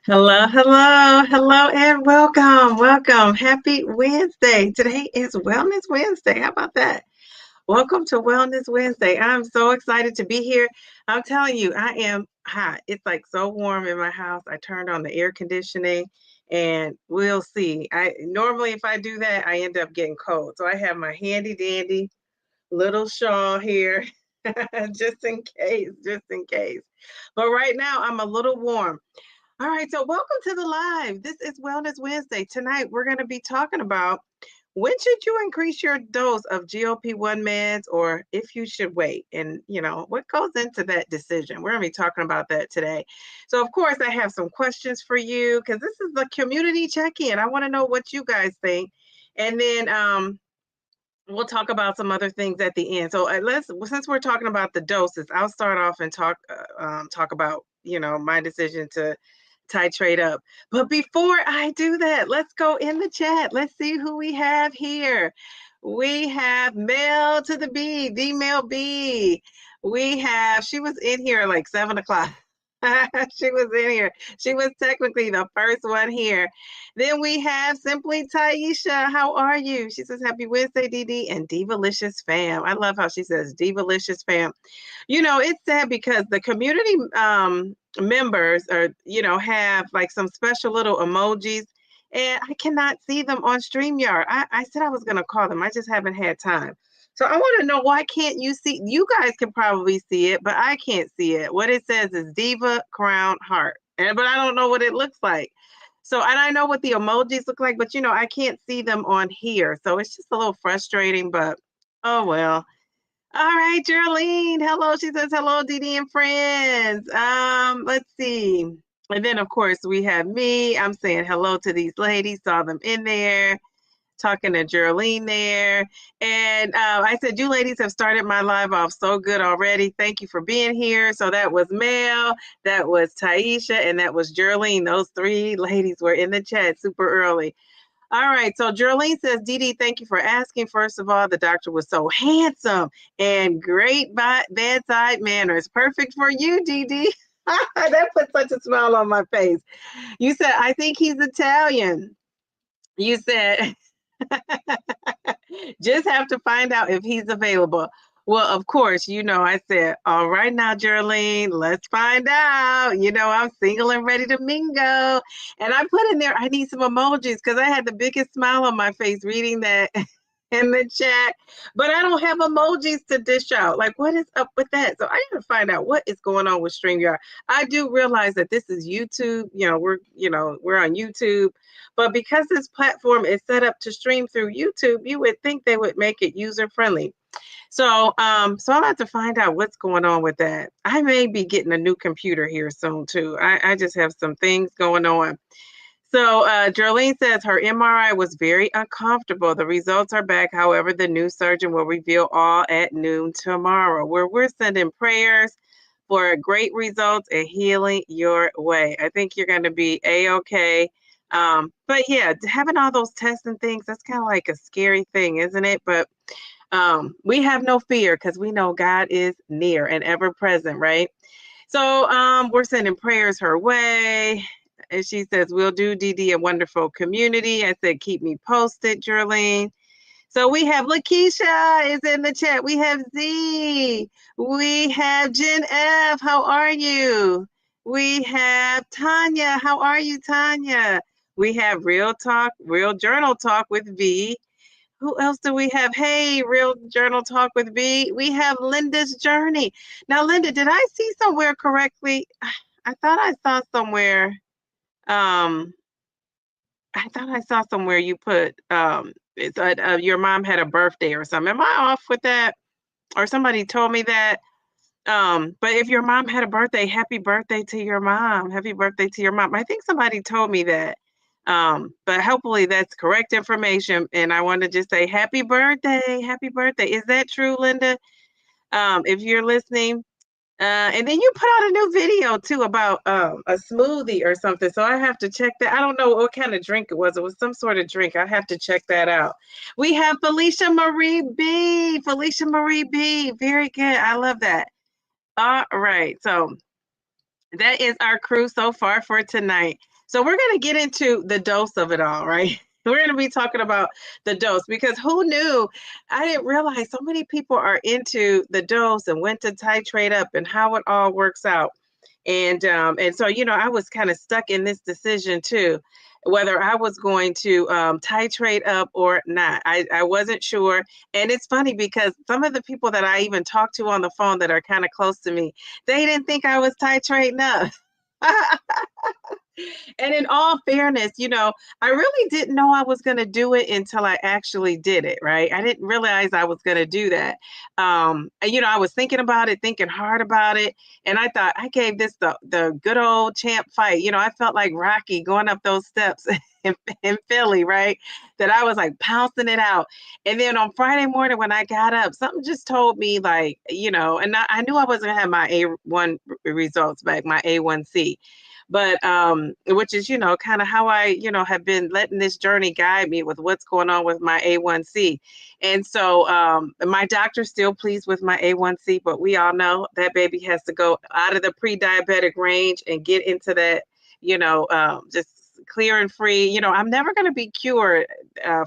Hello, hello, hello, and welcome. Happy Wednesday. Today is Wellness Wednesday. How about that? Welcome to Wellness Wednesday. I'm so excited to be here. I'm telling you, I am hot. It's like so warm in my house. I turned on the air conditioning and we'll see. I normally if I do that, I end up getting cold. So I have my handy dandy little shawl here just in case, just in case. But right now I'm a little warm. All right, so welcome to the live. This is Wellness Wednesday. Tonight, we're going to be talking about when should you increase your dose of GLP-1 meds or if you should wait and, what goes into that decision. We're going to be talking about that today. So, of course, I have some questions for you because this is the community check-in. I want to know what you guys think. And then we'll talk about some other things at the end. So since we're talking about the doses, I'll start off and talk about, my decision to titrate up. But before I do that, let's go in the chat. Let's see who we have here. We have Mel to the B, D Mel B. She was in here like 7 o'clock. She was in here. She was technically the first one here. Then we have Simply Taisha. How are you? She says, Happy Wednesday, DD and Divalicious fam. I love how she says Divalicious fam. It's sad because the community members have like some special little emojis and I cannot see them on StreamYard. I said I was going to call them. I just haven't had time. So I want to know, why can't you see? You guys can probably see it, but I can't see it. What it says is Diva Crown Heart. But I don't know what it looks like. So, and I know what the emojis look like, but I can't see them on here. So it's just a little frustrating, but oh well. All right, Geraldine. Hello. She says, hello, Didi and friends. Let's see. And then, of course, we have me. I'm saying hello to these ladies. Saw them in there, talking to Geraldine there. And I said, you ladies have started my live off so good already. Thank you for being here. So that was Mel, that was Taisha, and that was Geraldine. Those three ladies were in the chat super early. All right. So Geraldine says, Dee, thank you for asking. First of all, the doctor was so handsome and great bedside manners. Perfect for you, Dee. That put such a smile on my face. You said, I think he's Italian. You said, just have to find out if he's available. Well, of course, I said, all right now, Geraldine, let's find out. I'm single and ready to mingle. And I put in there, I need some emojis because I had the biggest smile on my face reading that in the chat. But I don't have emojis to dish out. Like, what is up with that? So I need to find out what is going on with StreamYard. I do realize that this is YouTube. We're on YouTube. But because this platform is set up to stream through YouTube, you would think they would make it user-friendly. So I'll have to find out what's going on with that. I may be getting a new computer here soon too. I just have some things going on. So Geraldine says her MRI was very uncomfortable. The results are back. However, the new surgeon will reveal all at noon tomorrow. We're sending prayers for great results and healing your way. I think you're going to be A-okay. But yeah, having all those tests and things, that's kind of like a scary thing, isn't it? But we have no fear because we know God is near and ever present, right? So we're sending prayers her way. And she says, we'll do DD a wonderful community. I said, keep me posted, Geraldine. So we have Lakeisha is in the chat. We have Z. We have Jen F. How are you? We have Tanya. How are you, Tanya? We have Real Journal Talk with V. Who else do we have? Hey, Real Journal Talk with V. We have Linda's Journey. Now, Linda, did I see somewhere correctly? I thought I saw somewhere. I thought I saw somewhere you put your mom had a birthday or something. Am I off with that? Or somebody told me that. But if your mom had a birthday, happy birthday to your mom. Happy birthday to your mom. I think somebody told me that. But hopefully that's correct information. And I want to just say happy birthday. Happy birthday. Is that true, Linda? If you're listening. And then you put out a new video too about a smoothie or something. So I have to check that. I don't know what kind of drink it was. It was some sort of drink. I have to check that out. We have Felicia Marie B. Felicia Marie B. Very good. I love that. All right. So that is our crew so far for tonight. So we're going to get into the dose of it all, right? We're going to be talking about the dose because who knew? I didn't realize so many people are into the dose and when to titrate up and how it all works out. And so, I was kind of stuck in this decision too, whether I was going to titrate up or not. I wasn't sure. And it's funny because some of the people that I even talked to on the phone that are kind of close to me, they didn't think I was titrating up. And in all fairness, I really didn't know I was going to do it until I actually did it, right? I didn't realize I was going to do that. I was thinking about it, thinking hard about it. And I thought I gave this the good old champ fight. I felt like Rocky going up those steps in Philly, right? That I was like pouncing it out. And then on Friday morning when I got up, something just told me like, and I knew I wasn't going to have my A1 results back, my A1C. But which is, kind of how I, have been letting this journey guide me with what's going on with my A1C. And so my doctor's still pleased with my A1C, but we all know that baby has to go out of the pre-diabetic range and get into that, just clear and free. I'm never going to be cured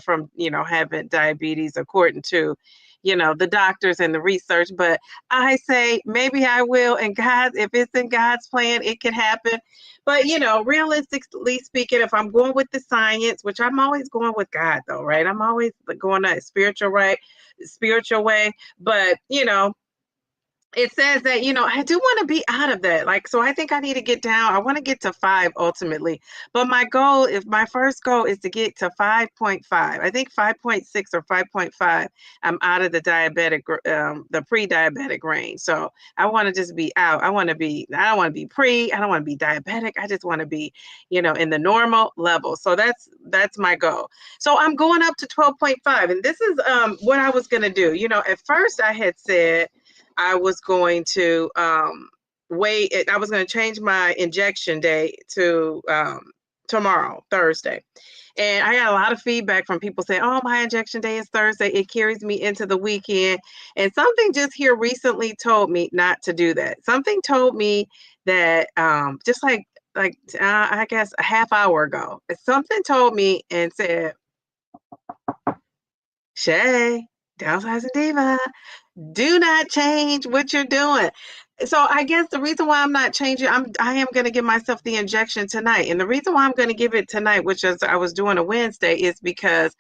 from, having diabetes according to, the doctors and the research, but I say maybe I will. And God, if it's in God's plan, it can happen. But, realistically speaking, if I'm going with the science, which I'm always going with God though, right? I'm always going that spiritual way. But, it says that, I do want to be out of that. Like, so I think I need to get down. I want to get to 5 ultimately. But my first goal is to get to 5.5. I think 5.6 or 5.5, I'm out of the the pre-diabetic range. So I want to just be out. I don't want to be pre, I don't want to be diabetic. I just want to be, in the normal level. So that's my goal. So I'm going up to 12.5. And this is what I was going to do. At first I had said, I was going to wait. I was going to change my injection day to tomorrow, Thursday. And I got a lot of feedback from people saying, oh, my injection day is Thursday. It carries me into the weekend. And something just here recently told me not to do that. Something told me that just like I guess a half hour ago, something told me and said, Shay, Downsizing Diva, do not change what you're doing. So I guess the reason why I'm not changing, I am going to give myself the injection tonight. And the reason why I'm going to give it tonight, which is I was doing a Wednesday, is because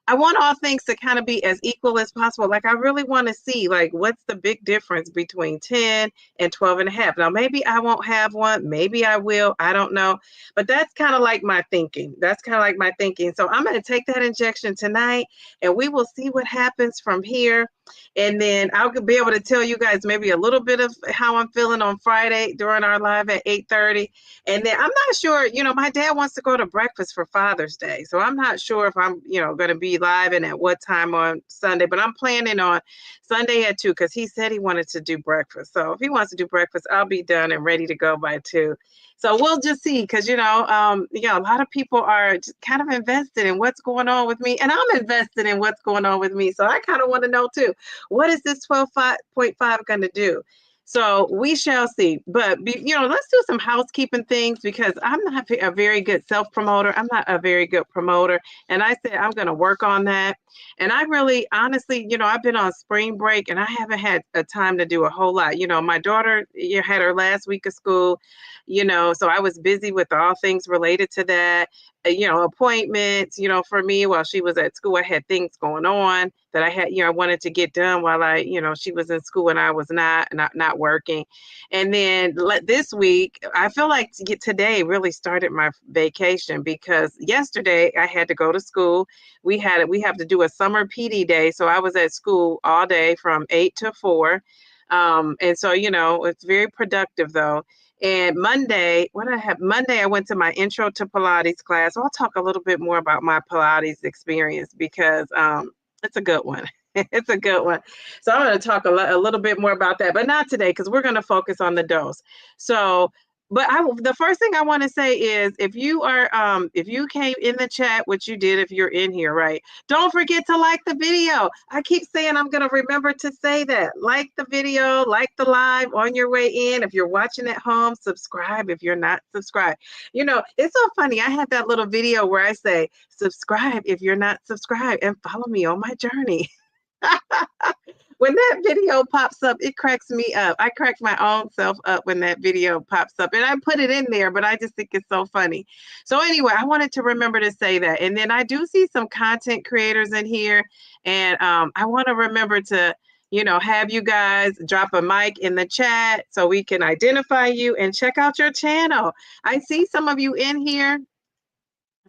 I want all things to kind of be as equal as possible. Like I really want to see like what's the big difference between 10 and 12 and a half. Now, maybe I won't have one. Maybe I will. I don't know. But that's kind of like my thinking. So I'm going to take that injection tonight and we will see what happens from here. And then I'll be able to tell you guys maybe a little bit of how I'm feeling on Friday during our live at 8:30. And then I'm not sure, my dad wants to go to breakfast for Father's Day. So I'm not sure if I'm, going to be live and at what time on Sunday, but I'm planning on Sunday at 2 because he said he wanted to do breakfast. So if he wants to do breakfast, I'll be done and ready to go by 2. So we'll just see because, a lot of people are just kind of invested in what's going on with me and I'm invested in what's going on with me. So I kind of want to know too, what is this 12.5 going to do? So we shall see. But, let's do some housekeeping things because I'm not a very good self-promoter. I'm not a very good promoter. And I said, I'm going to work on that. And I really, honestly, I've been on spring break and I haven't had a time to do a whole lot. My daughter had her last week of school, so I was busy with all things related to that. Appointments, for me while she was at school. I had things going on that I had, I wanted to get done while she was in school and I was not working. And then this week, I feel like today really started my vacation because yesterday I had to go to school. We have to do a summer PD day. So I was at school all day from 8 to 4. And so, it's very productive though. And Monday, Monday, I went to my intro to Pilates class. I'll talk a little bit more about my Pilates experience because it's a good one. It's a good one. So I'm going to talk a little bit more about that, but not today because we're going to focus on the dose. So But the first thing I want to say is if you came in the chat, which you did if you're in here, right? Don't forget to like the video. I keep saying I'm going to remember to say that. Like the video, like the live on your way in. If you're watching at home, subscribe if you're not subscribed. You know, it's so funny. I had that little video where I say, subscribe if you're not subscribed and follow me on my journey. When that video pops up, it cracks me up. I crack my own self up when that video pops up. And I put it in there, but I just think it's so funny. So anyway, I wanted to remember to say that. And then I do see some content creators in here. And I want to remember to, you know, have you guys drop a mic in the chat so we can identify you and check out your channel. I see some of you in here.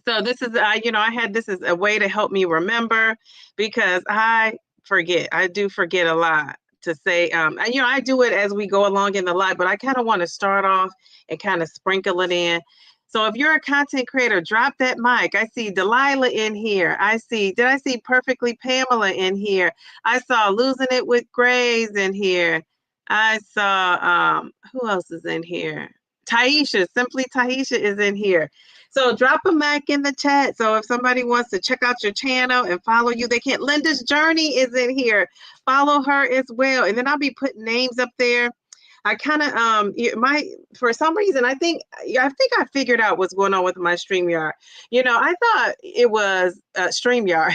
So this is, you know, this is a way to help me remember because I forget. I do forget a lot to say. And, you know, I do it as we go along in the live, but I kind of want to start off and kind of sprinkle it in. So if you're a content creator, drop that mic. I see Delilah in here. Did I see Perfectly Pamela in here? I saw Losing It with Grays in here. I saw, who else is in here? Taisha, Simply Taisha is in here. So drop a mic in the chat. So if somebody wants to check out your channel and follow you, they can. Linda's Journey is in here. Follow her as well. And then I'll be putting names up there. I kind of for some reason I think I figured out what's going on with my StreamYard. You know, I thought it was StreamYard.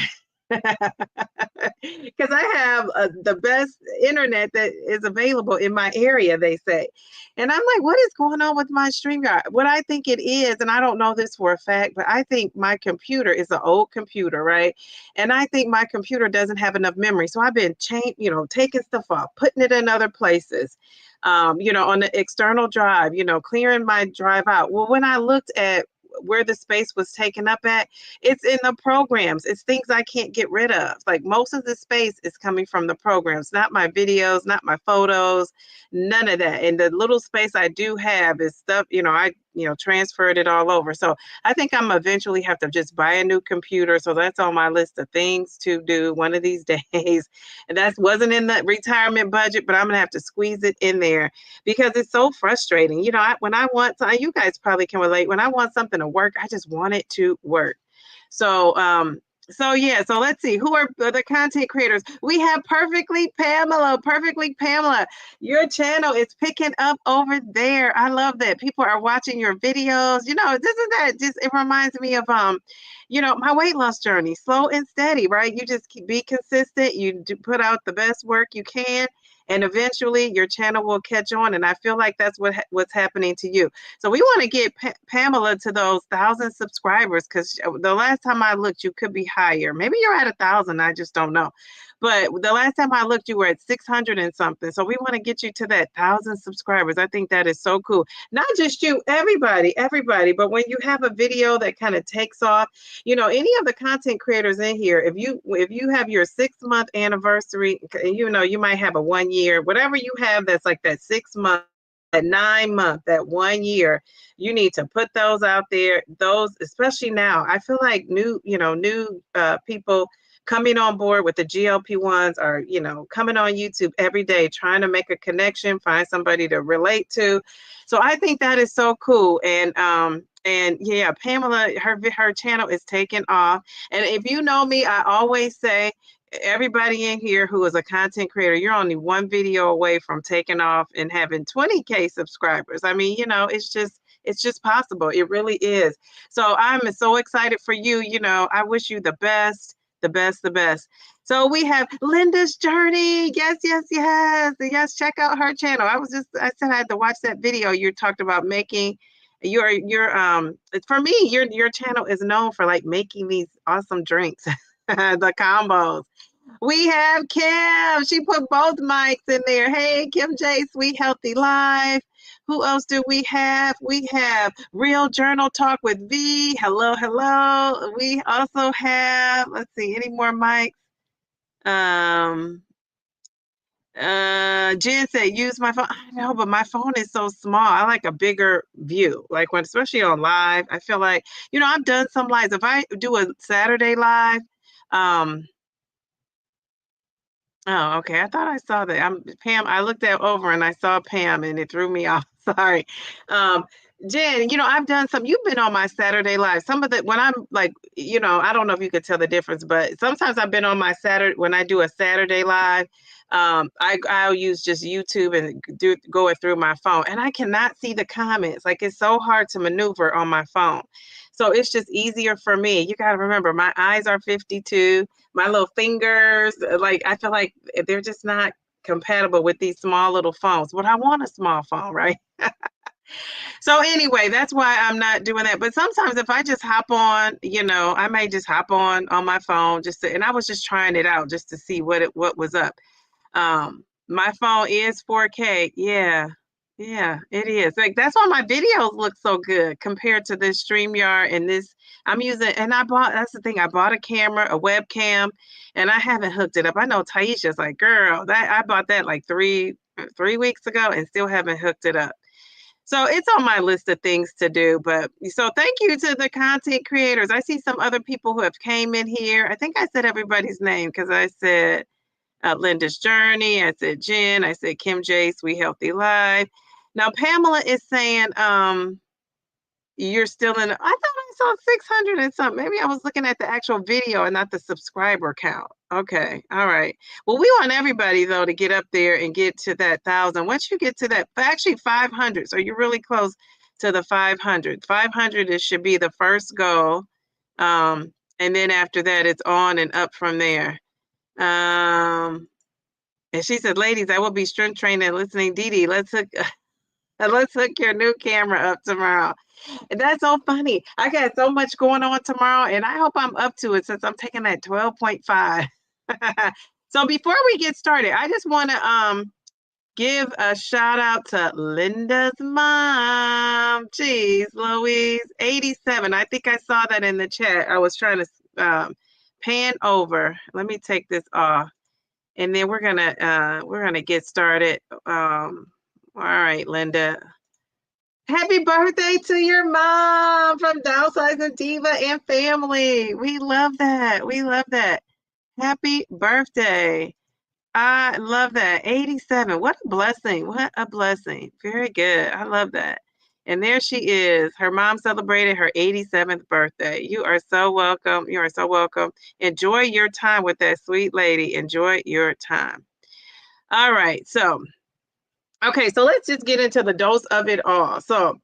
Because I have the best internet that is available in my area, they say. And I'm like, what is going on with my StreamYard? What I think it is, and I don't know this for a fact, but I think my computer is an old computer, right? And I think my computer doesn't have enough memory. So I've been taking stuff off, putting it in other places, you know, on the external drive, you know, clearing my drive out. Well, when I looked at where the space was taken up at, it's in the programs. It's things I can't get rid of. Like most of the space is coming from the programs, not my videos, not my photos, none of that. And the little space I do have is stuff, you know, I transferred it all over. So I think I'm eventually have to just buy a new computer. So that's on my list of things to do one of these days. And that wasn't in the retirement budget, but I'm going to have to squeeze it in there because it's so frustrating. You know, when I want to, you guys probably can relate. When I want something to work, I just want it to work. So, yeah, so let's see. Who are the content creators? We have Perfectly Pamela. Perfectly Pamela, your channel is picking up over there. I love that. People are watching your videos. You know, it reminds me of, you know, my weight loss journey, slow and steady, right? You just be consistent. You put out the best work you can. And eventually your channel will catch on. And I feel like that's what's happening to you. So we want to get Pamela to those 1,000 subscribers because the last time I looked, you could be higher. Maybe you're at 1,000. I just don't know. But the last time I looked, you were at 600 and something. So we want to get you to that 1,000 subscribers. I think that is so cool. Not just you, everybody. But when you have a video that kind of takes off, you know, any of the content creators in here, if you have your 6-month anniversary, you know, you might have a 1 year, whatever you have that's like that 6 month, that 9 month, that 1 year, you need to put those out there. Those, especially now, I feel like new people coming on board with the GLP-1s are, you know, coming on YouTube every day, trying to make a connection, find somebody to relate to. So I think that is so cool. And yeah, Pamela, her channel is taking off. And if you know me, I always say, everybody in here who is a content creator, you're only one video away from taking off and having 20K subscribers. I mean, you know, it's just possible. It really is. So I'm so excited for you. You know, I wish you the best. So we have Linda's Journey. Yes. Check out her channel. I said I had to watch that video. You talked about making your for me, your channel is known for like making these awesome drinks, the combos. We have Kim. She put both mics in there. Hey, Kim J, Sweet Healthy Life. Who else do we have? We have Real Journal Talk with V. Hello. We also have, let's see, any more mics? Jen said, use my phone. I know, but my phone is so small. I like a bigger view. Like especially on live, I feel like, you know, I've done some lives. If I do a Saturday live, oh, okay. I thought I saw that. Pam, I looked over and I saw Pam and it threw me off. Sorry. Um, Jen, I've done some, you've been on my Saturday live. Some of the, when I'm like, I don't know if you could tell the difference, but sometimes I've been on my Saturday, when I do a Saturday live, I'll use just YouTube and go it through my phone, and I cannot see the comments. Like, it's so hard to maneuver on my phone. So it's just easier for me. You got to remember, my eyes are 52, my little fingers, like, I feel like they're just not compatible with these small little phones, but I want a small phone, right? So anyway, that's why I'm not doing that. But sometimes if I just hop on, I may just hop on my phone and I was just trying it out just to see what was up. My phone is 4K. Yeah. Yeah, it is. Like, that's why my videos look so good compared to this StreamYard and this I'm using. And that's the thing. I bought a camera, a webcam, and I haven't hooked it up. I know Taisha's like, girl, that I bought that like three weeks ago and still haven't hooked it up. So it's on my list of things to do. But so thank you to the content creators. I see some other people who have came in here. I think I said everybody's name because I said Linda's Journey. I said Jen. I said Kim J. Sweet Healthy Life. Now Pamela is saying you're still in. I thought I saw 600 and something. Maybe I was looking at the actual video and not the subscriber count. Okay. All right. Well, we want everybody, though, to get up there and get to that 1,000. Once you get to that, actually 500. So you're really close to the 500. 500 should be the first goal. And then after that, it's on and up from there. And she said, ladies, I will be strength training and listening. Dee Dee, let's hook your new camera up tomorrow. And that's so funny. I got so much going on tomorrow, and I hope I'm up to it since I'm taking that 12.5. So before we get started, I just want to give a shout out to Linda's mom. Jeez, Louise, 87. I think I saw that in the chat. I was trying to pan over. Let me take this off, and then we're gonna get started. All right, Linda. Happy birthday to your mom from Downsizing Diva and family. We love that. We love that. Happy birthday. I love that. 87. What a blessing. What a blessing. Very good. I love that. And there she is. Her mom celebrated her 87th birthday. You are so welcome. You are so welcome. Enjoy your time with that sweet lady. Enjoy your time. All right. So, okay. So let's just get into the dose of it all. So,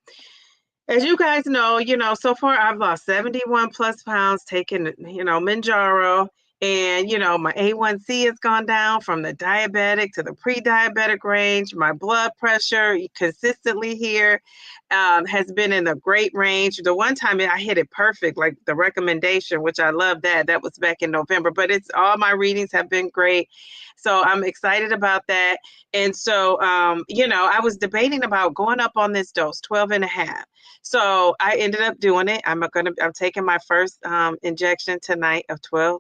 as you guys know, so far I've lost 71 plus pounds taking, Mounjaro, and, my A1C has gone down from the diabetic to the pre-diabetic range. My blood pressure consistently here has been in a great range. The one time I hit it perfect, like the recommendation, which I love that was back in November, but all my readings have been great. So I'm excited about that. And so, I was debating about going up on this dose, 12 and a half. So I ended up doing it. I'm taking my first injection tonight of 12.5.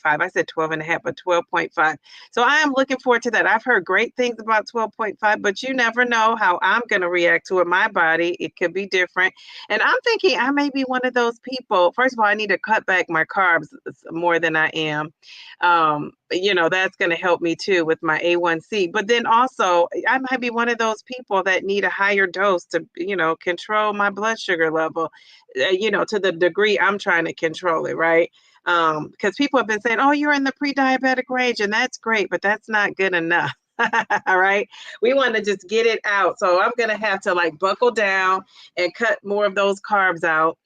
I said 12 and a half, but 12.5. So I am looking forward to that. I've heard great things about 12.5, but you never know how I'm going to react to it. My body, it could be different. And I'm thinking I may be one of those people. First of all, I need to cut back my carbs more than I am. That's going to help me too with my A1C. But then also, I might be one of those people that need a higher dose to, control my blood sugar level, to the degree I'm trying to control it, right? Because people have been saying, oh, you're in the pre-diabetic range, and that's great, but that's not good enough. All right. We want to just get it out. So I'm going to have to buckle down and cut more of those carbs out.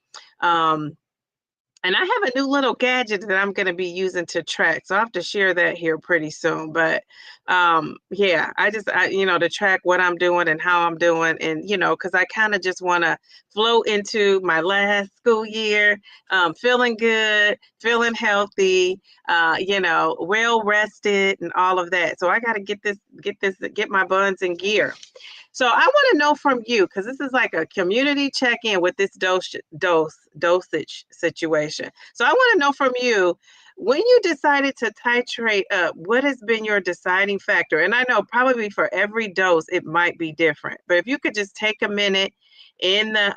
And I have a new little gadget that I'm going to be using to track. So I have to share that here pretty soon. But yeah, I to track what I'm doing and how I'm doing. And, because I kind of just want to flow into my last school year, feeling good, feeling healthy, well rested and all of that. So I got to get my buns in gear. So I want to know from you, because this is like a community check-in with this dosage situation. So I want to know from you, when you decided to titrate up, what has been your deciding factor? And I know probably for every dose, it might be different. But if you could just take a minute in the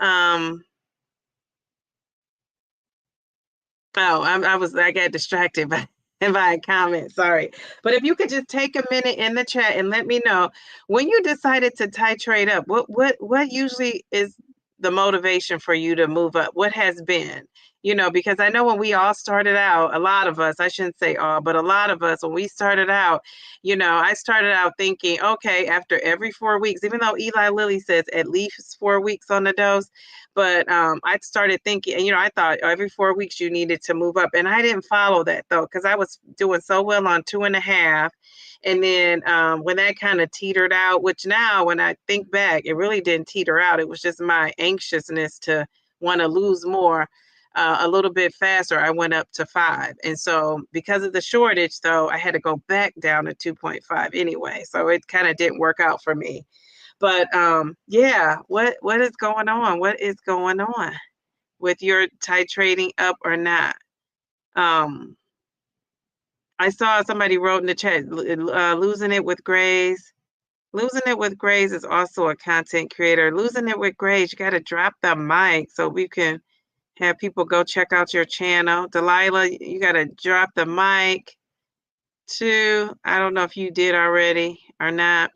I got distracted by by a comment, sorry. But if you could just take a minute in the chat and let me know when you decided to titrate up, what usually is the motivation for you to move up? What has been? You know, because I know when we all started out, a lot of us, I shouldn't say all, but a lot of us, when we started out, you know, I started out thinking, okay, after every 4 weeks, even though Eli Lilly says at least 4 weeks on the dose, but I started thinking, you know, I thought every 4 weeks you needed to move up. And I didn't follow that though, because I was doing so well on 2.5. And then when that kind of teetered out, which now when I think back, it really didn't teeter out. It was just my anxiousness to want to lose more a little bit faster. I went up to 5. And so because of the shortage, though, I had to go back down to 2.5 anyway. So it kind of didn't work out for me. But yeah, what is going on? What is going on with your titrating up or not? I saw somebody wrote in the chat, losing it with Grace. Losing it with Grace is also a content creator. Losing it with Grace, you got to drop the mic so we can have people go check out your channel. Delilah, you got to drop the mic too. I don't know if you did already or not.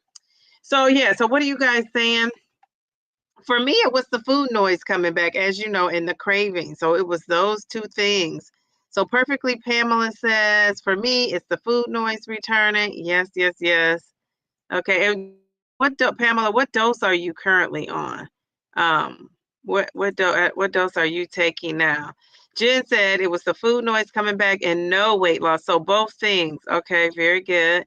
So yeah, so what are you guys saying? For me, it was the food noise coming back, as you know, and the craving. So it was those two things. So Perfectly Pamela says, for me, it's the food noise returning. Yes, yes, yes. Okay, and Pamela, what dose are you currently on? What dose are you taking now? Jen said it was the food noise coming back and no weight loss. So both things. Okay, very good.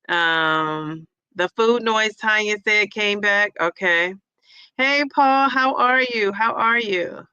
The food noise, Tanya said, came back. Okay. Hey, Paul, how are you? How are you?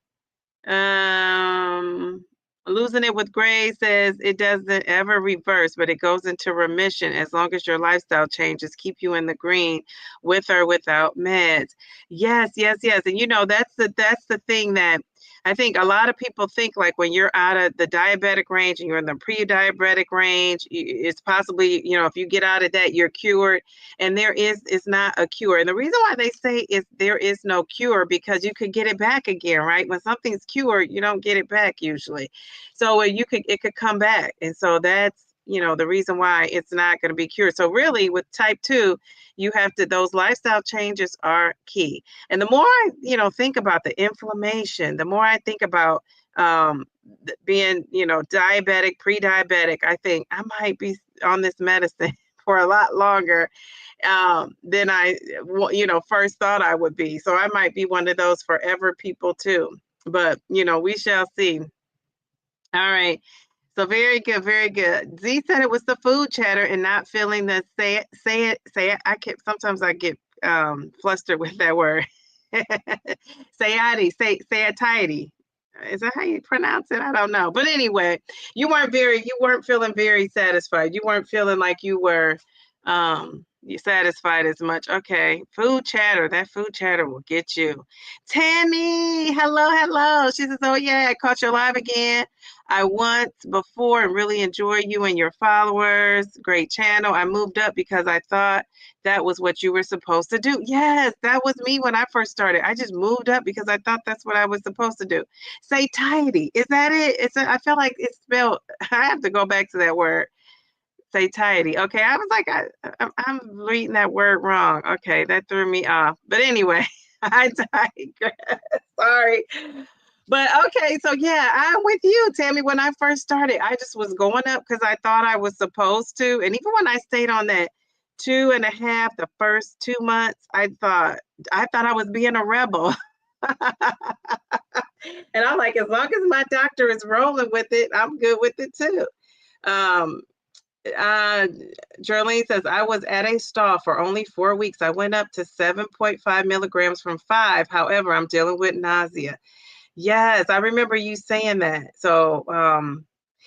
Losing it with Grace says it doesn't ever reverse, but it goes into remission as long as your lifestyle changes, keep you in the green with or without meds. Yes, yes, yes. And you know, that's the thing that I think a lot of people think, like when you're out of the diabetic range and you're in the pre-diabetic range, it's possibly, you know, if you get out of that, you're cured. And it's not a cure. And the reason why they say is there is no cure because you could get it back again, right? When something's cured, you don't get it back usually. So it could come back. And so that's, you know, the reason why it's not going to be cured. So really with type 2, you have to, those lifestyle changes are key. And the more I, you know, think about the inflammation, the more I think about being, you know, diabetic, pre-diabetic, I think I might be on this medicine for a lot longer than I, you know, first thought I would be. So I might be one of those forever people too. But, you know, we shall see. All right. So very good, very good. Z said it was the food chatter and not feeling the say it. Sometimes I get flustered with that word. Satiety. Is that how you pronounce it? I don't know. But anyway, you weren't feeling very satisfied. You weren't feeling like you were you satisfied as much. Okay. Food chatter. That food chatter will get you. Tammy, hello. She says, oh yeah, I caught you live again. I once before and really enjoy you and your followers. Great channel. I moved up because I thought that was what you were supposed to do. Yes, that was me when I first started. I just moved up because I thought that's what I was supposed to do. Satiety. Is that it? I feel like it's spelled, I have to go back to that word. Satiety. Okay, I was like, I'm reading that word wrong. Okay, that threw me off. But anyway, I digress. Sorry. But okay, so yeah, I'm with you, Tammy. When I first started, I just was going up because I thought I was supposed to. And even when I stayed on that 2.5, the first 2 months, I thought I was being a rebel. And I'm like, as long as my doctor is rolling with it, I'm good with it too. Jerlene says, I was at a stall for only 4 weeks. I went up to 7.5 milligrams from 5. However, I'm dealing with nausea. Yes, I remember you saying that. So,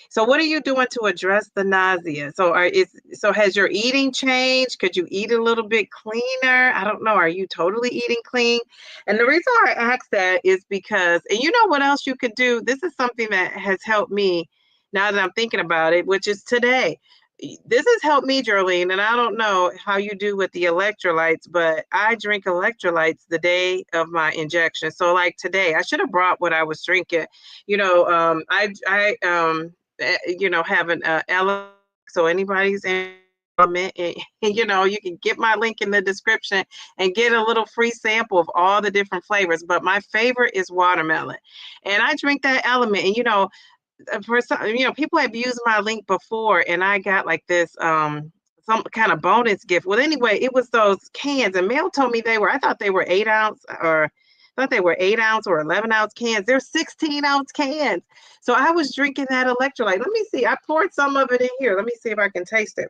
so what are you doing to address the nausea? So has your eating changed? Could you eat a little bit cleaner? I don't know. Are you totally eating clean? And the reason why I ask that is because, and you know what else you could do? This is something that has helped me now that I'm thinking about it, which is today. This has helped me, Jerlene, and I don't know how you do with the electrolytes, but I drink electrolytes the day of my injection. So like today, I should have brought what I was drinking. You know, have an element. So anybody's in element, and, you can get my link in the description and get a little free sample of all the different flavors. But my favorite is watermelon, and I drink that element. And for some, people have used my link before, and I got like this some kind of bonus gift. Well, anyway, it was those cans, and Mel told me I thought they were 8 ounce, or I thought they were 8 ounce or 11 ounce cans. They're 16 ounce cans. So I was drinking that electrolyte. Let me see. I poured some of it in here. Let me see if I can taste it.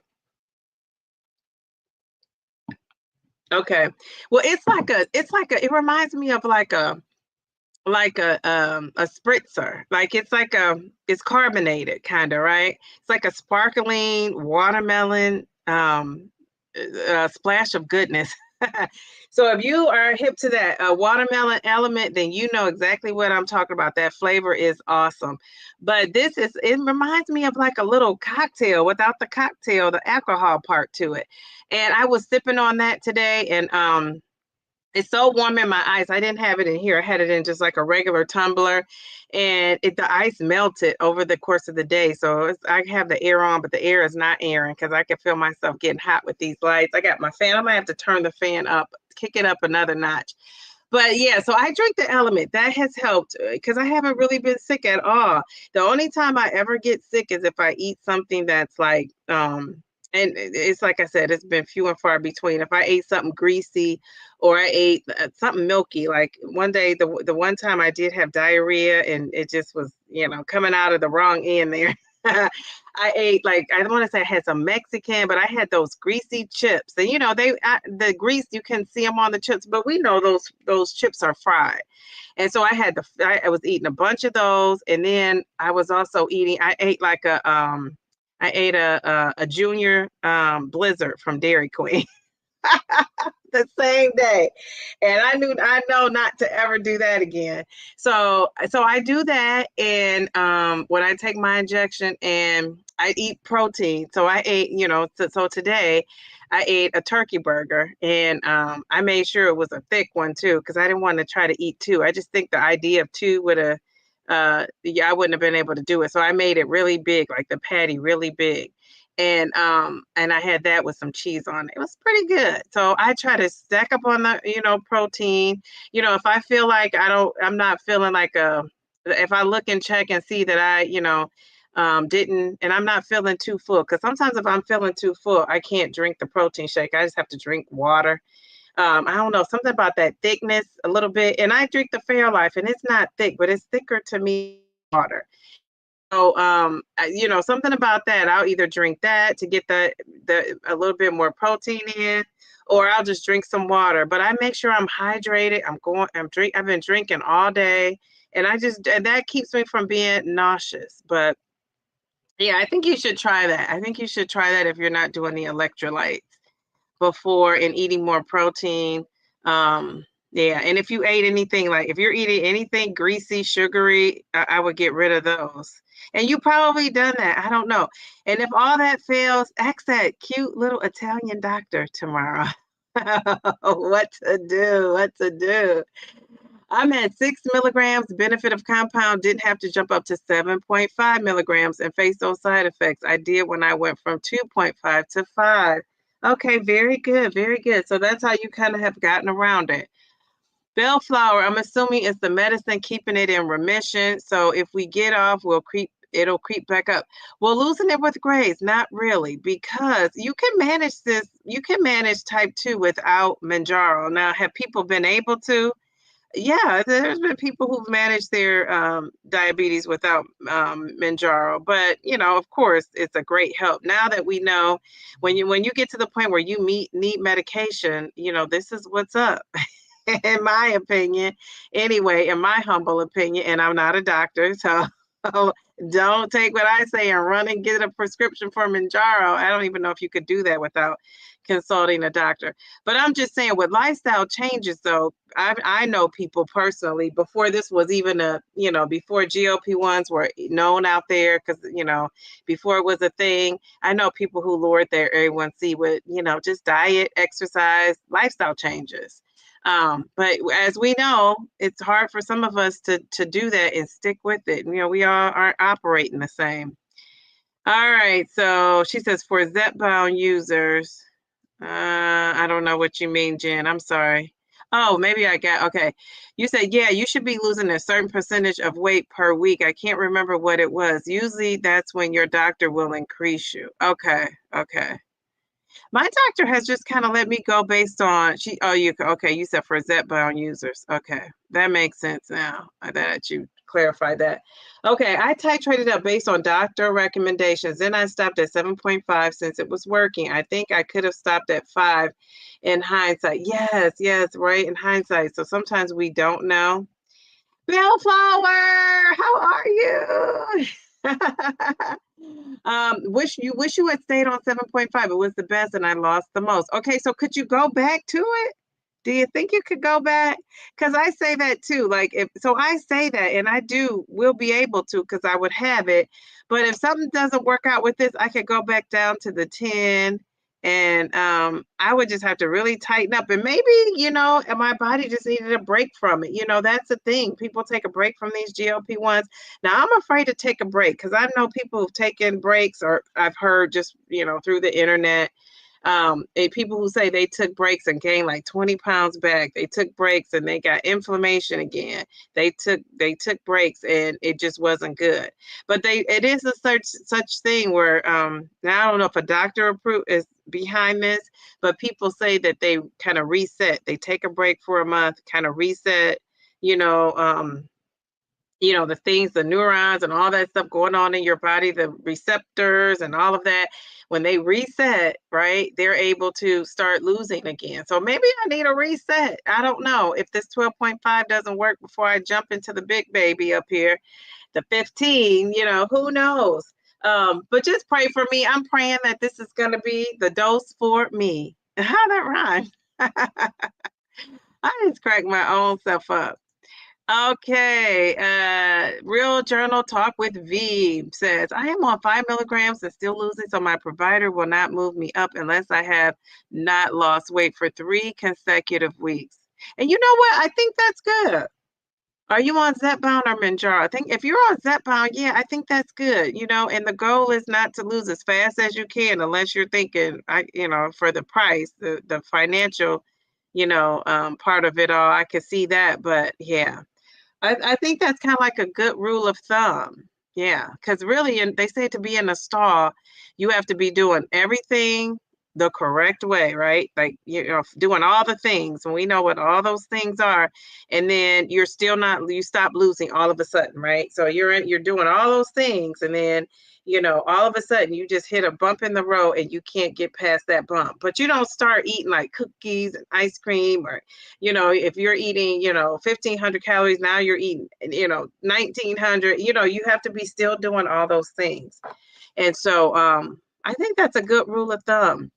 Okay. Well, it reminds me of like a spritzer. Like it's carbonated kind of, right? It's like a sparkling watermelon splash of goodness. So if you are hip to that watermelon element, then you know exactly what I'm talking about. That flavor is awesome. But it reminds me of like a little cocktail without the cocktail, the alcohol part to it. And I was sipping on that today, and it's so warm in my ice. I didn't have it in here. I had it in just like a regular tumbler, and the ice melted over the course of the day. So I have the air on, but the air is not airing because I can feel myself getting hot with these lights. I got my fan. I might have to turn the fan up, kick it up another notch. But yeah, so I drink the element. That has helped because I haven't really been sick at all. The only time I ever get sick is if I eat something that's like, and it's like I said, it's been few and far between. If I ate something greasy or I ate something milky, like one day, the one time I did have diarrhea and it just was, coming out of the wrong end there. I ate I don't want to say I had some Mexican, but I had those greasy chips, and the grease, you can see them on the chips, but we know those chips are fried, and so I was eating a bunch of those, and then I was also eating. I ate a junior blizzard from Dairy Queen. The same day, and I know not to ever do that again. So I do that, and when I take my injection, and I eat protein. So I ate, so today I ate a turkey burger, and I made sure it was a thick one too, because I didn't want to try to eat two. I just think the idea of two would have I wouldn't have been able to do it. So I made it really big, like the patty really big. And I had that with some cheese on it. It was pretty good. So I try to stack up on the, protein. If I feel like I'm not feeling like if I look and check and see that I, didn't, and I'm not feeling too full, because sometimes if I'm feeling too full, I can't drink the protein shake. I just have to drink water. I don't know, something about that thickness a little bit. And I drink the Fairlife, and it's not thick, but it's thicker to me than water. So, something about that, I'll either drink that to get a little bit more protein in, or I'll just drink some water. But I make sure I'm hydrated. I've been drinking all day, and that keeps me from being nauseous. But yeah, I think you should try that. I think you should try that if you're not doing the electrolytes before and eating more protein. Yeah, and if you ate anything, if you're eating anything greasy, sugary, I would get rid of those. And you probably done that. I don't know. And if all that fails, ask that cute little Italian doctor tomorrow what to do. I'm at 6 milligrams. Benefit of compound, didn't have to jump up to 7.5 milligrams and face those side effects I did when I went from 2.5 to 5. Okay, very good, very good. So that's how you kind of have gotten around it. Bellflower, I'm assuming it's the medicine keeping it in remission. So if we get off, it'll creep back up. Well, losing it with grace, not really, because you can manage this. You can manage type 2 without Mounjaro. Now, have people been able to? Yeah, there's been people who've managed their diabetes without Mounjaro, but of course, it's a great help. Now that we know, when you get to the point where you need medication, this is what's up. In my opinion, anyway, in my humble opinion, and I'm not a doctor, so don't take what I say and run and get a prescription for Mounjaro. I don't even know if you could do that without consulting a doctor. But I'm just saying, with lifestyle changes, though, I know people personally, before this was even before GLP-1s were known out there, because, before it was a thing, I know people who lowered their A1C with, just diet, exercise, lifestyle changes. But as we know, it's hard for some of us to do that and stick with it. We all aren't operating the same. All right. So she says for Zepbound users. I don't know what you mean, Jen. I'm sorry. Oh, maybe I got okay. You said, yeah, you should be losing a certain percentage of weight per week. I can't remember what it was. Usually that's when your doctor will increase you. Okay, okay. My doctor has just kind of let me go based on okay, you said for Zepbound users. Okay. That makes sense now that you clarified that. Okay, I titrated up based on doctor recommendations. Then I stopped at 7.5 since it was working. I think I could have stopped at 5 in hindsight. Yes, yes, right, in hindsight. So sometimes we don't know. Bellflower, how are you? Wish you had stayed on 7.5. It was the best and I lost the most. Okay, so could you go back to it? Do you think you could go back? Because I say that too. Like if so I say that and I will be able to because I would have it. But if something doesn't work out with this, I could go back down to the 10 and I would just have to really tighten up. And maybe, and my body just needed a break from it. That's the thing. People take a break from these GLP-1s. Now I'm afraid to take a break because I know people who've taken breaks or I've heard just, through the internet people who say they took breaks and gained like 20 pounds back. They took breaks and they got inflammation again. They took breaks and it just wasn't good. But it is a such thing where now I don't know if a doctor is behind this, but people say that they kind of reset. They take a break for a month, kind of reset, the things, the neurons and all that stuff going on in your body, the receptors and all of that, when they reset, right, they're able to start losing again. So maybe I need a reset. I don't know if this 12.5 doesn't work before I jump into the big baby up here, the 15, who knows? But just pray for me. I'm praying that this is going to be the dose for me. How that rhyme? I just cracked my own self up. Okay, Real Journal Talk with V says, I am on 5 milligrams and still losing, so my provider will not move me up unless I have not lost weight for 3 consecutive weeks. And you know what? I think that's good. Are you on Zepbound or Mounjaro? I think if you're on Zepbound, yeah, I think that's good. And the goal is not to lose as fast as you can, unless you're thinking, for the price, the financial, part of it all. I could see that, but yeah. I think that's kind of like a good rule of thumb. Yeah, because really, they say to be in a stall, you have to be doing everything the correct way, right? Like, doing all the things, and we know what all those things are. And then you stop losing all of a sudden, right? So you're doing all those things, and then all of a sudden you just hit a bump in the road and you can't get past that bump. But you don't start eating like cookies and ice cream or, if you're eating, 1,500 calories, now you're eating, 1,900, you have to be still doing all those things. And so I think that's a good rule of thumb.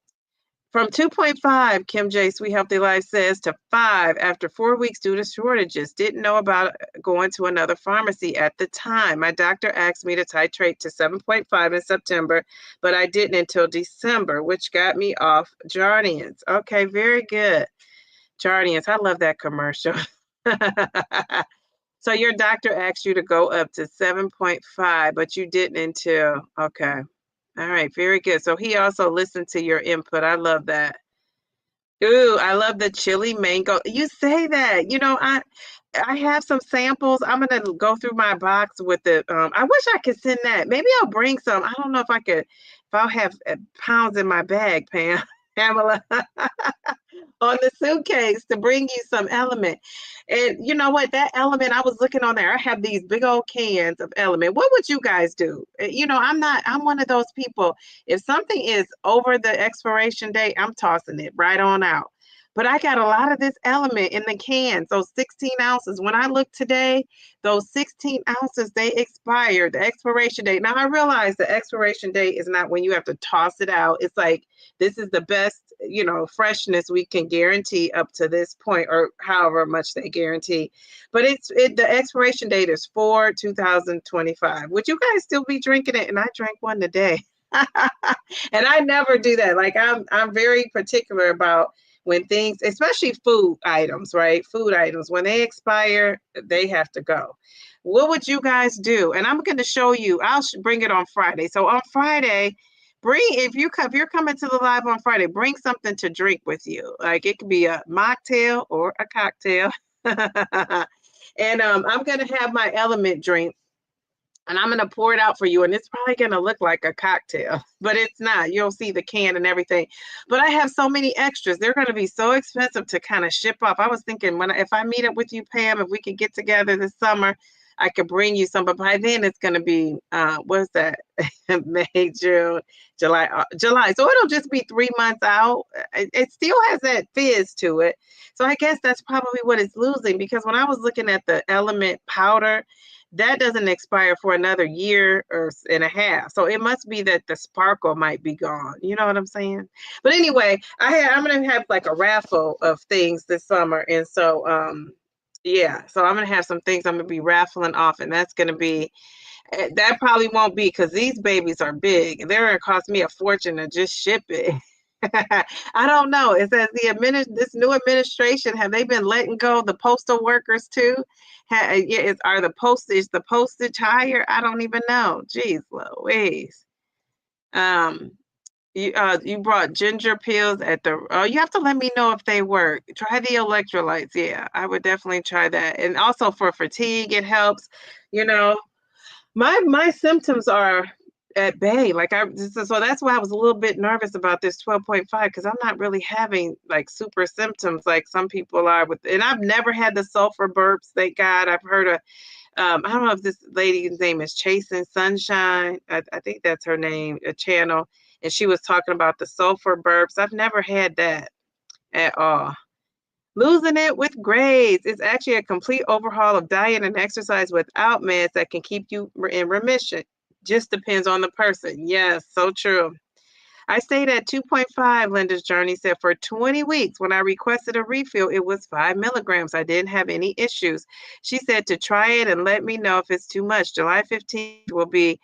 From 2.5, Kim J. Sweet Healthy Life says, to 5 after 4 weeks due to shortages. Didn't know about going to another pharmacy at the time. My doctor asked me to titrate to 7.5 in September, but I didn't until December, which got me off Jardiance. Okay, very good. Jardiance, I love that commercial. So your doctor asked you to go up to 7.5, but you didn't until, okay. All right, very good. So he also listened to your input. I love that. Ooh, I love the chili mango. You say that. I have some samples. I'm gonna go through my box with the. I wish I could send that. Maybe I'll bring some. I don't know if I could. If I'll have pounds in my bag, Pamela. On the suitcase to bring you some element. And you know what? That element, I was looking on there. I have these big old cans of element. What would you guys do? I'm one of those people. If something is over the expiration date, I'm tossing it right on out. But I got a lot of this element in the cans, those 16 ounces. When I look today, those 16 ounces, they expired, the expiration date. Now I realize the expiration date is not when you have to toss it out. It's like, this is the best, freshness we can guarantee up to this point, or however much they guarantee. But the expiration date is 4/2025. Would you guys still be drinking it? And I drank one today. And I never do that. Like I'm very particular about when things, especially food items, right? Food items, when they expire, they have to go. What would you guys do? And I'm going to show you. I'll bring it on Friday. So on Friday, if you're coming to the live on Friday, bring something to drink with you. Like it could be a mocktail or a cocktail. And I'm going to have my element drink. And I'm going to pour it out for you. And it's probably going to look like a cocktail, but it's not. You'll see the can and everything. But I have so many extras. They're going to be so expensive to kind of ship off. I was thinking if I meet up with you, Pam, if we could get together this summer, I could bring you some. But by then it's going to be, what's that? May, June, July. So it'll just be 3 months out. It still has that fizz to it. So I guess that's probably what it's losing, because when I was looking at the element powder, that doesn't expire for another year and a half. So it must be that the sparkle might be gone. You know what I'm saying? But anyway, I'm going to have like a raffle of things this summer. And so, yeah, so I'm going to have some things I'm going to be raffling off, and that's going to be, that probably won't be, because these babies are big. They're going to cost me a fortune to just ship it. I don't know. Is that this new administration, have they been letting go of the postal workers too? Are the postage higher? I don't even know. Jeez Louise. You brought ginger pills at the, you have to let me know if they work. Try the electrolytes. Yeah, I would definitely try that. And also for fatigue, it helps. You know, my symptoms are at bay. So that's why I was a little bit nervous about this 12.5, because I'm not really having like super symptoms like some people are and I've never had the sulfur burps. Thank God. I've heard of, I don't know if this lady's name is Chasing Sunshine. I think that's her name, a channel. And she was talking about the sulfur burps. I've never had that at all. Losing it with grades. It's actually a complete overhaul of diet and exercise without meds that can keep you in remission. Just depends on the person. Yes, so true. I stayed at 2.5, Linda's Journey said, for 20 weeks. When I requested a refill, it was 5 milligrams. I didn't have any issues. She said to try it and let me know if it's too much. July 15th will be,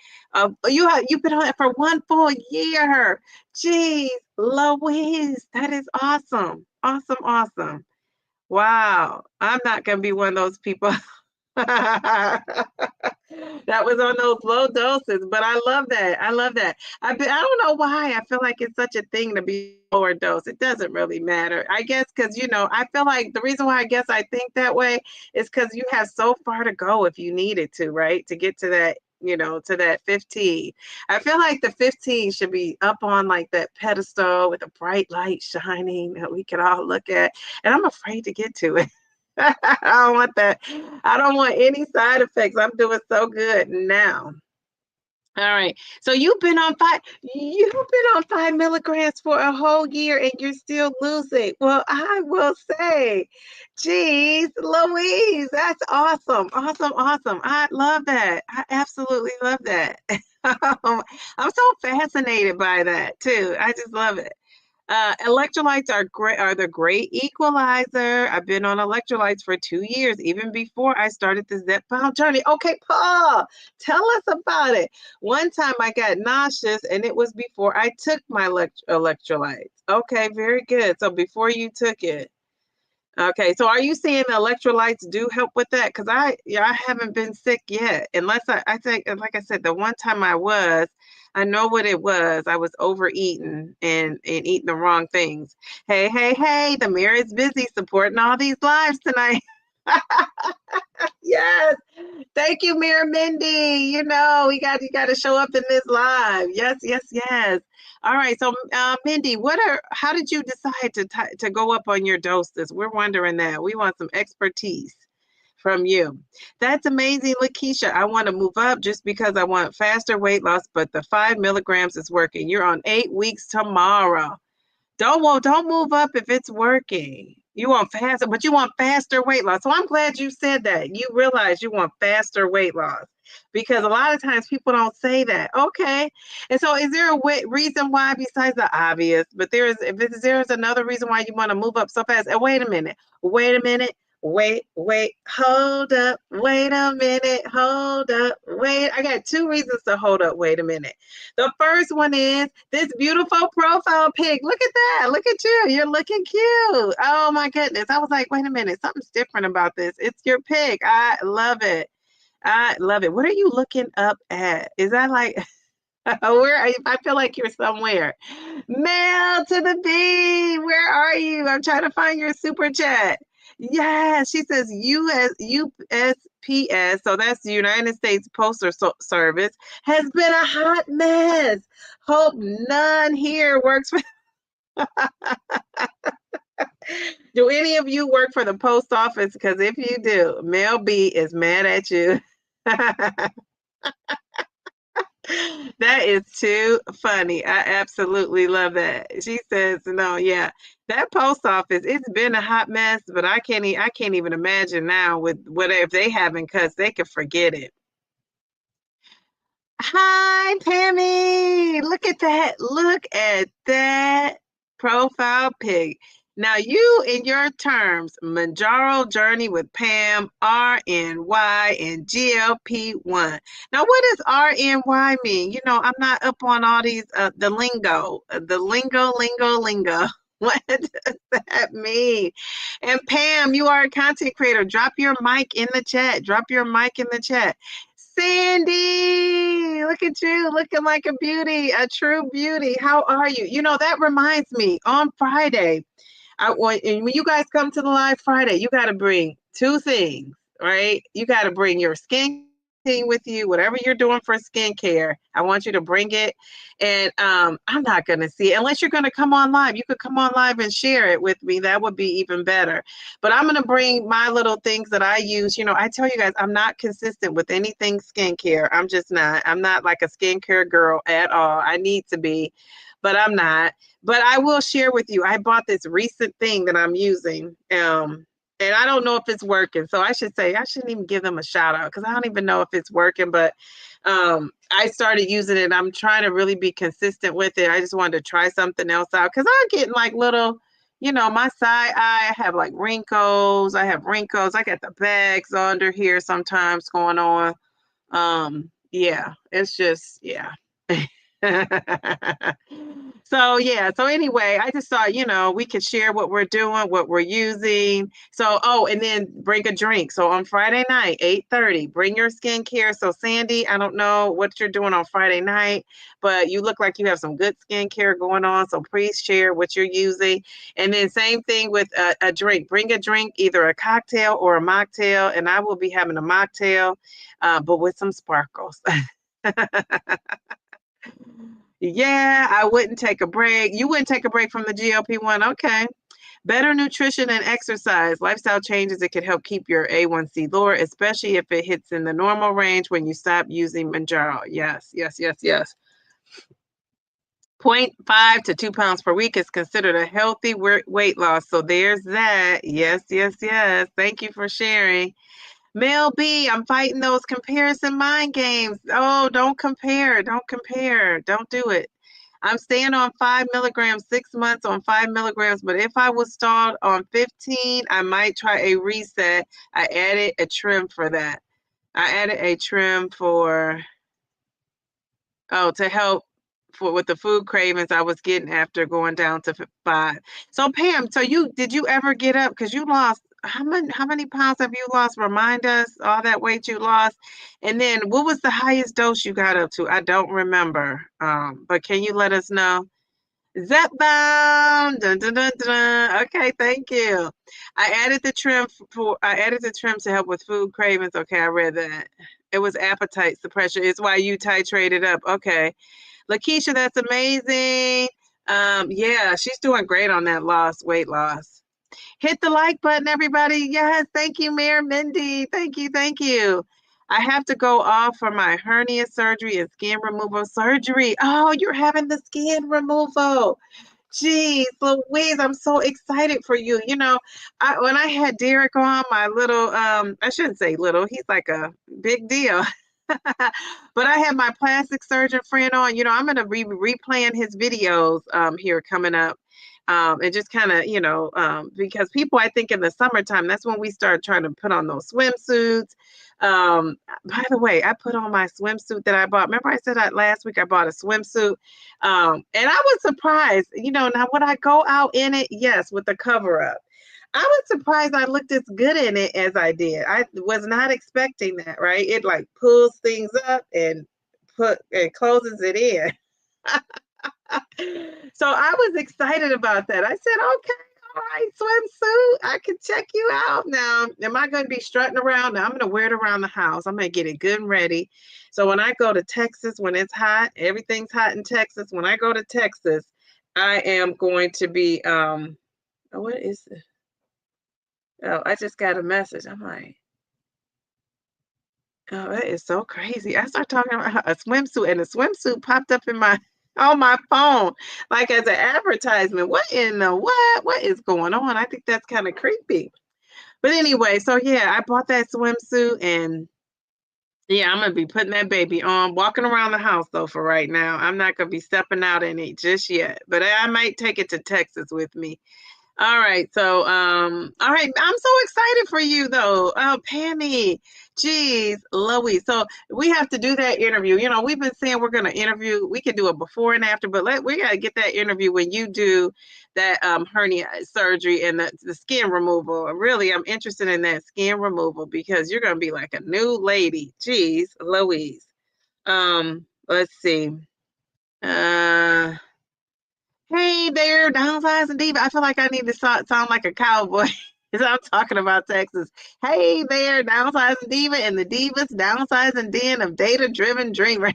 you've been on it for 1 full year. Geez, Louise, that is awesome. Awesome, awesome. Wow. I'm not going to be one of those people. That was on those low doses, but I love that. I love that. I don't know why I feel like it's such a thing to be lower dose. It doesn't really matter. I guess because, I feel like the reason why I guess I think that way is because you have so far to go if you needed to, right? To get to that, to that 15. I feel like the 15 should be up on like that pedestal with a bright light shining that we can all look at. And I'm afraid to get to it. I don't want that. I don't want any side effects. I'm doing so good now. All right. So you've been on 5 milligrams for a whole year and you're still losing. Well, I will say, geez, Louise, that's awesome. Awesome, awesome. I love that. I absolutely love that. I'm so fascinated by that too. I just love it. Electrolytes are the great equalizer. I've been on electrolytes for 2 years, even before I started the Zepbound journey. Okay, Paul, tell us about it. One time I got nauseous, and it was before I took my electrolytes. Okay, very good. So before you took it. Okay, so are you saying the electrolytes do help with that? Because I haven't been sick yet, unless I think, like I said, the one time I know what it was. I was overeating and eating the wrong things. Hey, hey, hey, the mirror is busy supporting all these lives tonight. Yes. Thank you, Mirror Mindy. You got to show up in this live. Yes, yes, yes. All right. So, Mindy, how did you decide to go up on your doses? We're wondering that. We want some expertise from you. That's amazing, Lakeisha. I want to move up just because I want faster weight loss, but the 5 milligrams is working. You're on 8 weeks tomorrow. Don't move up if it's working. You want faster, but you want faster weight loss. So I'm glad you said that. You realize you want faster weight loss, because a lot of times people don't say that. Okay. And so is there a reason why, besides the obvious, but there's another reason why you want to move up so fast? And wait a minute. Hold up, wait a minute, hold up, wait. I got two reasons to hold up, wait a minute. The first one is this beautiful profile pic. Look at that. Look at you. You're looking cute. Oh my goodness. I was like, wait a minute, something's different about this. It's your pic. I love it. I love it. What are you looking up at? Is that like where are you? I feel like you're somewhere. Mail to the B. Where are you? I'm trying to find your super chat. Yeah, she says USPS, so that's the United States Postal Service, has been a hot mess. Hope none here works for. Do any of you work for the post office? Because if you do, Mel B is mad at you. That is too funny. I absolutely love that. She says, "No, yeah, that post office, it's been a hot mess, but I can't even imagine now with what if they haven't cuts, they could forget it." Hi, Pammy. Look at that. Look at that profile pic. Now, you in your terms, Mounjaro journey with Pam, RNY, and GLP-1. Now, what does RNY mean? You know, I'm not up on all these, the lingo, lingo. What does that mean? And Pam, you are a content creator. Drop your mic in the chat. Drop your mic in the chat. Sandy, look at you looking like a beauty, a true beauty. How are you? You know, that reminds me on Friday, and when you guys come to the live Friday, you got to bring two things, right? You got to bring your skin with you, whatever you're doing for skincare. I want you to bring it. And I'm not going to see it unless you're going to come on live. You could come on live and share it with me. That would be even better. But I'm going to bring my little things that I use. You know, I tell you guys, I'm not consistent with anything skincare. I'm just not. I'm not like a skincare girl at all. I need to be, but I'm not. But I will share with you, I bought this recent thing that I'm using. And I don't know if it's working. So I should say, I shouldn't even give them a shout out because I don't even know if it's working. But I started using it. I'm trying to really be consistent with it. I just wanted to try something else out because I'm getting like little, you know, my side eye, I have like wrinkles. I have wrinkles. I got the bags under here sometimes going on. Yeah, it's just, yeah. So anyway, I just thought, you know, we could share what we're doing, what we're using. So, oh, and then bring a drink. So on Friday night, 8:30, bring your skincare. So Sandy, I don't know what you're doing on Friday night, but you look like you have some good skincare going on. So please share what you're using. And then same thing with a drink. Bring a drink, either a cocktail or a mocktail. And I will be having a mocktail, but with some sparkles. Yeah, I wouldn't take a break. You wouldn't take a break from the GLP-1. Okay. Better nutrition and exercise. Lifestyle changes. It can help keep your A1C lower, especially if it hits in the normal range when you stop using Mounjaro. Yes. 0.5 to 2 pounds per week is considered a healthy weight loss. So there's that. Yes. Thank you for sharing. Mel B, I'm fighting those comparison mind games. Oh, don't compare. Don't do it. I'm staying on 5 milligrams, 6 months on 5 milligrams. But if I was stalled on 15, I might try a reset. I added a trim for that. I added a trim to help with the food cravings I was getting after going down to 5. So Pam, did you ever get up? Because you lost how many pounds have you lost? Remind us all that weight you lost. And then what was the highest dose you got up to? I don't remember. But can you let us know? Zepbound. Dun, dun, dun, dun. Okay, thank you. I added the trim to help with food cravings. Okay, I read that. It was appetite suppression. It's why you titrated up. Okay. Lakeisha, that's amazing. Yeah, she's doing great on that weight loss. Hit the like button, everybody. Yes, thank you, Mayor Mindy. Thank you. I have to go off for my hernia surgery and skin removal surgery. Oh, you're having the skin removal. Geez, Louise, I'm so excited for you. You know, when I had Derek on, my little, I shouldn't say little, he's like a big deal. But I had my plastic surgeon friend on. You know, I'm going to be replaying his videos here coming up And just kind of, because people, I think in the summertime, that's when we start trying to put on those swimsuits. By the way, I put on my swimsuit that I bought. Remember I said last week I bought a swimsuit, and I was surprised, now when I go out in it, yes, with the cover up, I was surprised I looked as good in it as I did. I was not expecting that, right? It like pulls things up and closes it in. So I was excited about that. I said, okay, all right, swimsuit, I can check you out now. Am I going to be strutting around? Now I'm going to wear it around the house. I'm going to get it good and ready. So when I go to Texas, when it's hot, everything's hot in Texas. When I go to Texas, I am going to be, what is it? Oh, I just got a message. I'm like, oh, that is so crazy. I started talking about a swimsuit, and the swimsuit popped up on my phone, like as an advertisement. What in the what? What is going on? I think that's kind of creepy. But anyway, so yeah, I bought that swimsuit, and yeah, I'm gonna be putting that baby on, walking around the house though for right now. I'm not gonna be stepping out in it just yet, but I might take it to Texas with me. All right. So, all right. I'm so excited for you though. Oh, Pammy. Geez, Louie. So we have to do that interview. We've been saying we're going to interview. We can do a before and after, but we got to get that interview when you do that hernia surgery and the skin removal. Really, I'm interested in that skin removal because you're going to be like a new lady. Geez, Louise. Let's see. Hey there, Downsizing Diva. I feel like I need to sound like a cowboy as I'm talking about Texas. Hey there, Downsizing Diva and the Divas Downsizing Den of Data-Driven Dreamer.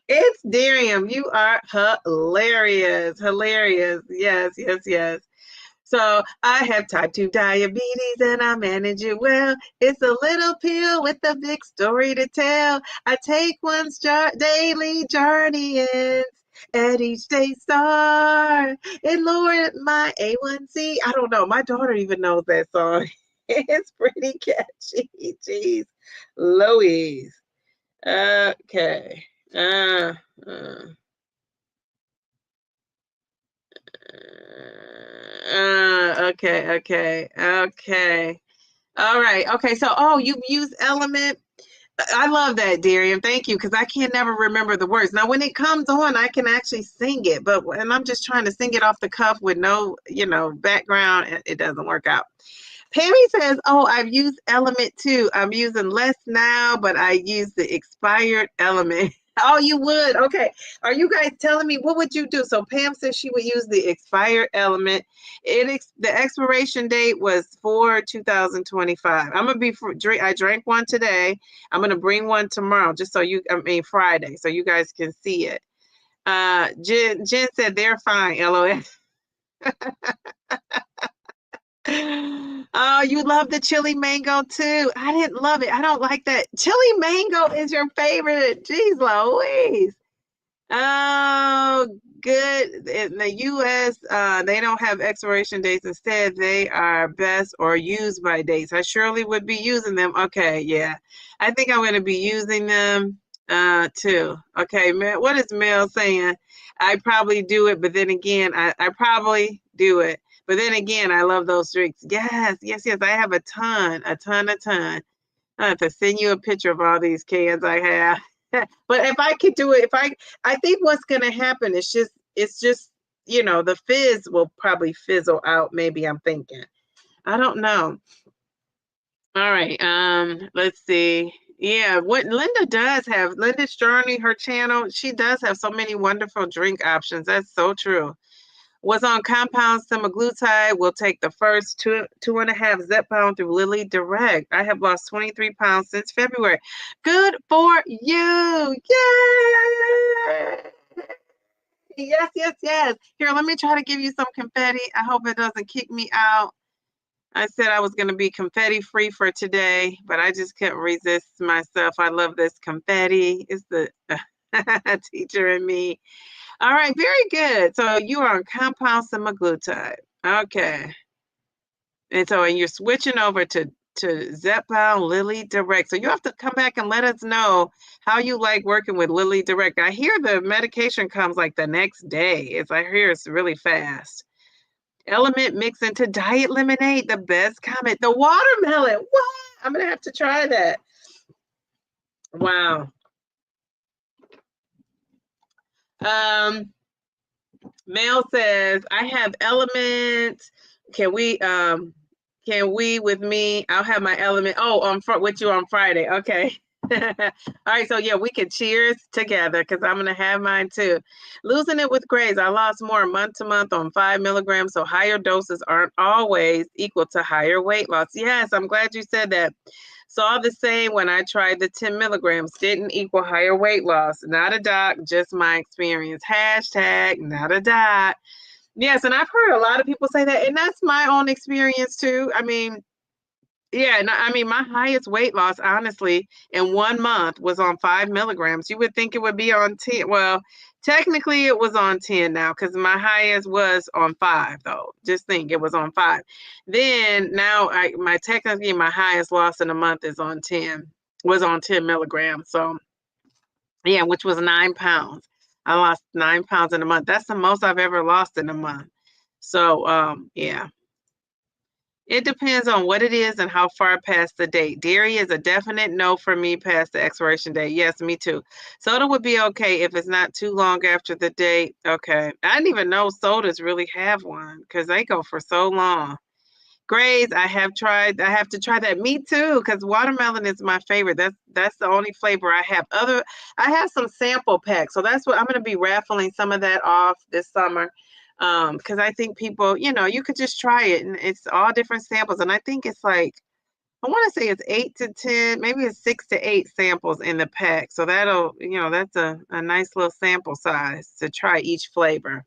It's Darium. You are hilarious. Hilarious. Yes, yes, yes. So I have type 2 diabetes and I manage it well. It's a little pill with a big story to tell. I take one's daily journey at each day start. It lowered my A1C. I don't know. My daughter even knows that song. It's pretty catchy. Jeez. Louise. Okay. Okay. All right. Okay. So, you've used Element. I love that, Darian. Thank you, because I can never remember the words. Now, when it comes on, I can actually sing it, and I'm just trying to sing it off the cuff with no, background. It doesn't work out. Pammy says, I've used Element too. I'm using less now, but I use the expired Element. Oh, you would? Okay. Are you guys telling me what would you do? So Pam says she would use the expired Element. The expiration date was for 2025. I'm gonna be I drank one today. I'm gonna bring one tomorrow, just so Friday, so you guys can see it. Jen said they're fine. LOL. Oh, you love the chili mango too. I didn't love it. I don't like that. Chili mango is your favorite. Jeez Louise. Oh, good. In the US, they don't have expiration dates. Instead, they are best or used by dates. I surely would be using them. Okay, yeah. I think I'm going to be using them too. Okay, what is Mel saying? I probably do it, but then again, I probably do it. But then again, I love those drinks. Yes, yes, yes. I have a ton. I have to send you a picture of all these cans I have. But if I could do it, I think what's going to happen is it's just, the fizz will probably fizzle out. Maybe I'm thinking. I don't know. All right. Let's see. Yeah, what Linda's journey, her channel, she does have so many wonderful drink options. That's so true. Was on compound semaglutide. Will take the first 2.5 Zepbound through Lilly Direct. I have lost 23 pounds since February. Good for you. Yay! Yes, yes, yes. Here, let me try to give you some confetti. I hope it doesn't kick me out. I said I was going to be confetti free for today, but I just couldn't resist myself. I love this confetti. It's the teacher in me. All right, very good. So you are on compound semaglutide. Okay. And you're switching over to to Zepbound Lily Direct. So you have to come back and let us know how you like working with Lily Direct. I hear the medication comes like the next day. I hear it's really fast. Element mix into diet lemonade, the best comment. The watermelon. What? I'm gonna have to try that. Wow. Mel says, I have elements. Can we with me? I'll have my element. Oh, with you on Friday. Okay. All right, so yeah, we can cheers together because I'm gonna have mine too. Losing it with Grace. I lost more month to month on 5 milligrams, so higher doses aren't always equal to higher weight loss. Yes, I'm glad you said that. Saw the same when I tried the 10 milligrams. Didn't equal higher weight loss. Not a doc, just my experience. Hashtag not a doc. Yes, and I've heard a lot of people say that, and that's my own experience too. I mean, yeah, I mean, my highest weight loss, honestly, in 1 month was on 5 milligrams. You would think it would be on 10. Well, technically it was on 10 now because my highest was on 5, though. Just think it was on 5. Then now technically my highest loss in a month is on 10, was on 10 milligrams. So yeah, which was 9 pounds. I lost 9 pounds in a month. That's the most I've ever lost in a month. So yeah. It depends on what it is and how far past the date. Dairy is a definite no for me past the expiration date. Yes, me too. Soda would be okay if it's not too long after the date. Okay. I didn't even know sodas really have one because they go for so long. Grays, I have to try that. Me too, because watermelon is my favorite. That's the only flavor I have. I have some sample packs, so that's what I'm going to be raffling some of that off this summer. Because I think people, you could just try it, and it's all different samples. And I think it's like, I want to say it's 8 to 10, maybe it's 6 to 8 samples in the pack. So that's a nice little sample size to try each flavor.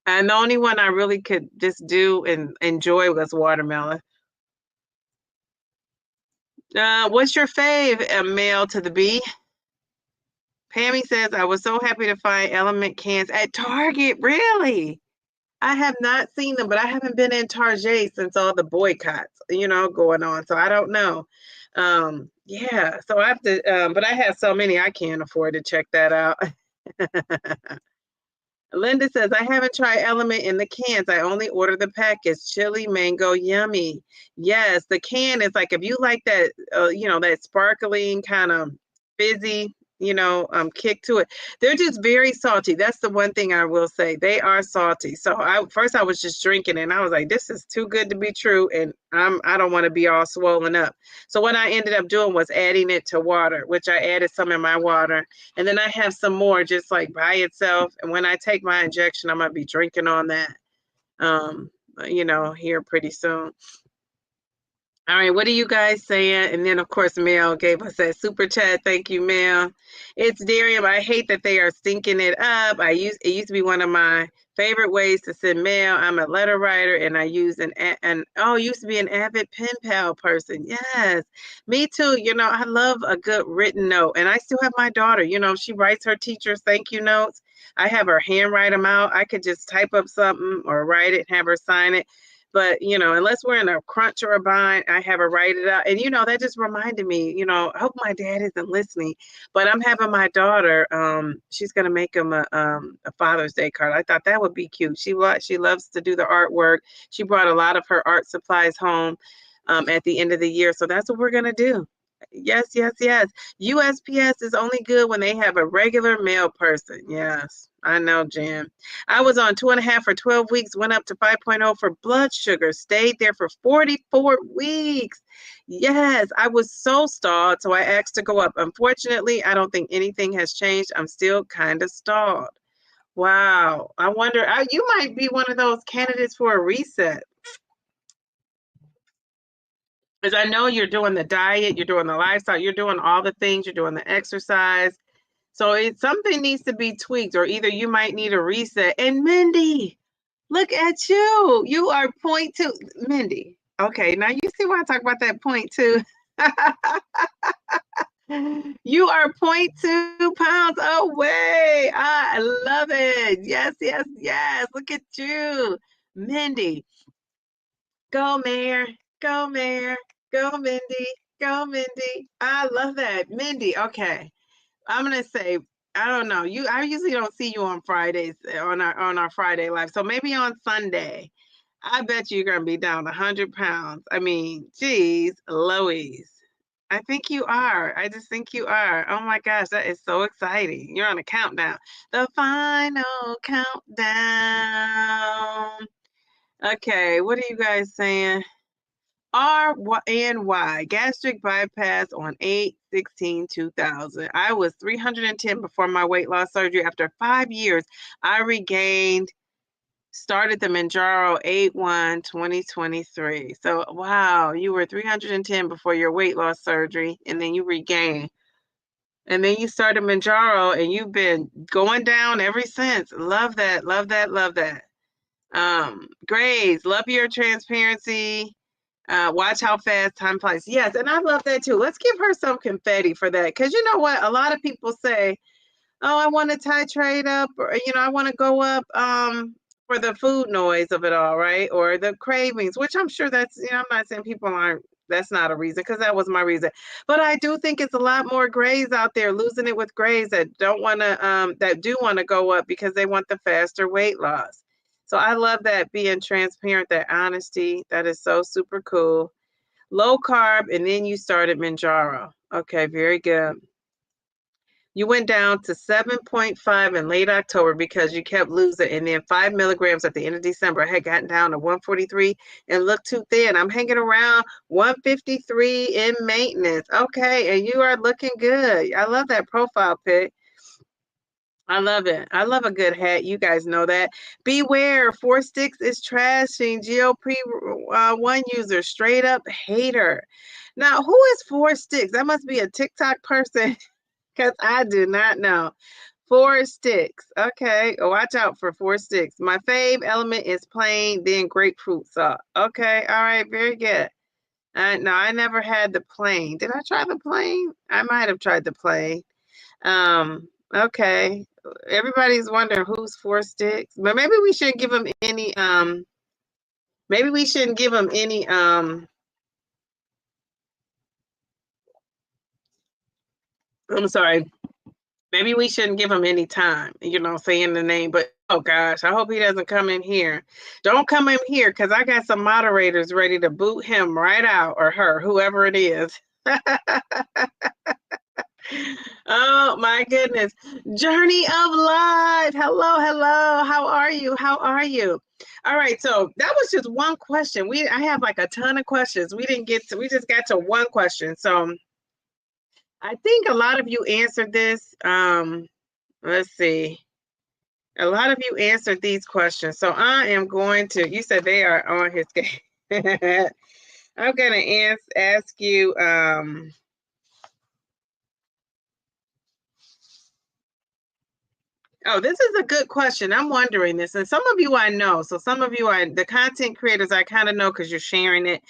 And the only one I really could just do and enjoy was watermelon. What's your fave, Male to the B? Pammy says, I was so happy to find Element cans at Target. Really? I have not seen them, but I haven't been in Target since all the boycotts, going on. So I don't know. Yeah, so I have to, but I have so many I can't afford to check that out. Linda says, I haven't tried Element in the cans. I only order the package. Chili, mango, yummy. Yes, the can is like, if you like that, that sparkling kind of fizzy, kick to it. They're just very salty. That's the one thing I will say. They are salty. So first I was just drinking and I was like, this is too good to be true. And I don't want to be all swollen up. So what I ended up doing was adding it to water, which I added some in my water. And then I have some more just like by itself. And when I take my injection, I'm going to be drinking on that, here pretty soon. All right, what are you guys saying? And then, of course, Mel gave us that super chat. Thank you, Mel. It's Darium. I hate that they are stinking it up. It used to be one of my favorite ways to send mail. I'm a letter writer, and I use used to be an avid pen pal person. Yes, me too. I love a good written note, and I still have my daughter. She writes her teachers thank you notes. I have her handwrite them out. I could just type up something or write it and have her sign it. But, unless we're in a crunch or a bind, I have her write it out. And, that just reminded me, I hope my dad isn't listening, but I'm having my daughter, she's going to make him a Father's Day card. I thought that would be cute. She loves to do the artwork. She brought a lot of her art supplies home at the end of the year. So that's what we're going to do. Yes, yes, yes. USPS is only good when they have a regular mail person. Yes, I know, Jen. I was on 2.5 for 12 weeks, went up to 5.0 for blood sugar, stayed there for 44 weeks. Yes, I was so stalled, so I asked to go up. Unfortunately, I don't think anything has changed. I'm still kind of stalled. Wow. I wonder, you might be one of those candidates for a reset. Because I know you're doing the diet, you're doing the lifestyle, you're doing all the things, you're doing the exercise. So something needs to be tweaked, or either you might need a reset. And Mindy, look at you. You are 0.2. Mindy. Okay, now you see why I talk about that 0.2. You are 0.2 pounds away. I love it. Yes, yes, yes. Look at you. Mindy. Go, Mayor. Go, Mayor. Go, Mindy. Go, Mindy. I love that. Mindy, okay. I'm gonna say, I don't know. I usually don't see you on Fridays on our Friday live. So maybe on Sunday. I bet you're gonna be down 100 pounds. I mean, geez, Louise. I think you are. I just think you are. Oh my gosh, that is so exciting. You're on a countdown. The final countdown. Okay, what are you guys saying? R and Y, gastric bypass on 8/16/2000. I was 310 before my weight loss surgery. After 5 years, I started the Mounjaro 8/1/2023. So, wow, you were 310 before your weight loss surgery, and then you regained. And then you started Mounjaro, and you've been going down ever since. Love that, love that, love that. Grace, love your transparency. Watch how fast time flies. Yes, and I love that too. Let's give her some confetti for that. Because you know what? A lot of people say, oh, I want to titrate up, or, I want to go up for the food noise of it all, right? Or the cravings, which I'm sure that's, I'm not saying people aren't, that's not a reason, because that was my reason. But I do think it's a lot more grays out there losing it with grays that don't want to, that do want to go up because they want the faster weight loss. So I love that being transparent, that honesty. That is so super cool. Low carb, and then you started Mounjaro. Okay, very good. You went down to 7.5 in late October because you kept losing, and then 5 milligrams at the end of December. I had gotten down to 143 and looked too thin. I'm hanging around 153 in maintenance. Okay, and you are looking good. I love that profile pic. I love it. I love a good hat. You guys know that. Beware, 4 Sticks is trashing GLP-1 user, straight up hater. Now, who is 4 Sticks? That must be a TikTok person. Because I do not know. 4 Sticks. Okay. Watch out for 4 Sticks. My fave element is plain, then grapefruit sauce. Okay. All right. Very good. No, I never had the plain. Did I try the plain? I might have tried the plain. Okay. Everybody's wondering who's 4 Sticks. But maybe we shouldn't give them any, maybe we shouldn't give them any, I'm sorry. Maybe we shouldn't give him any time, saying the name. But, oh, gosh, I hope he doesn't come in here. Don't come in here, because I got some moderators ready to boot him right out, or her, whoever it is. Oh, my goodness. Journey of Life. Hello, hello. How are you? How are you? All right, so that was just one question. I have like a ton of questions. We just got to one question. So I think a lot of you answered this. Let's see. A lot of you answered these questions. So I am going to, you said they are on his game. I'm going to ask you, oh, this is a good question. I'm wondering this. And some of you I know. So some of you the content creators I kind of know because you're sharing it.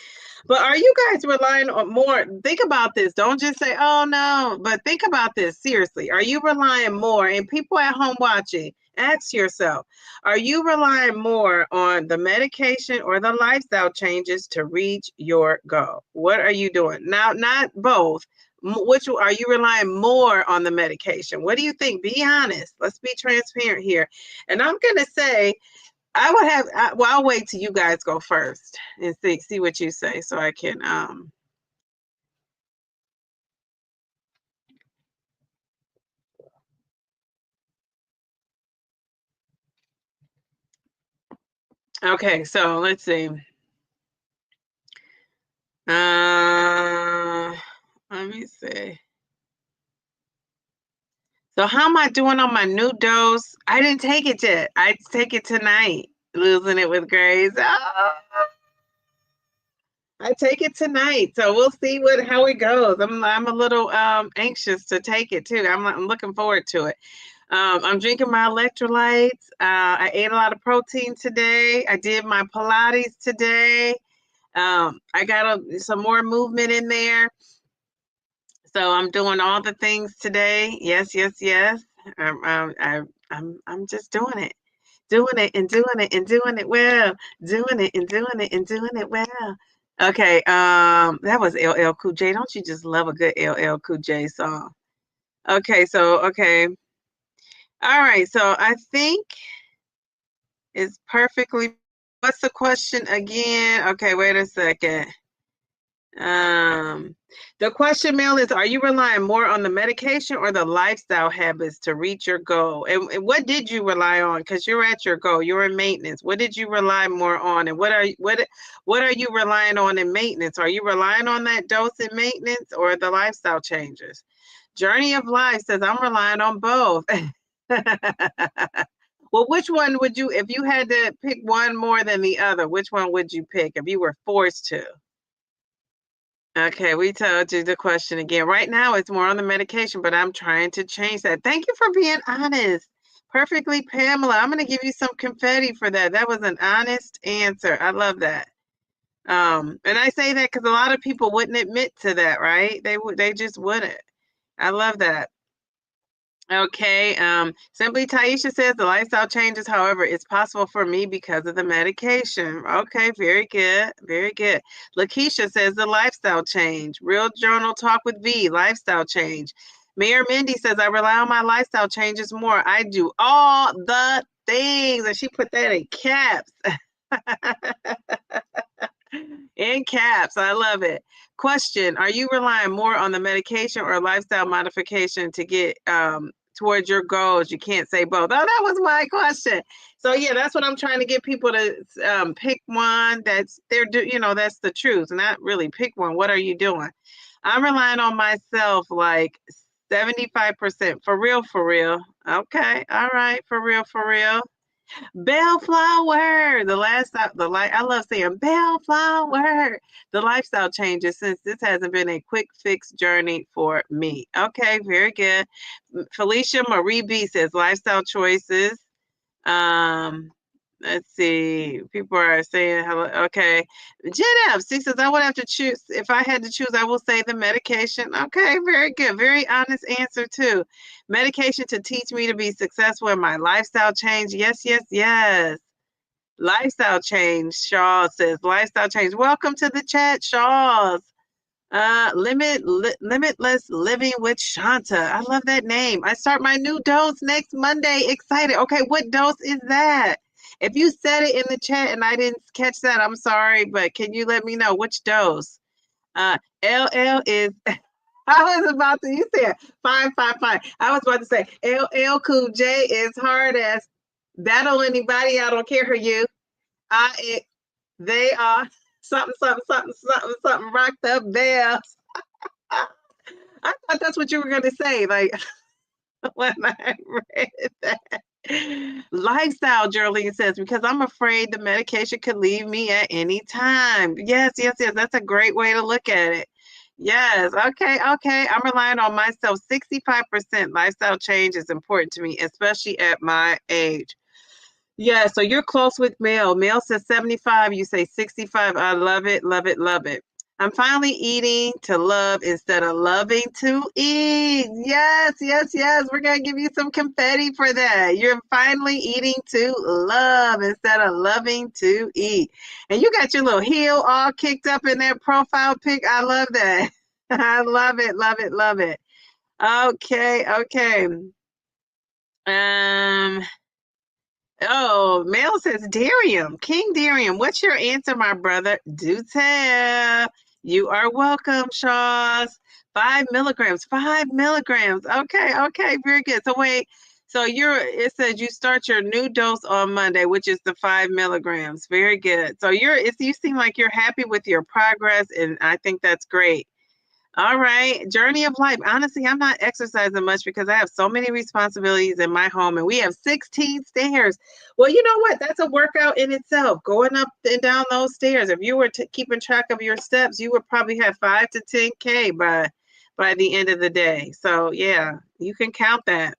But are you guys relying on more? Think about this. Don't just say, oh, no. But think about this. Seriously. Are you relying more? And people at home watching, ask yourself, are you relying more on the medication or the lifestyle changes to reach your goal? What are you doing? Now, not both. Which are you relying more on the medication? What do you think? Be honest. Let's be transparent here. And I'm going to say, I'll wait till you guys go first and see what you say so I can, okay, so let's see. Let me see. So how am I doing on my new dose? I didn't take it yet. I take it tonight. Losing it with Grace. Oh, I take it tonight. So we'll see how it goes. I'm a little anxious to take it too. I'm looking forward to it. I'm drinking my electrolytes. I ate a lot of protein today. I did my Pilates today. I got some more movement in there. So I'm doing all the things today. Yes, yes, yes. I'm just doing it and doing it and doing it well, doing it and doing it and doing it well, Okay, that was LL Cool J. Don't you just love a good LL Cool J song? Okay, so okay. All right, so I think it's perfectly. What's the question again? Okay, wait a second. Um, the question, Mel, is: are you relying more on the medication or the lifestyle habits to reach your goal? And what did you rely on? Because you're at your goal, you're in maintenance. What did you rely more on, and what are you relying on in maintenance? Are you relying on that dose in maintenance or the lifestyle changes? Journey of Life says I'm relying on both. Well, which one would you, if you had to pick one more than the other, which one would you pick if you were forced to? Okay, we told you the question again. Right now, it's more on the medication, but I'm trying to change that. Thank you for being honest. Perfectly, Pamela. I'm going to give you some confetti for that. That was an honest answer. I love that. And I say that because a lot of people wouldn't admit to that, right? They just wouldn't. I love that. Okay. Simply Taisha says the lifestyle changes, however, it's possible for me because of the medication. Okay, very good. Very good. Lakeisha says the lifestyle change. Real Journal Talk with V, lifestyle change. Mayor Mindy says I rely on my lifestyle changes more. I do all the things. And she put that in caps. In caps. I love it. Question: are you relying more on the medication or lifestyle modification to get towards your goals? You can't say both. Oh, that was my question. So yeah, that's what I'm trying to get people to pick one that's that's the truth. Not really pick one. What are you doing? I'm relying on myself like 75%. For real, for real. Okay. All right. For real, for real. Bellflower, I love saying Bellflower. The lifestyle changes since this hasn't been a quick fix journey for me. Okay, very good. Felicia Marie B says lifestyle choices. Um, let's see. People are saying hello. Okay. Jen F, she says I would have to choose. If I had to choose, I will say the medication. Okay, very good. Very honest answer too. Medication to teach me to be successful in my lifestyle change. Yes, yes, yes. Lifestyle change. Shaw says lifestyle change. Welcome to the chat, Shaws. Limitless Living with Shanta. I love that name. I start my new dose next Monday. Excited. Okay, what dose is that? If you said it in the chat and I didn't catch that, I'm sorry, but can you let me know which dose? LL is. I was about to. You said 555. I was about to say LL Cool J is hard as battle anybody. I don't care who you. They are something, something, something, something, something, rock the bells. I thought that's what you were going to say. Like when I read that. Lifestyle, Geraldine says, because I'm afraid the medication could leave me at any time. Yes, yes, yes. That's a great way to look at it. Yes. Okay. Okay. I'm relying on myself. 65% lifestyle change is important to me, especially at my age. Yeah, so you're close with Mel. Mel says 75, you say 65. I love it, love it, love it. I'm finally eating to love instead of loving to eat. Yes, yes, yes. We're going to give you some confetti for that. You're finally eating to love instead of loving to eat. And you got your little heel all kicked up in that profile pic. I love that. I love it, love it, love it. Okay, okay. Um, Oh, Mel says Darium, King Darium. What's your answer, my brother? Do tell. You are welcome, Shaws. 5 milligrams. 5 milligrams. Okay, okay, very good. So wait, so it says you start your new dose on Monday, which is the 5 milligrams. Very good. So you seem like you're happy with your progress, and I think that's great. All right, journey of life. Honestly, I'm not exercising much because I have so many responsibilities in my home and we have 16 stairs. Well, you know what? That's a workout in itself, going up and down those stairs. If you were keeping track of your steps, you would probably have 5 to 10K by the end of the day. So, yeah, you can count that.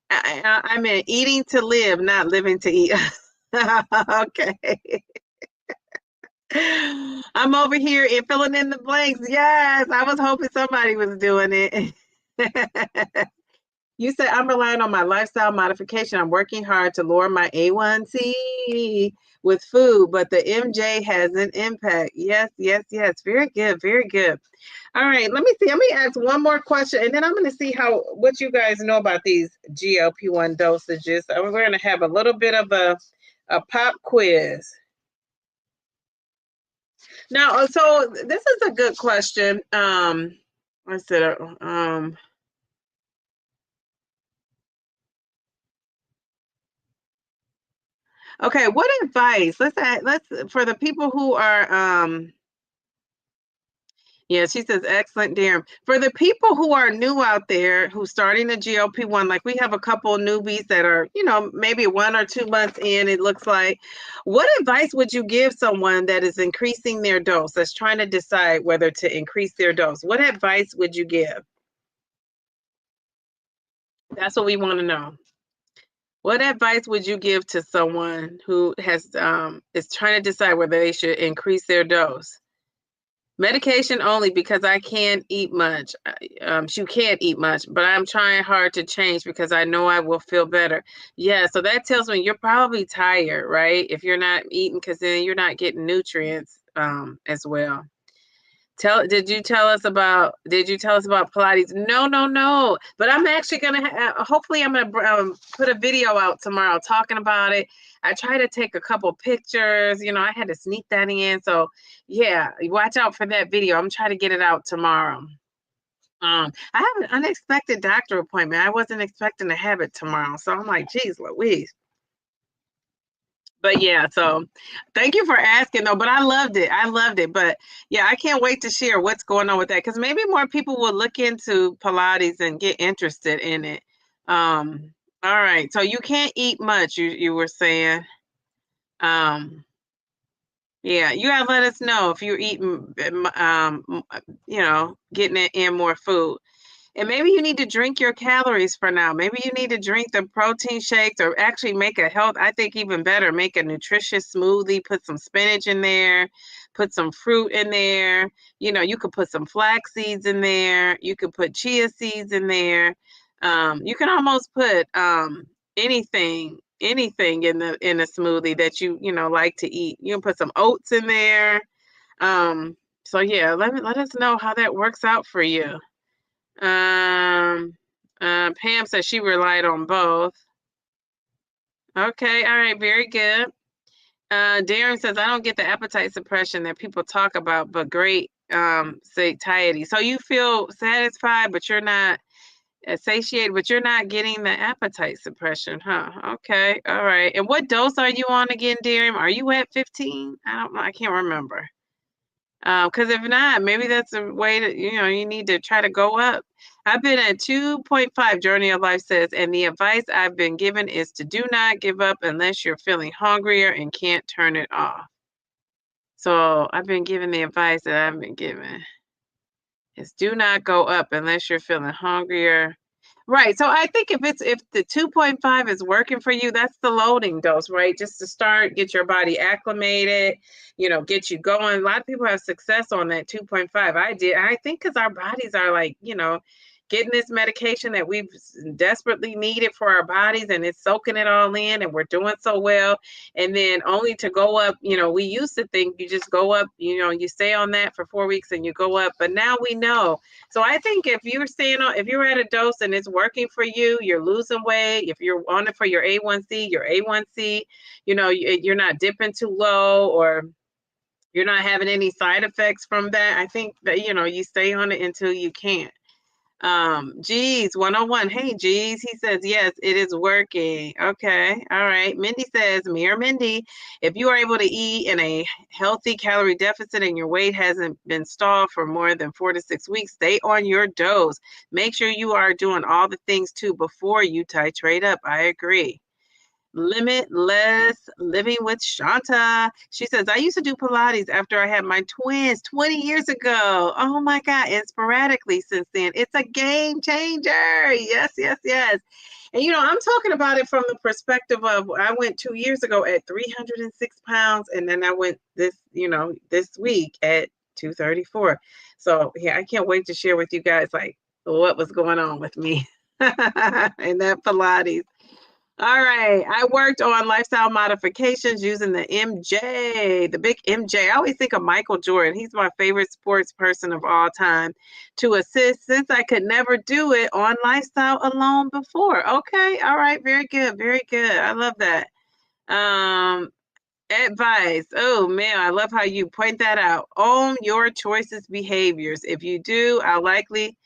I mean, eating to live, not living to eat. Okay. I'm over here and filling in the blanks. Yes, I was hoping somebody was doing it. You said I'm relying on my lifestyle modification. I'm working hard to lower my A1C, with food, but the MJ has an impact. Yes, yes, yes. Very good, very good. All right, let me see. Let me ask one more question, and then I'm going to see what you guys know about these GLP-1 dosages. We're going to have a little bit of a pop quiz. Now, so this is a good question. I said, okay, what advice? Let's for the people who are yeah, she says excellent, Darren. For the people who are new out there who's starting the GLP-1, like we have a couple newbies that are, maybe 1 or 2 months in, it looks like. What advice would you give someone that is increasing their dose, that's trying to decide whether to increase their dose? What advice would you give? That's what we want to know. What advice would you give to someone who has is trying to decide whether they should increase their dose? Medication only because I can't eat much. She can't eat much, but I'm trying hard to change because I know I will feel better. Yeah, so that tells me you're probably tired, right? If you're not eating, because then you're not getting nutrients as well. Did you tell us about Pilates? No. But I'm actually gonna hopefully I'm gonna put a video out tomorrow talking about it. I try to take a couple pictures. I had to sneak that in. So yeah, watch out for that video. I'm trying to get it out tomorrow. I have an unexpected doctor appointment. I wasn't expecting to have it tomorrow. So I'm like, geez, Louise. But yeah, so thank you for asking though. But I loved it. But yeah, I can't wait to share what's going on with that, because maybe more people will look into Pilates and get interested in it. All right. So you can't eat much, you were saying. Yeah, you gotta let us know if you're eating getting in more food. And maybe you need to drink your calories for now. Maybe you need to drink the protein shakes, or actually make I think even better, make a nutritious smoothie, put some spinach in there, put some fruit in there. You could put some flax seeds in there. You could put chia seeds in there. You can almost put anything in a smoothie that you like to eat. You can put some oats in there. So yeah, let us know how that works out for you. Pam says she relied on both. Okay, all right, very good. Darren says, I don't get the appetite suppression that people talk about, but great satiety. So you feel satisfied, but you're not satiated, but you're not getting the appetite suppression, huh? Okay, all right. And what dose are you on again, Darren? Are you at 15? I don't know. I can't remember. Because if not, maybe that's a way to, you need to try to go up. I've been at 2.5, Journey of Life says, and the advice I've been given is to do not give up unless you're feeling hungrier and can't turn it off. So I've been given the advice that I've been given is do not go up unless you're feeling hungrier. Right. So I think if the 2.5 is working for you, that's the loading dose, right? Just to start, get your body acclimated, get you going. A lot of people have success on that 2.5. I did. I think because our bodies are like, getting this medication that we've desperately needed for our bodies, and it's soaking it all in, and we're doing so well. And then only to go up, we used to think you just go up, you stay on that for 4 weeks and you go up. But now we know. So I think if if you're at a dose and it's working for you, you're losing weight. If you're on it for your A1C, you're not dipping too low, or you're not having any side effects from that. I think that, you stay on it until you can't. G's 101. Hey, G's. He says, yes, it is working. Okay. All right. Mindy says, Mirror Mindy, if you are able to eat in a healthy calorie deficit and your weight hasn't been stalled for more than 4 to 6 weeks, stay on your dose. Make sure you are doing all the things too before you titrate up. I agree. Limitless Living with Shanta. She says, I used to do Pilates after I had my twins 20 years ago. Oh my God. And sporadically since then. It's a game changer. Yes, yes, yes. And, I'm talking about it from the perspective of, I went 2 years ago at 306 pounds. And then I went this week at 234. So yeah, I can't wait to share with you guys, like, what was going on with me and that Pilates. All right. I worked on lifestyle modifications using the MJ, the big MJ. I always think of Michael Jordan. He's my favorite sports person of all time to assist since I could never do it on lifestyle alone before. Okay. All right. Very good. Very good. I love that. Um, Advice. Oh man, I love how you point that out. Own your choices, behaviors. If you do, I'll likely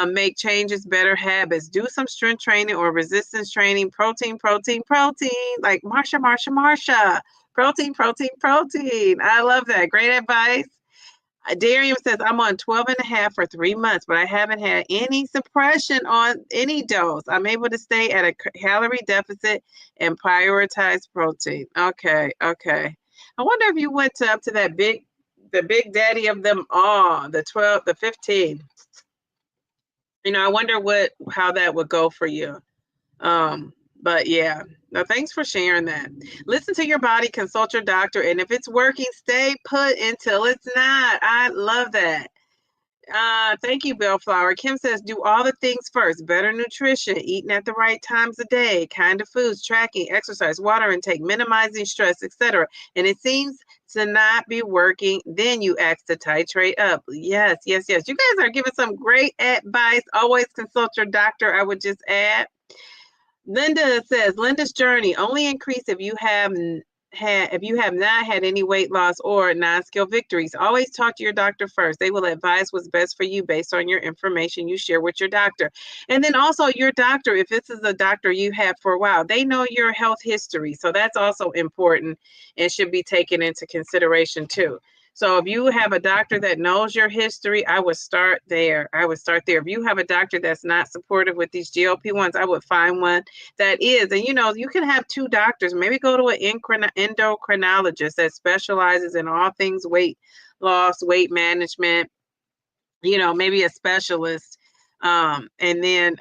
make changes, better habits. Do some strength training or resistance training. Protein, protein, protein. Like Marsha, Marsha, Marsha. Protein, protein, protein. I love that. Great advice. Darian says, I'm on 12 and a half for 3 months, but I haven't had any suppression on any dose. I'm able to stay at a calorie deficit and prioritize protein. Okay, okay. I wonder if you went up to the big daddy of them all, the 12, the 15. I wonder how that would go for you. But yeah, no, thanks for sharing that. Listen to your body, consult your doctor, and if it's working, stay put until it's not. I love that. Thank you, Bellflower. Kim says, do all the things first. Better nutrition, eating at the right times of day, kind of foods, tracking, exercise, water intake, minimizing stress, etc. And it seems to not be working. Then you ask to titrate up. Yes, yes, yes. You guys are giving some great advice. Always consult your doctor, I would just add. Linda says, Linda's journey only increase if you have not had any weight loss or non-skill victories. Always talk to your doctor first. They will advise what's best for you based on your information you share with your doctor. And then also your doctor, if this is a doctor you have for a while, they know your health history. So that's also important and should be taken into consideration too. So if you have a doctor that knows your history, I would start there. If you have a doctor that's not supportive with these GLP-1s, I would find one that is. And you can have two doctors. Maybe go to an endocrinologist that specializes in all things weight loss, weight management, maybe a specialist. And then,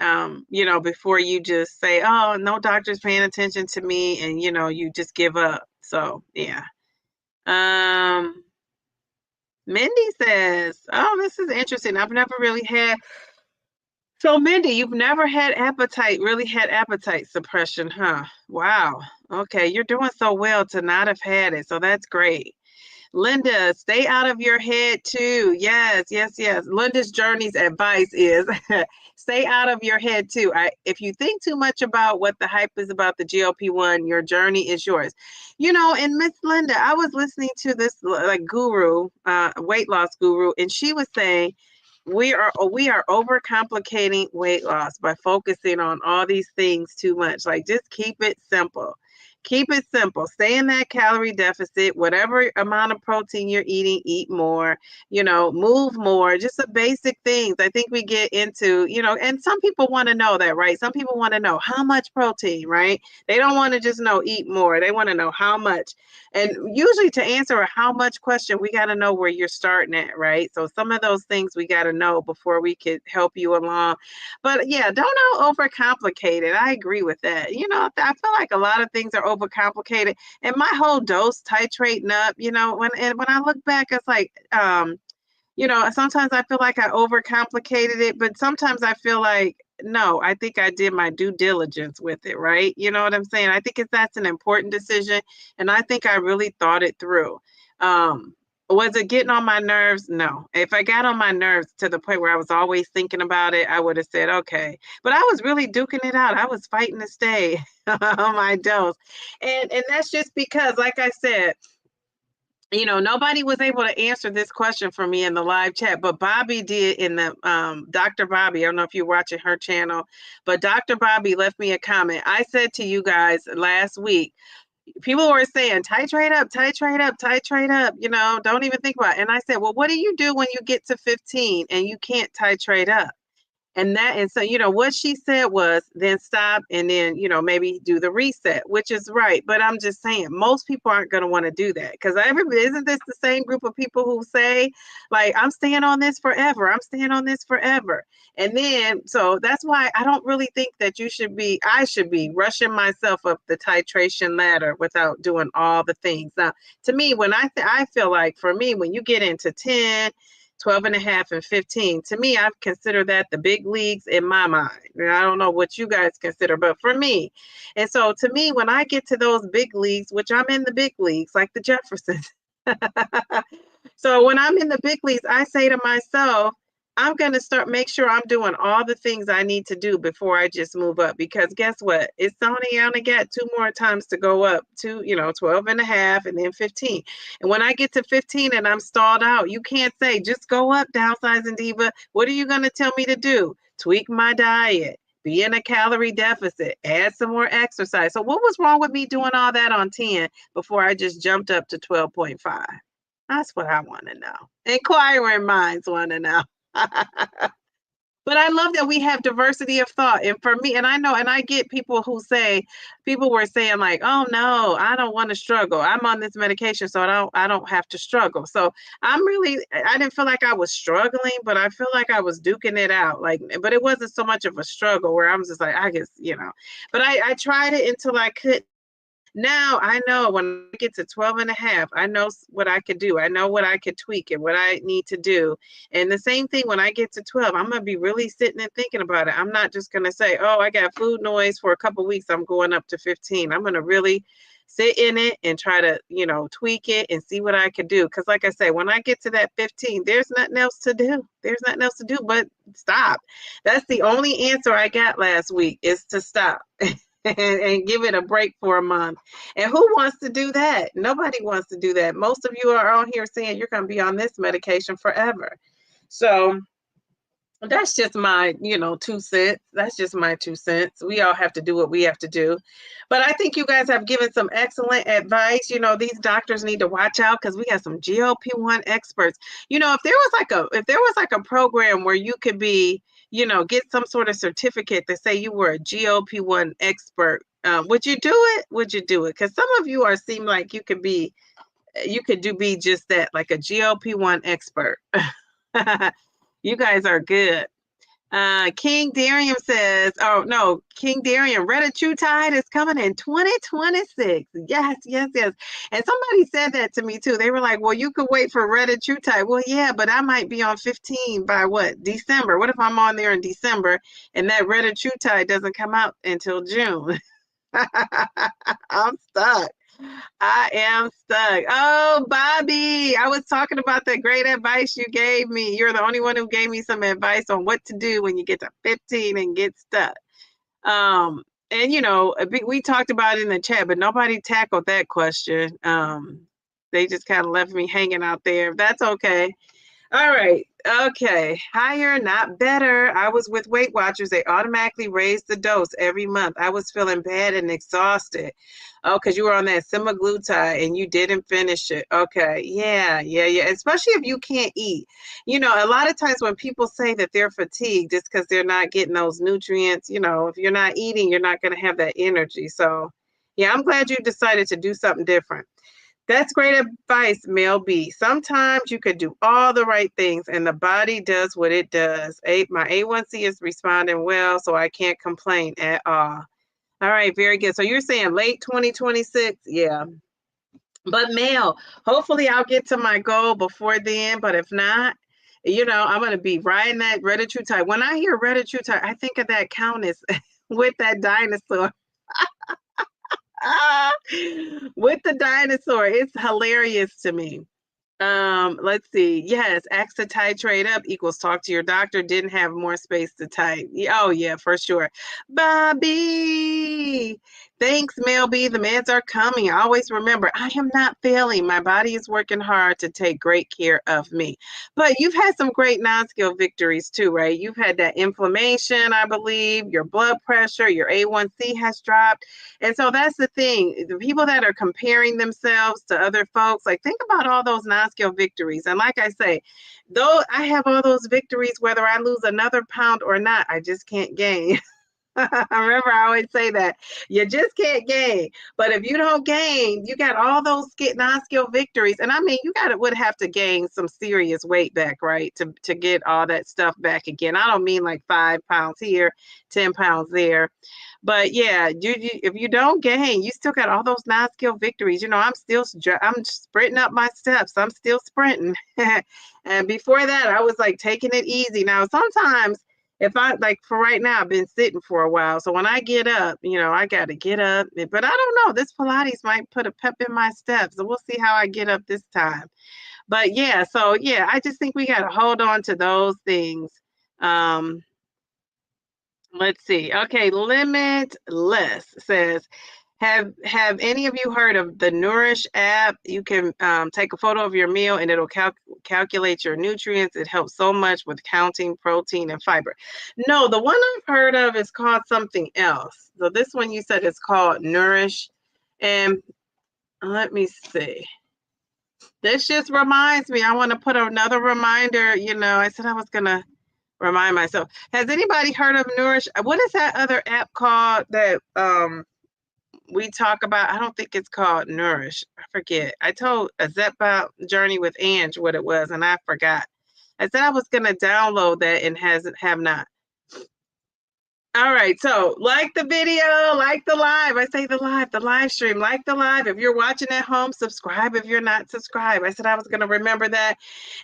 before you just say, oh, no doctor's paying attention to me, and, you just give up. So, yeah. Mindy says, oh, this is interesting. I've never really had. So, Mindy, you've never had really had appetite suppression, huh? Wow. Okay, you're doing so well to not have had it. So that's great. Linda, stay out of your head too. Yes, yes, yes. Linda's journey's advice is stay out of your head too. If you think too much about what the hype is about the GLP-1, your journey is yours. And Miss Linda, I was listening to this like guru, weight loss guru, and she was saying we are overcomplicating weight loss by focusing on all these things too much. Like, just keep it simple. Keep it simple. Stay in that calorie deficit. Whatever amount of protein you're eating, eat more, move more, just the basic things. I think we get into, and some people want to know that, right? Some people want to know how much protein, right? They don't want to just know eat more. They want to know how much. And usually to answer a how much question, we got to know where you're starting at, right? So some of those things we got to know before we could help you along. But yeah, don't overcomplicate it. I agree with that. I feel like a lot of things are overcomplicated, and my whole dose titrating up, when I look back, it's like, sometimes I feel like I overcomplicated it, but sometimes I feel like, no, I think I did my due diligence with it, right? You know what I'm saying? I think that's an important decision, and I think I really thought it through. Was it getting on my nerves? No. If I got on my nerves to the point where I was always thinking about it, I would have said, okay. But I was really duking it out. I was fighting to stay on my dose. And that's just because, like I said, nobody was able to answer this question for me in the live chat, but Bobby did in the Dr. Bobby. I don't know if you're watching her channel, but Dr. Bobby left me a comment. I said to you guys last week, people were saying, titrate up, titrate up, titrate up, don't even think about it. And I said, well, what do you do when you get to 15 and you can't titrate up? And so, what she said was then stop and then, maybe do the reset, which is right. But I'm just saying, most people aren't going to want to do that because isn't this the same group of people who say, like, I'm staying on this forever. I'm staying on this forever. And then, so that's why I don't really think that I should be rushing myself up the titration ladder without doing all the things. Now, to me, when I feel like for me, when you get into 10, 12 and a half and 15. To me, I consider that the big leagues in my mind. And I don't know what you guys consider, but for me. And so to me, when I get to those big leagues, which I'm in the big leagues, like the Jeffersons. So when I'm in the big leagues, I say to myself, I'm going to make sure I'm doing all the things I need to do before I just move up, because guess what? It's only got 2 more times to go up to, 12 and a half and then 15. And when I get to 15 and I'm stalled out, you can't say, just go up, Downsizing Diva. What are you going to tell me to do? Tweak my diet, be in a calorie deficit, add some more exercise. So what was wrong with me doing all that on 10 before I just jumped up to 12.5? That's what I want to know. Inquiring minds want to know. But I love that we have diversity of thought. And for me, and I know, and I get people who say, people were saying like, oh no, I don't want to struggle. I'm on this medication, so I don't have to struggle. So I didn't feel like I was struggling, but I feel like I was duking it out. But it wasn't so much of a struggle where I'm just like, I guess, but I tried it until I couldn't. Now I know when I get to 12 and a half, I know what I could do. I know what I could tweak and what I need to do. And the same thing when I get to 12, I'm going to be really sitting and thinking about it. I'm not just going to say, oh, I got food noise for a couple of weeks, I'm going up to 15. I'm going to really sit in it and try to, tweak it and see what I could do. Because like I say, when I get to that 15, there's nothing else to do. There's nothing else to do but stop. That's the only answer I got last week, is to stop. And give it a break for a month. And who wants to do that? Nobody wants to do that. Most of you are on here saying you're going to be on this medication forever. So that's just my, 2 cents. That's just my 2 cents. We all have to do what we have to do. But I think you guys have given some excellent advice. These doctors need to watch out because we have some GLP-1 experts. If there was like a program where you could be, get some sort of certificate to say you were a GLP-1 expert, would you do it? Would you do it? Because some of you seem like you could be just that, like a GLP-1 expert. You guys are good. King Darian says, King Darian, retatrutide is coming in 2026. Yes. And somebody said that to me too. They were like, well, you could wait for retatrutide. Well, yeah, but I might be on 15 by December. What if I'm on there in December and that retatrutide doesn't come out until June? I'm stuck. I am stuck. Oh, Bobby, I was talking about that great advice you gave me. You're the only one who gave me some advice on what to do when you get to 15 and get stuck. And we talked about it in the chat, but nobody tackled that question. They just kind of left me hanging out there. That's okay. All right. Okay. Higher, not better. I was with Weight Watchers. They automatically raised the dose every month. I was feeling bad and exhausted. Oh, because you were on that semaglutide and you didn't finish it. Okay. Yeah. Especially if you can't eat. A lot of times when people say that they're fatigued, it's because they're not getting those nutrients. If you're not eating, you're not going to have that energy. So, yeah, I'm glad you decided to do something different. That's great advice, Mel B. Sometimes you could do all the right things and the body does what it does. My A1C is responding well, so I can't complain at all. All right, very good. So you're saying late 2026? Yeah. But Mel, hopefully I'll get to my goal before then. But if not, I'm going to be riding that retatrutide. When I hear retatrutide, I think of that countess with that dinosaur. With the dinosaur. It's hilarious to me. Let's see. Yes, ask to titrate up equals talk to your doctor. Didn't have more space to type. Oh yeah, for sure. Bobby, thanks, Mel B. The meds are coming. Always remember, I am not failing. My body is working hard to take great care of me. But you've had some great non-skill victories too, right? You've had that inflammation, I believe. Your blood pressure, your A1C has dropped. And so that's the thing. The people that are comparing themselves to other folks, like think about all those non-skill victories. And like I say, though I have all those victories, whether I lose another pound or not, I just can't gain. Remember, I always say that you just can't gain. But if you don't gain, you got all those non-skill victories. And I mean, would have to gain some serious weight back, right? To get all that stuff back again. I don't mean like 5 pounds here, 10 pounds there. But yeah, if you don't gain, you still got all those non-skill victories. I'm sprinting up my steps. I'm still sprinting. And before that, I was like taking it easy. Now, sometimes if I like for right now, I've been sitting for a while. So when I get up, I got to get up. But I don't know. This Pilates might put a pep in my steps. So we'll see how I get up this time. But yeah, so yeah, I just think we got to hold on to those things. Let's see. Okay, Limitless says, have any of you heard of the Nourish app? You can take a photo of your meal and it'll calculate your nutrients. It helps so much with counting protein and fiber. No, the one I've heard of is called something else. So this one you said is called Nourish. And let me see. This just reminds me. I want to put another reminder. I said I was going to remind myself. Has anybody heard of Nourish? What is that other app called that we talk about? I don't think it's called Nourish. I forget. I told a Zepbound journey with Ange what it was, and I forgot. I said I was going to download that and have not. All right, so like the video, like the live. I say the live stream, like the live. If you're watching at home, subscribe if you're not subscribed. I said I was going to remember that.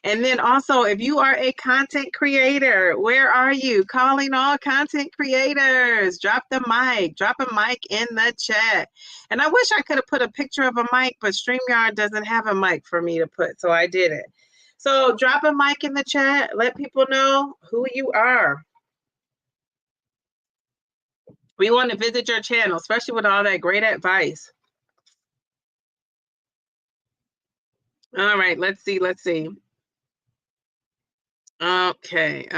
And then also, if you are a content creator, where are you? Calling all content creators. Drop a mic in the chat. And I wish I could have put a picture of a mic, but StreamYard doesn't have a mic for me to put, so I didn't. So drop a mic in the chat. Let people know who you are. We want to visit your channel, especially with all that great advice. All right, let's see. Okay,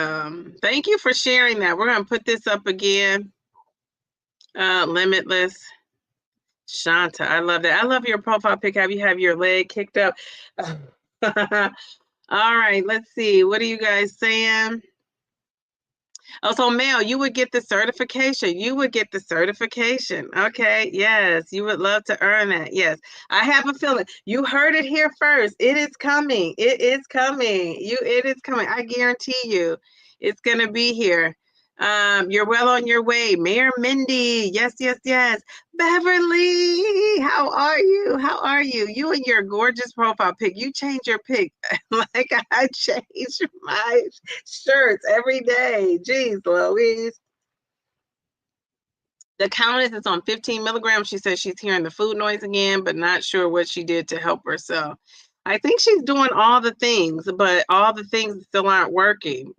thank you for sharing that. We're going to put this up again. Limitless. Shanta, I love that. I love your profile pic. Have your leg kicked up? All right, let's see. What are you guys saying? Oh, so Mel, you would get the certification. Okay, yes, you would love to earn that. Yes, I have a feeling. You heard it here first. It is coming. It is coming. I guarantee you, it's gonna be here. You're well on your way. Mayor Mindy, yes. Beverly, how are you? You and your gorgeous profile pic. You change your pic like I change my shirts every day. Jeez Louise. The Countess is on 15 milligrams. She says she's hearing the food noise again, but not sure what she did to help herself. I think she's doing all the things, but all the things still aren't working.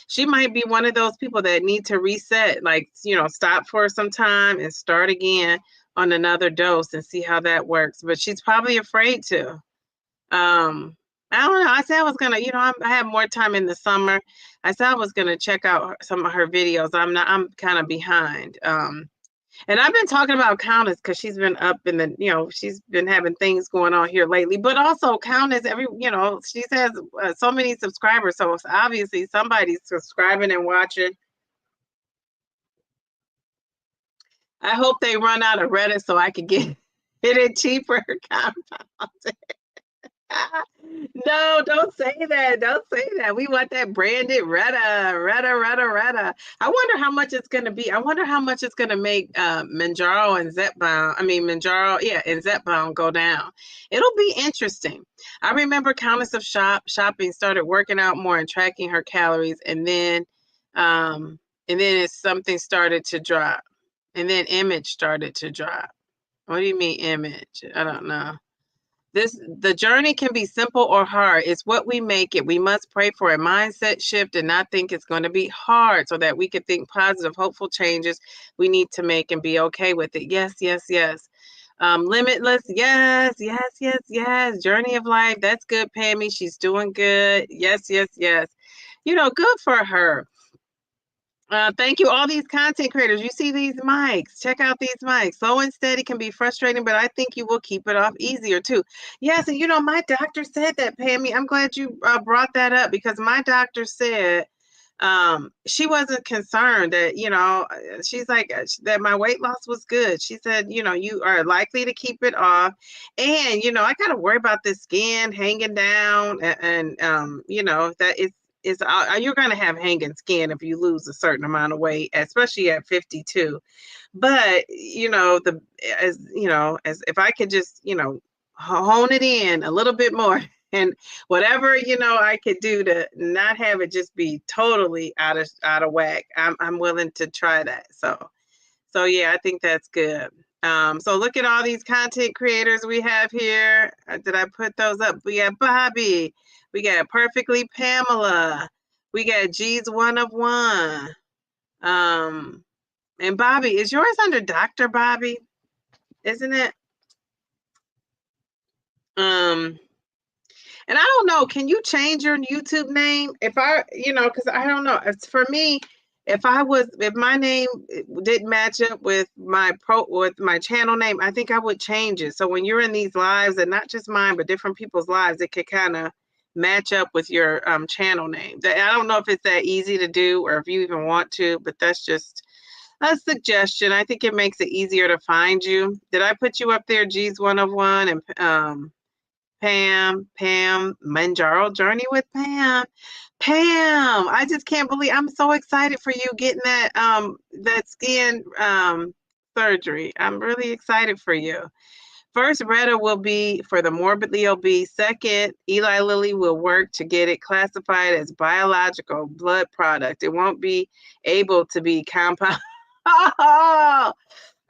She might be one of those people that need to reset, like, stop for some time and start again on another dose and see how that works. But she's probably afraid to. I don't know. I said I was going to, I have more time in the summer. I said I was going to check out some of her videos. I'm kind of behind. And I've been talking about Countess because she's been up in the, she's been having things going on here lately. But also Countess, she has so many subscribers. So obviously somebody's subscribing and watching. I hope they run out of Retta so I can get it cheaper. No, don't say that. We want that branded Retta. I wonder how much it's going to be. I wonder how much it's going to make Mounjaro and Zepbound go down. It'll be interesting. I remember Countess of Shopping started working out more and tracking her calories, and then something started to drop, and then image started to drop. What do you mean image? I don't know. The journey can be simple or hard. It's what we make it. We must pray for a mindset shift and not think it's going to be hard, so that we can think positive, hopeful changes we need to make and be okay with it. Yes. Limitless. Yes. Journey of life. That's good, Pammy. She's doing good. Yes. Good for her. Thank you, all these content creators. You see these mics. Check out these mics. Slow and steady can be frustrating, but I think you will keep it off easier too. Yes, and my doctor said that, Pammy. I'm glad you brought that up, because my doctor said She wasn't concerned that, she's like, that my weight loss was good. She said, you are likely to keep it off. And, I got to worry about the skin hanging down that you're going to have hanging skin if you lose a certain amount of weight, especially at 52. But, as if I could just, hone it in a little bit more and whatever, I could do to not have it just be totally out of whack, I'm willing to try that. So yeah, I think that's good. So look at all these content creators we have here. Did I put those up? We got Bobby. We got Perfectly Pamela. We got G's One of One. And Bobby, is yours under Dr. Bobby? Isn't it? And I don't know, can you change your YouTube name? If I, because I don't know. It's for me, if my name didn't match up with my channel name, I think I would change it. So when you're in these lives, and not just mine, but different people's lives, it could kind of match up with your channel name. I don't know if it's that easy to do or if you even want to, but that's just a suggestion. I think it makes it easier to find you. Did I put you up there? G's One of One and Pam, Mounjaro Journey with Pam. Pam, I just can't believe, I'm so excited for you getting that skin surgery. I'm really excited for you. First, Retta will be for the morbidly obese. Second, Eli Lilly will work to get it classified as biological blood product. It won't be able to be compound.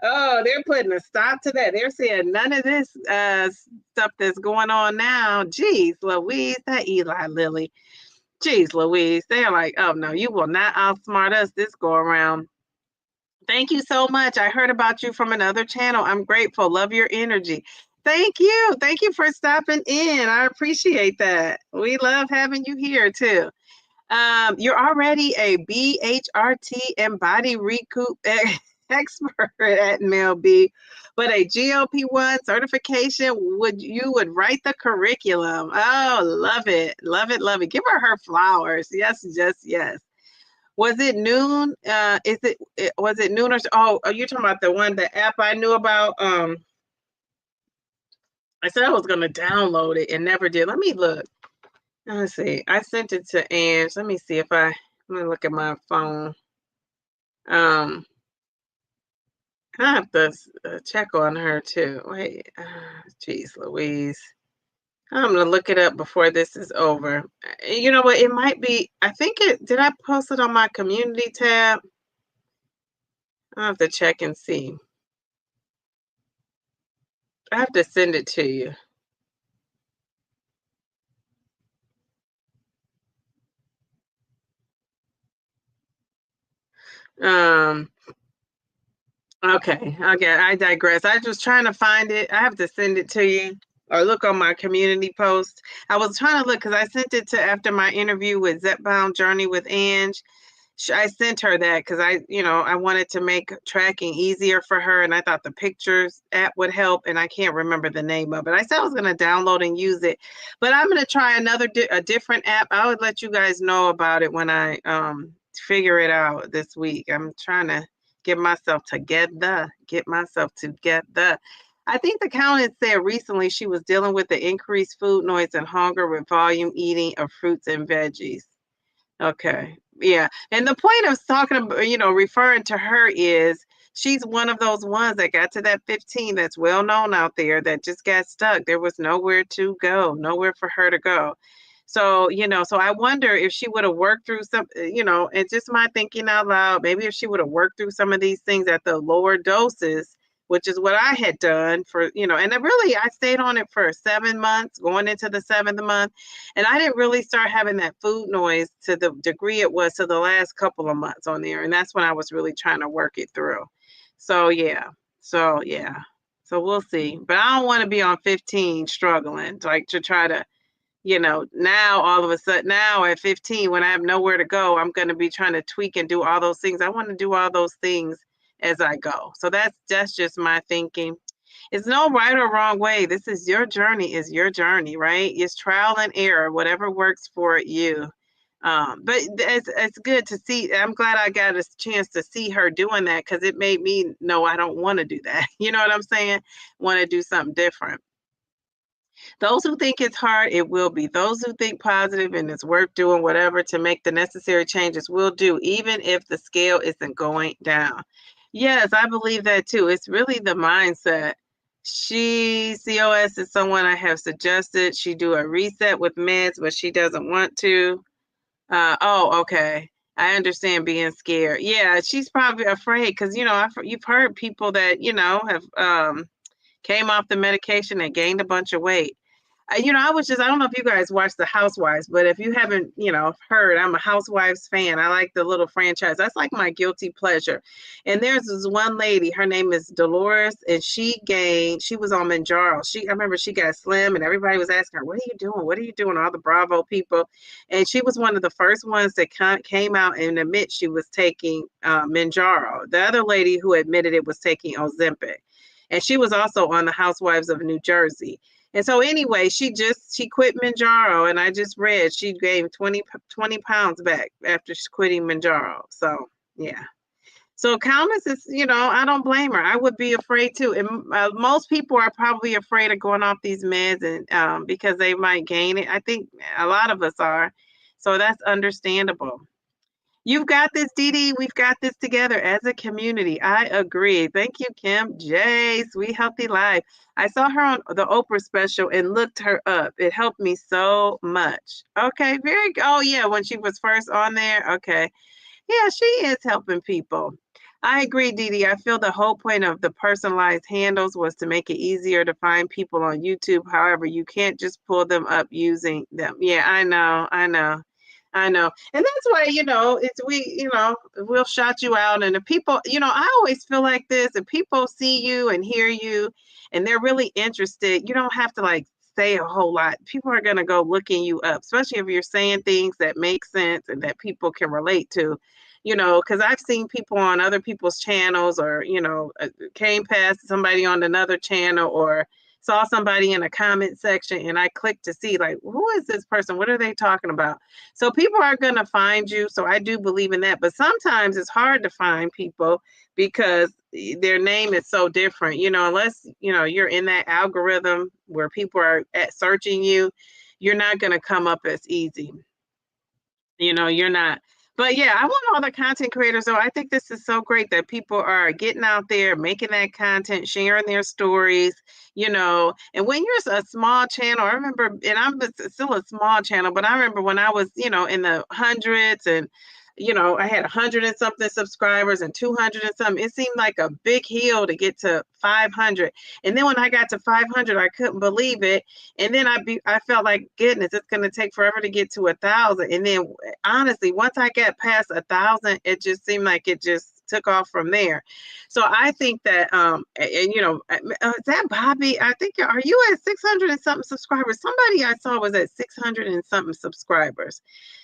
Oh, they're putting a stop to that. They're saying none of this stuff that's going on now. Jeez Louise, that Eli Lilly. Jeez Louise. They're like, oh no, you will not outsmart us this go around. Thank you so much. I heard about you from another channel. I'm grateful. Love your energy. Thank you. Thank you for stopping in. I appreciate that. We love having you here too. You're already a BHRT and body recoup expert at MLB, but a GLP-1 certification, you would write the curriculum. Oh, love it. Love it. Love it. Give her flowers. Yes, yes. Was it noon? Was it noon are you talking about the app I knew about? I said I was going to download it and never did. Let me look. Let's see. I sent it to Ange. Let me see if let me look at my phone. I have to check on her too. Wait, geez Louise. I'm going to look it up before this is over. You know what? It might be, did I post it on my community tab? I'll have to check and see. I have to send it to you. Okay, I digress. I was trying to find it. I have to send it to you or look on my community post. I was trying to look because I sent it to after my interview with Zepbound Journey with Ange. I sent her that because I wanted to make tracking easier for her, and I thought the pictures app would help, and I can't remember the name of it. I said I was going to download and use it, but I'm going to try a different app. I would let you guys know about it when I figure it out this week. I'm trying to get myself together. I think the accountant said recently she was dealing with the increased food noise and hunger with volume eating of fruits and veggies. Okay. Yeah. And the point of talking about, referring to her is she's one of those ones that got to that 15 that's well known out there that just got stuck. There was nowhere to go, nowhere for her to go. So, so I wonder if she would have worked through some, it's just my thinking out loud. Maybe if she would have worked through some of these things at the lower doses, which is what I had done for, and I stayed on it for 7 months, going into the 7th month. And I didn't really start having that food noise to the degree it was to the last couple of months on there. And that's when I was really trying to work it through. So, yeah. So we'll see. But I don't want to be on 15 struggling, to try to, now all of a sudden, now at 15, when I have nowhere to go, I'm going to be trying to tweak and do all those things. I want to do all those things as I go. So that's just my thinking. It's no right or wrong way. This is your journey, right? It's trial and error, whatever works for you. But it's good to see. I'm glad I got a chance to see her doing that because it made me know I don't want to do that. You know what I'm saying? Want to do something different. Those who think it's hard, it will be. Those who think positive and it's worth doing whatever to make the necessary changes will do, even if the scale isn't going down. Yes, I believe that too. It's really the mindset. COS is someone I have suggested she do a reset with meds, but she doesn't want to. Oh, okay. I understand being scared. Yeah, she's probably afraid because, you've heard people that, have came off the medication and gained a bunch of weight. I don't know if you guys watch The Housewives, but if you haven't, heard, I'm a Housewives fan. I like the little franchise. That's like my guilty pleasure. And there's this one lady, her name is Dolores, and she was on Mounjaro. I remember she got slim and everybody was asking her, what are you doing? What are you doing? All the Bravo people. And she was one of the first ones that came out and admit she was taking Mounjaro. The other lady who admitted it was taking Ozempic. And she was also on the Housewives of New Jersey. And so anyway, she quit Mounjaro, and I just read she gained 20 pounds back after quitting Mounjaro. So yeah. So Countess is, I don't blame her. I would be afraid too. And most people are probably afraid of going off these meds and because they might gain it. I think a lot of us are. So that's understandable. You've got this, Dee Dee. We've got this together as a community. I agree. Thank you, Kim J. Sweet Healthy Life. I saw her on the Oprah special and looked her up. It helped me so much. Okay, very good. Oh, yeah, when she was first on there. Okay. Yeah, she is helping people. I agree, Dee Dee. I feel the whole point of the personalized handles was to make it easier to find people on YouTube. However, you can't just pull them up using them. Yeah, I know. And that's why, we'll shout you out. And if people, I always feel like this, if people see you and hear you and they're really interested, you don't have to like say a whole lot. People are going to go looking you up, especially if you're saying things that make sense and that people can relate to, because I've seen people on other people's channels or, came past somebody on another channel or saw somebody in a comment section and I clicked to see like, who is this person? What are they talking about? So people are going to find you. So I do believe in that. But sometimes it's hard to find people because their name is so different, unless, you're in that algorithm where people are searching you, you're not going to come up as easy. You're not. But yeah, I want all the content creators, though. I think this is so great that people are getting out there, making that content, sharing their stories, And when you're a small channel, I remember, and I'm still a small channel, but I remember when I was, in the hundreds and, I had 100 and something subscribers and 200 and something. It seemed like a big hill to get to 500. And then when I got to 500, I couldn't believe it. And then I felt like, goodness, it's going to take forever to get to 1,000. And then honestly, once I got past 1,000, it just seemed like it just took off from there. So I think that, is that Bobby? I think, are you at 600 and something subscribers? Somebody I saw was at 600 and something subscribers.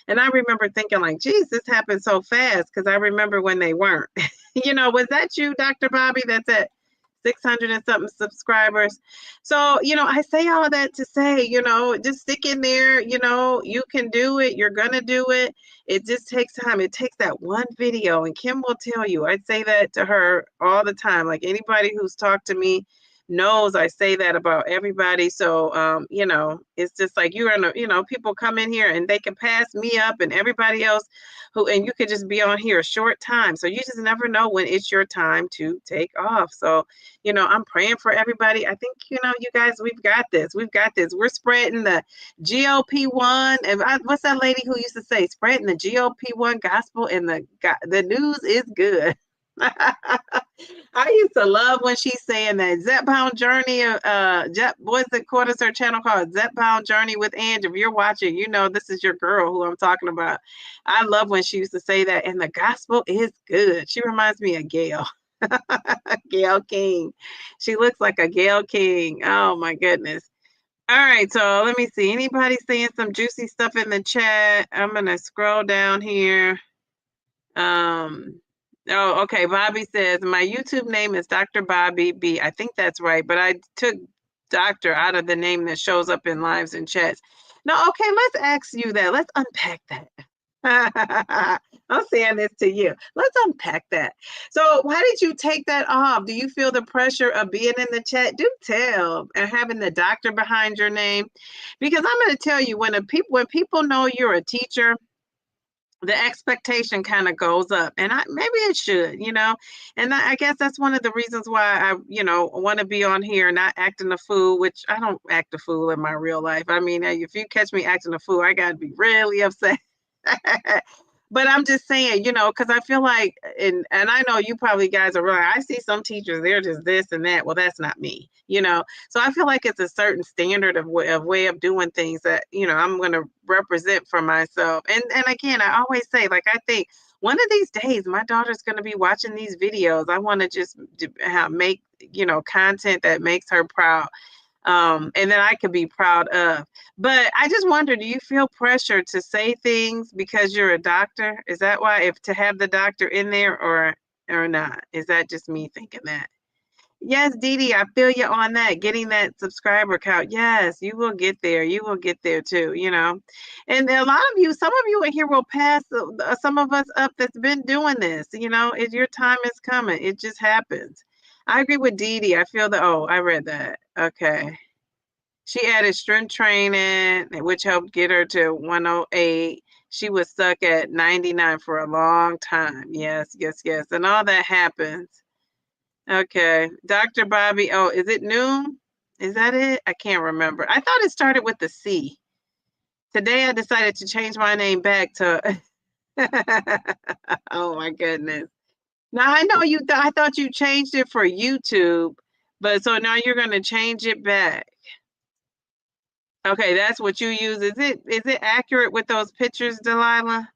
And I remember thinking like, geez, this happened so fast. Cause I remember when they weren't, was that you, Dr. Bobby, that's at 600 and something subscribers? So, I say all that to say, just stick in there, you can do it. You're going to do it. It just takes time. It takes that one video. And Kim will tell you, I say that to her all the time. Like anybody who's talked to me knows I say that about everybody. So, it's just like you're in people come in here and they can pass me up and everybody else and you could just be on here a short time. So you just never know when it's your time to take off. So, I'm praying for everybody. I think, you guys, we've got this. We're spreading the GLP-1. And what's that lady who used to say, spreading the GLP-1 gospel and the news is good. I used to love when she's saying that Zepbound journey. What's the quarter her channel called? Zepbound Journey with Ange. If you're watching, this is your girl who I'm talking about. I love when she used to say that, and the gospel is good. She reminds me of Gail. Gail King. She looks like a Gail King. Oh my goodness. All right, so let me see. Anybody saying some juicy stuff in the chat? I'm gonna scroll down here. Oh, okay. Bobby says, my YouTube name is Dr. Bobby B. I think that's right, but I took doctor out of the name that shows up in lives and chats. No, okay, let's ask you that. Let's unpack that. I'm saying this to you. Let's unpack that. So, why did you take that off? Do you feel the pressure of being in the chat? Do tell, and having the doctor behind your name, because I'm going to tell you, when people know you're a teacher, the expectation kind of goes up, and maybe it should, and I guess that's one of the reasons why I, want to be on here, not acting a fool, which I don't act a fool in my real life. I mean, if you catch me acting a fool, I got to be really upset. But I'm just saying, because I feel like, and I know you probably guys are right. I see some teachers, they're just this and that. Well, that's not me, So I feel like it's a certain standard of way of doing things that, I'm going to represent for myself. And again, I always say, like, I think one of these days, my daughter's going to be watching these videos. I want to just make, content that makes her proud. And that I could be proud of. But I just wonder, do you feel pressure to say things because you're a doctor? Is that why, if to have the doctor in there or not? Is that just me thinking that? Yes, Dee Dee, I feel you on that. Getting that subscriber count. Yes, you will get there. You will get there too, And a lot of you, some of you in here will pass some of us up that's been doing this. Your time is coming. It just happens. I agree with Dee Dee. I feel I read that. Okay. She added strength training, which helped get her to 108. She was stuck at 99 for a long time. Yes. And all that happens. Okay. Dr. Bobby. Oh, is it noon? Is that it? I can't remember. I thought it started with the C. Today I decided to change my name back to oh my goodness. Now I know I thought you changed it for YouTube, but so now you're going to change it back. Okay, that's what you use. Is it accurate with those pictures, Delilah?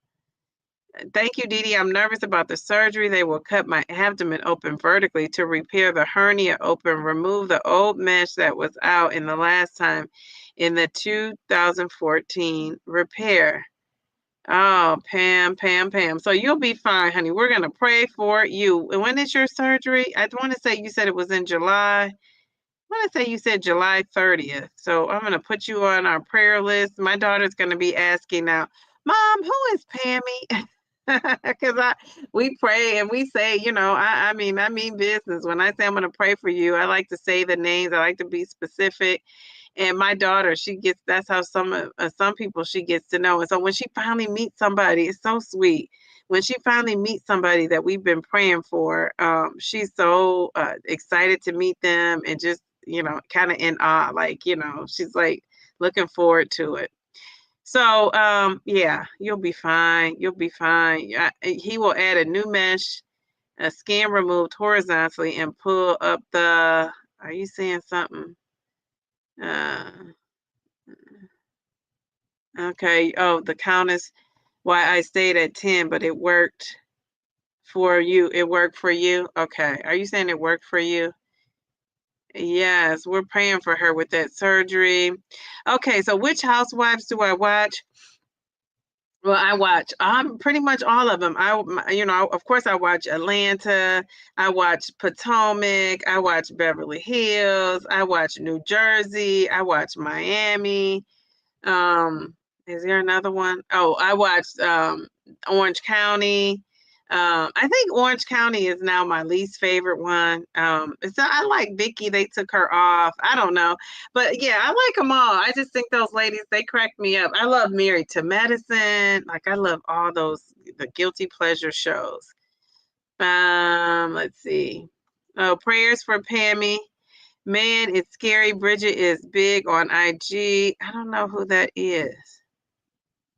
Thank you, Dee Dee. I'm nervous about the surgery. They will cut my abdomen open vertically to repair the hernia open, remove the old mesh that was out in the last time in the 2014 repair. Oh, Pam. So you'll be fine, honey. We're going to pray for you. And when is your surgery? I want to say you said it was in July. I want to say you said July 30th. So I'm going to put you on our prayer list. My daughter's going to be asking now, Mom, who is Pammy? Because we pray and we say, I mean business. When I say I'm going to pray for you, I like to say the names. I like to be specific. And my daughter, that's how some people she gets to know. And so when she finally meets somebody, it's so sweet. When she finally meets somebody that we've been praying for, she's so excited to meet them and just, kind of in awe, like, she's like looking forward to it. So, yeah, you'll be fine. You'll be fine. He will add a new mesh, a skin removed horizontally and pull up are you saying something? Okay. Oh, the count is why I stayed at 10, but it worked for you. It worked for you. Okay. Are you saying it worked for you? Yes, we're praying for her with that surgery. Okay. So which housewives do I watch? Well, I watch pretty much all of them. Of course, I watch Atlanta. I watch Potomac. I watch Beverly Hills. I watch New Jersey. I watch Miami. Is there another one? Oh, I watched Orange County. I think Orange County is now my least favorite one. So I like Vicky. They took her off. I don't know. But yeah, I like them all. I just think those ladies, they crack me up. I love Married to Medicine. Like I love all the guilty pleasure shows. Let's see. Oh, prayers for Pammy. Man, it's scary. Bridget is big on IG. I don't know who that is.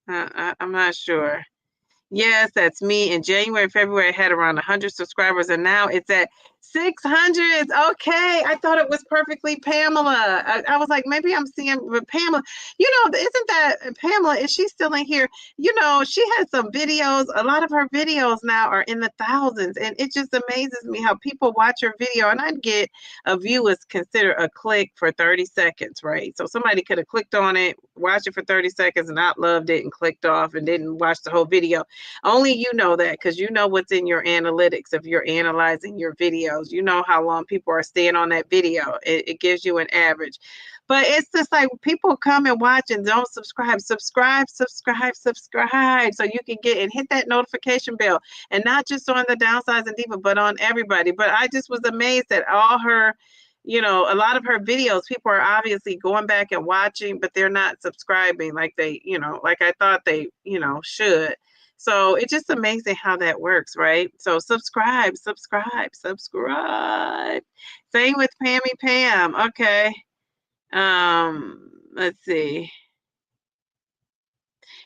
I'm not sure. Yes, that's me. In January, February, I had around 100 subscribers, and now it's at 600. Okay, I thought it was perfectly Pamela. I was like, maybe I'm seeing Pamela. Isn't that Pamela? Is she still in here? She has some videos. A lot of her videos now are in the thousands, and it just amazes me how people watch her video. And I'd get a view is considered a click for 30 seconds, right? So somebody could have clicked on it, watched it for 30 seconds, and not loved it and clicked off and didn't watch the whole video. Only you know that because you know what's in your analytics if you're analyzing your video. videos. You know how long people are staying on that video. It gives you an average. But it's just like people come and watch and don't subscribe. Subscribe, subscribe, subscribe, so you can get and hit that notification bell. And not just on the Downsizing Diva, but on everybody. But I just was amazed at all her, a lot of her videos, people are obviously going back and watching, but they're not subscribing like they, like I thought they, should. So it's just amazing how that works, right? So subscribe, subscribe, subscribe. Same with Pammy Pam. Okay. Let's see.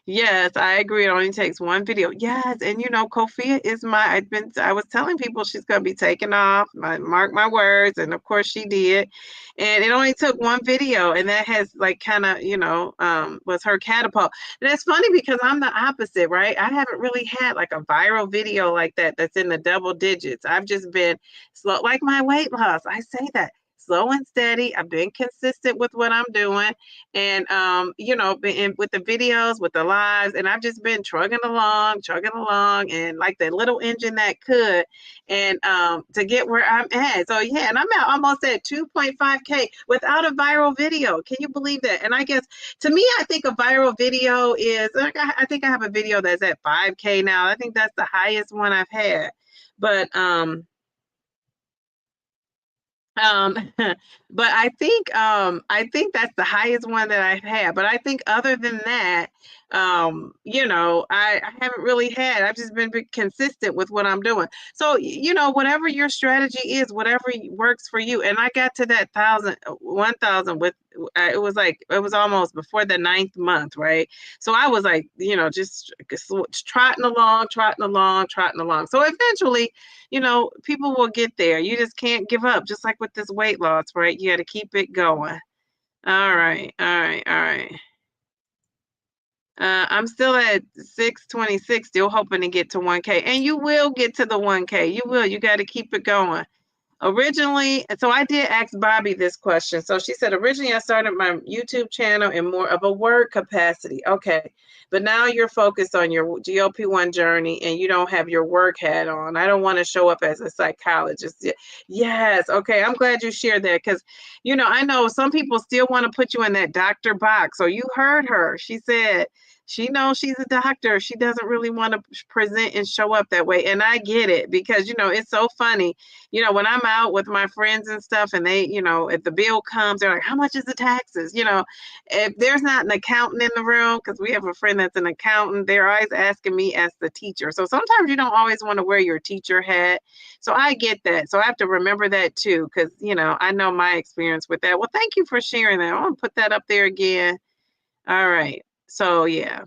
Yes, I agree. It only takes one video. Yes, and Kofia is I was telling people she's gonna be taking off. Mark my words, and of course she did. And it only took one video, and that has like kind of, was her catapult. And it's funny because I'm the opposite, right? I haven't really had like a viral video like that that's in the double digits. I've just been slow, like my weight loss. I say that. Slow and steady. I've been consistent with what I'm doing, and with the videos, with the lives, and I've just been chugging along, and like the little engine that could, and to get where I'm at. So yeah, and I'm at almost at 2.5K without a viral video. Can you believe that? And I guess to me, I think a viral video is like I think I have a video that's at 5K now. I think that's the highest one I've had, but but I think that's the highest one that I've had. But I think other than that, I haven't really had. I've just been consistent with what I'm doing. So, whatever your strategy is, whatever works for you. And I got to that 1,000 with it was almost before the 9th month, right? So I was like, just trotting along. So eventually, people will get there. You just can't give up, just like with this weight loss, right? You got to keep it going. All right. I'm still at 626, still hoping to get to 1K. And you will get to the 1K. You will. You got to keep it going. Originally, so I did ask Bobby this question. So she said, originally I started my YouTube channel in more of a word capacity. Okay. But now you're focused on your GLP-1 journey and you don't have your work hat on. I don't want to show up as a psychologist. Yes. Okay. I'm glad you shared that because, I know some people still want to put you in that doctor box. So you heard her. She said, she knows she's a doctor. She doesn't really want to present and show up that way. And I get it because, it's so funny. When I'm out with my friends and stuff and they, if the bill comes, they're like, how much is the taxes? If there's not an accountant in the room, because we have a friend that's an accountant, they're always asking me as the teacher. So sometimes you don't always want to wear your teacher hat. So I get that. So I have to remember that too, because, I know my experience with that. Well, thank you for sharing that. I'm going to put that up there again. All right. So yeah.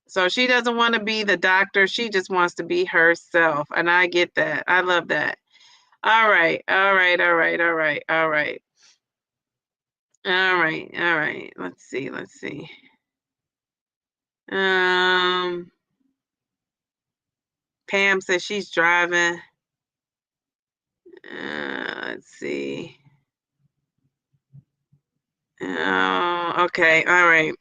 So she doesn't want to be the doctor. She just wants to be herself. And I get that. I love that. All right. Let's see. Pam says she's driving. Let's see. Oh, okay. All right.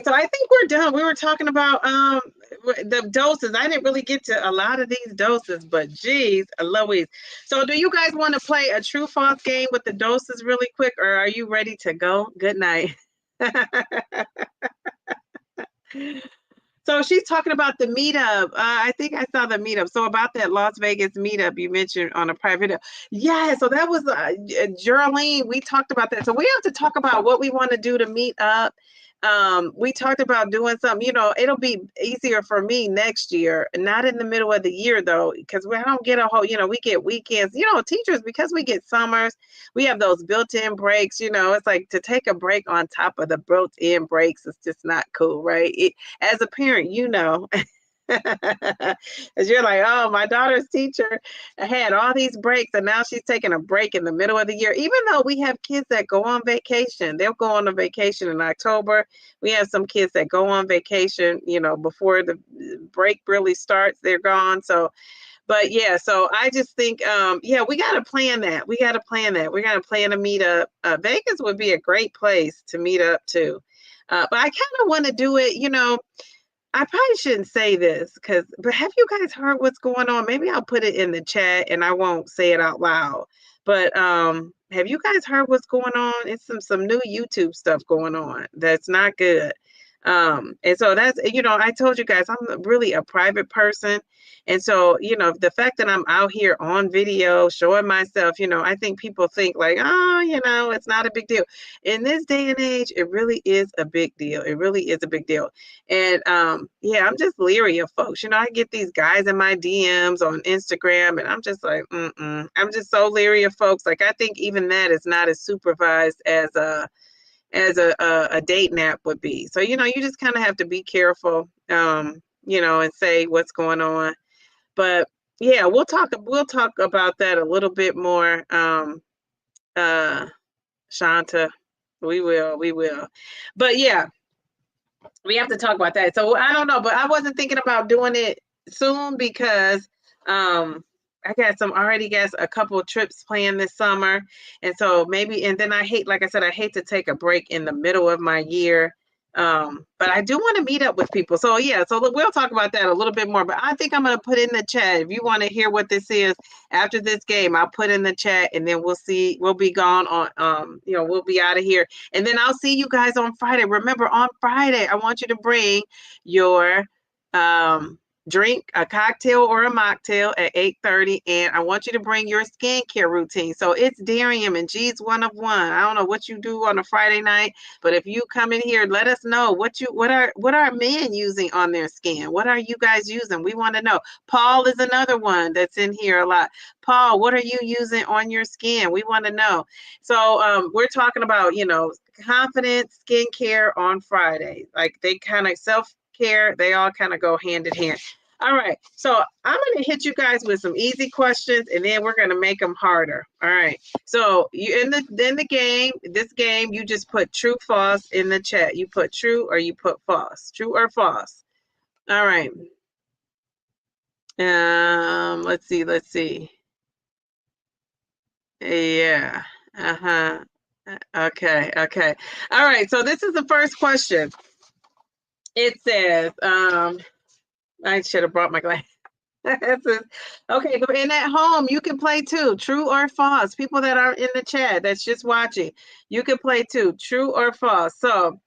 So I think we're done. We were talking about the doses. I didn't really get to a lot of these doses, but geez, Louise. So do you guys want to play a true false game with the doses really quick, or are you ready to go? Good night. So she's talking about the meetup. I think I saw the meetup. So about that Las Vegas meetup you mentioned on a private video. Yeah, so that was Geraldine. We talked about that. So we have to talk about what we want to do to meet up. We talked about doing something, it'll be easier for me next year, not in the middle of the year though, because I don't get a whole, we get weekends, teachers, because we get summers, we have those built-in breaks, it's like to take a break on top of the built-in breaks is just not cool, right? As a parent, as you're like, oh, my daughter's teacher had all these breaks and now she's taking a break in the middle of the year. Even though we have kids that go on vacation, they'll go on a vacation in October. We have some kids that go on vacation, before the break really starts, they're gone. So, but yeah, so I just think, we got to plan that. We got to plan a meetup. Vegas would be a great place to meet up too. But I kind of want to do it, I probably shouldn't say this but have you guys heard what's going on? Maybe I'll put it in the chat and I won't say it out loud. But have you guys heard what's going on? It's some new YouTube stuff going on that's not good. And so that's, I told you guys I'm really a private person. And so, the fact that I'm out here on video showing myself, I think people think like, oh, it's not a big deal. In this day and age, it really is a big deal. It really is a big deal. And yeah, I'm just leery of folks. I get these guys in my DMs on Instagram, and I'm just like, I'm just so leery of folks. Like, I think even that is not as supervised as a dating app would be. So, you just kind of have to be careful, and say what's going on. But yeah, we'll talk about that a little bit more. Shanta, we will. But yeah, we have to talk about that. So I don't know, but I wasn't thinking about doing it soon because I already got a couple of trips planned this summer. And so and then like I said, I hate to take a break in the middle of my year. But I do want to meet up with people. So yeah, so we'll talk about that a little bit more. But I think I'm going to put in the chat. If you want to hear what this is after this game, I'll put in the chat and then we'll see. We'll be gone on, we'll be out of here. And then I'll see you guys on Friday. Remember, on Friday, I want you to bring your drink, a cocktail or a mocktail at 8:30, and I want you to bring your skincare routine. So it's Darium and G's one of one. I don't know what you do on a Friday night, but if you come in here, let us know what are men using on their skin. What are you guys using? We want to know. Paul is another one that's in here a lot. Paul, what are you using on your skin? We want to know. So we're talking about, confidence, skincare on Friday. Like they kind of self-care, they all kind of go hand in hand. All right, so I'm going to hit you guys with some easy questions, and then we're going to make them harder. All right, so you in this game, you just put true, false in the chat. You put true or you put false. True or false. All right. Let's see. Yeah. Uh-huh. Okay. All right, so this is the first question. It says, I should have brought my glass. Okay, but in at home, you can play too. True or false. People that are in the chat that's just watching, you can play too. True or false. So,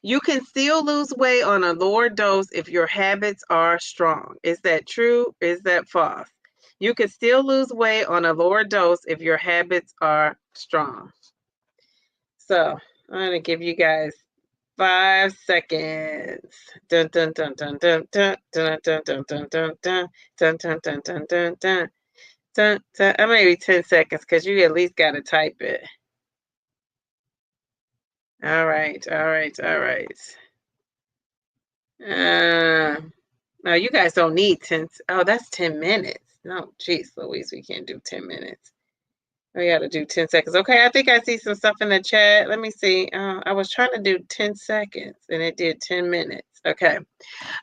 you can still lose weight on a lower dose if your habits are strong. Is that true? Is that false? You can still lose weight on a lower dose if your habits are strong. So, I'm going to give you guys 5 seconds. Dun dun dun dun dun dun dun dun dun dun dun dun dun dun dun dun dun dun dun dun. Maybe 10 seconds because you at least got to type it. All right. No, you guys don't need 10. Oh, that's 10 minutes. No, geez, Louise, we can't do 10 minutes. We got to do 10 seconds. Okay, I think I see some stuff in the chat. Let me see. I was trying to do 10 seconds and it did 10 minutes. Okay.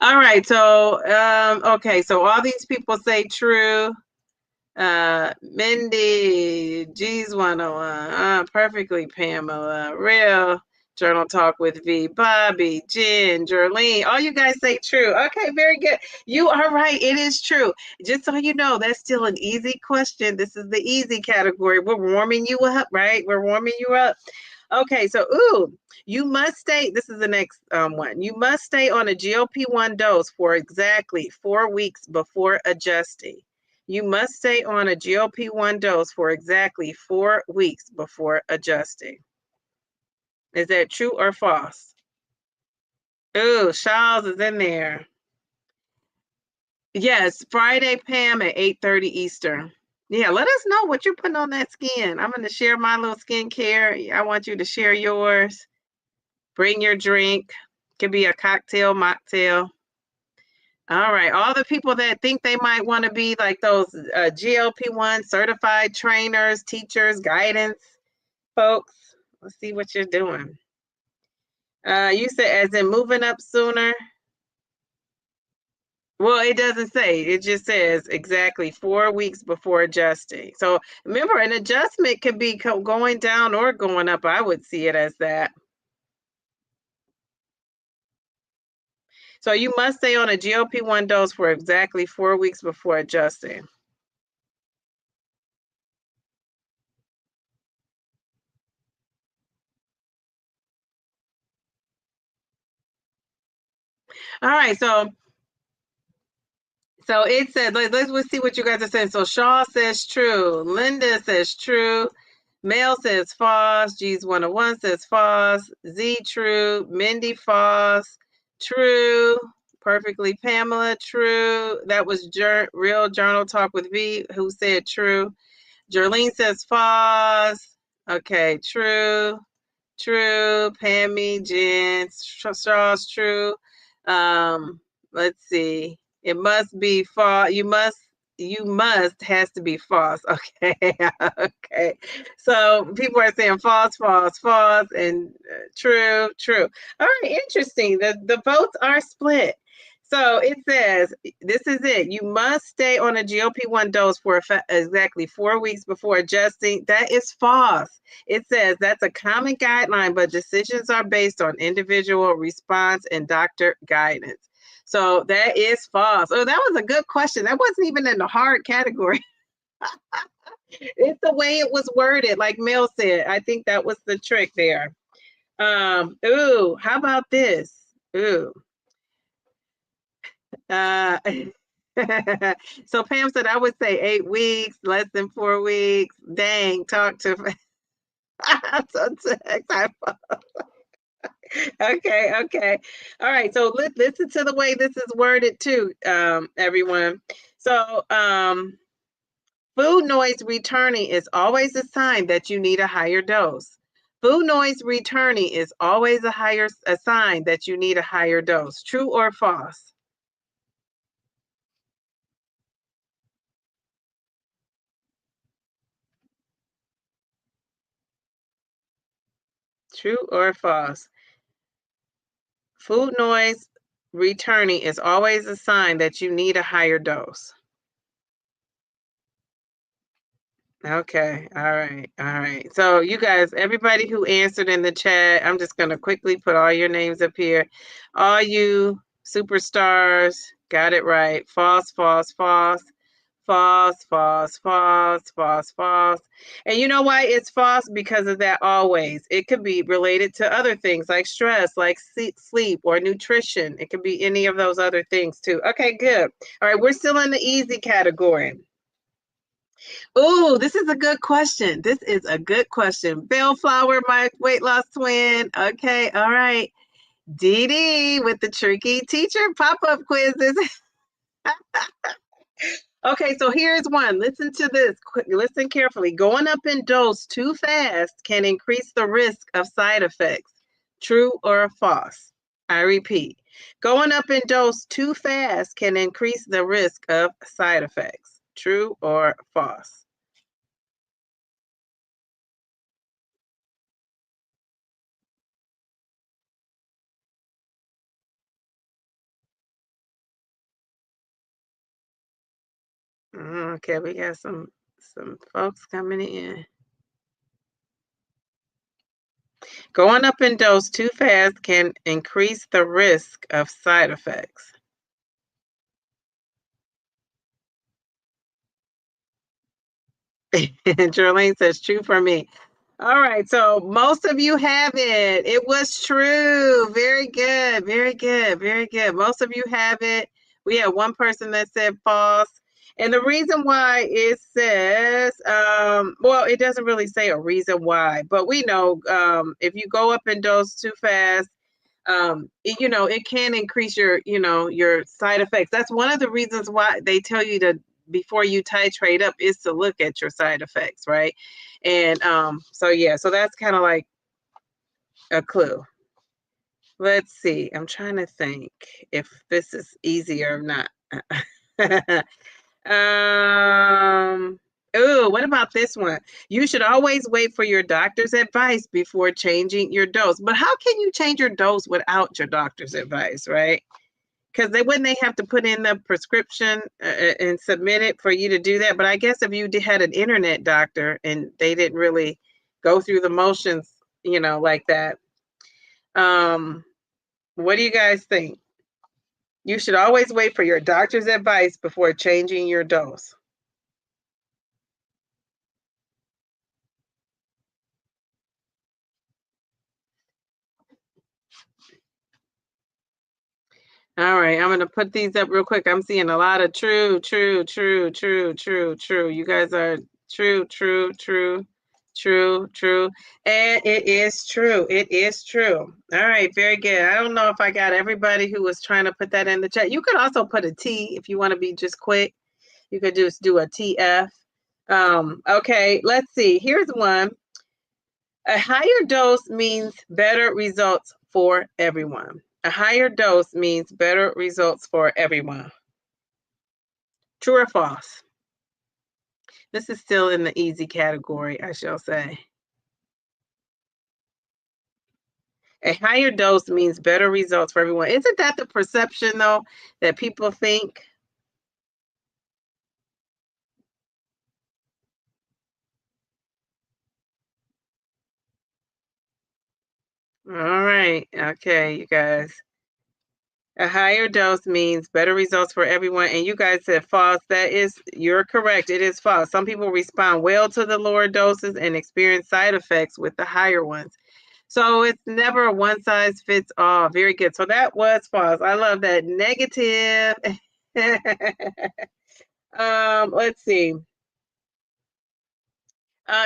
All right. So, okay. So all these people say true. Mindy, G's 101. Perfectly, Pamela. Real Journal Talk with V. Bobby, Jen, Jerlene. All you guys say true. Okay, very good. You are right. It is true. Just so you know, that's still an easy question. This is the easy category. We're warming you up, right? We're warming you up. Okay, so you must stay. This is the next one. You must stay on a GLP-1 dose for exactly 4 weeks before adjusting. You must stay on a GLP-1 dose for exactly 4 weeks before adjusting. Is that true or false? Ooh, Charles is in there. Yes, Friday, Pam at 8:30 Eastern. Yeah, let us know what you're putting on that skin. I'm going to share my little skincare. I want you to share yours. Bring your drink. Could be a cocktail, mocktail. All right. All the people that think they might want to be like those GLP-1 certified trainers, teachers, guidance folks. Let's see what you're doing. You said as in moving up sooner. Well, it doesn't say. It just says exactly 4 weeks before adjusting. So remember, an adjustment could be going down or going up. I would see it as that. So you must stay on a GLP-1 dose for exactly 4 weeks before adjusting. All right, so it said, let's see what you guys are saying. So Shaw says true. Linda says true. Mel says false. G's 101 says false. Z true. Mindy false. True. Perfectly Pamela true. That was Real Journal Talk with V who said true. Jerlene says false. Okay, true. True. Pammy, Jen, Shaw's true. Let's see. It must be false. You must has to be false. Okay. Okay. So people are saying false, false, false, and true, true. All right, interesting. The votes are split. So it says, this is it. You must stay on a GLP-1 dose for exactly 4 weeks before adjusting. That is false. It says that's a common guideline, but decisions are based on individual response and doctor guidance. So that is false. Oh, that was a good question. That wasn't even in the hard category. It's the way it was worded, like Mel said. I think that was the trick there. Ooh, how about this? Ooh. Uh, so Pam said, I would say 8 weeks, less than 4 weeks. Dang, talk to okay, okay. All right. So listen to the way this is worded too, everyone. So food noise returning is always a sign that you need a higher dose. Food noise returning is always a sign that you need a higher dose. True or false? True or false? Food noise returning is always a sign that you need a higher dose. Okay. All right. All right. So you guys, everybody who answered in the chat, I'm just going to quickly put all your names up here. All you superstars got it right. False, false, false. False, false, false, false, false. And you know why it's false? Because of that always. It could be related to other things like stress, like sleep or nutrition. It could be any of those other things too. Okay, good. All right, we're still in the easy category. Ooh, this is a good question. This is a good question. Bellflower, my weight loss twin. Okay, all right. Dee Dee with the tricky teacher pop-up quizzes. Okay, so here's one. Listen to this. Listen carefully. Going up in dose too fast can increase the risk of side effects. True or false? I repeat. Going up in dose too fast can increase the risk of side effects. True or false? Okay, we got some folks coming in. Going up in dose too fast can increase the risk of side effects. Jerlene says true for me. All right, so most of you have it. It was true. Very good, very good, very good. Most of you have it. We had one person that said false. And the reason why it says, well, it doesn't really say a reason why, but we know if you go up in dose too fast, it can increase your side effects. That's one of the reasons why they tell you to, before you titrate up, is to look at your side effects, right? And so yeah, so that's kind of like a clue. Let's see. I'm trying to think if this is easy or not. Oh, what about this one? You should always wait for your doctor's advice before changing your dose. But how can you change your dose without your doctor's advice, right? Because they have to put in the prescription and submit it for you to do that. But I guess if you had an internet doctor and they didn't really go through the motions, like that. What do you guys think? You should always wait for your doctor's advice before changing your dose. All right, I'm gonna put these up real quick. I'm seeing a lot of true, true, true, true, true, true. You guys are true, true, true, true, true. And it is true. It is true. All right, very good. I don't know if I got everybody who was trying to put that in the chat. You could also put a T if you want to be just quick. You could just do a TF. Okay, let's see. Here's one. A higher dose means better results for everyone. A higher dose means better results for everyone. True or false? This is still in the easy category, I shall say. A higher dose means better results for everyone. Isn't that the perception, though, that people think? All right. Okay, you guys. A higher dose means better results for everyone. And you guys said false. You're correct. It is false. Some people respond well to the lower doses and experience side effects with the higher ones. So it's never a one size fits all. Very good. So that was false. I love that. Negative. Let's see.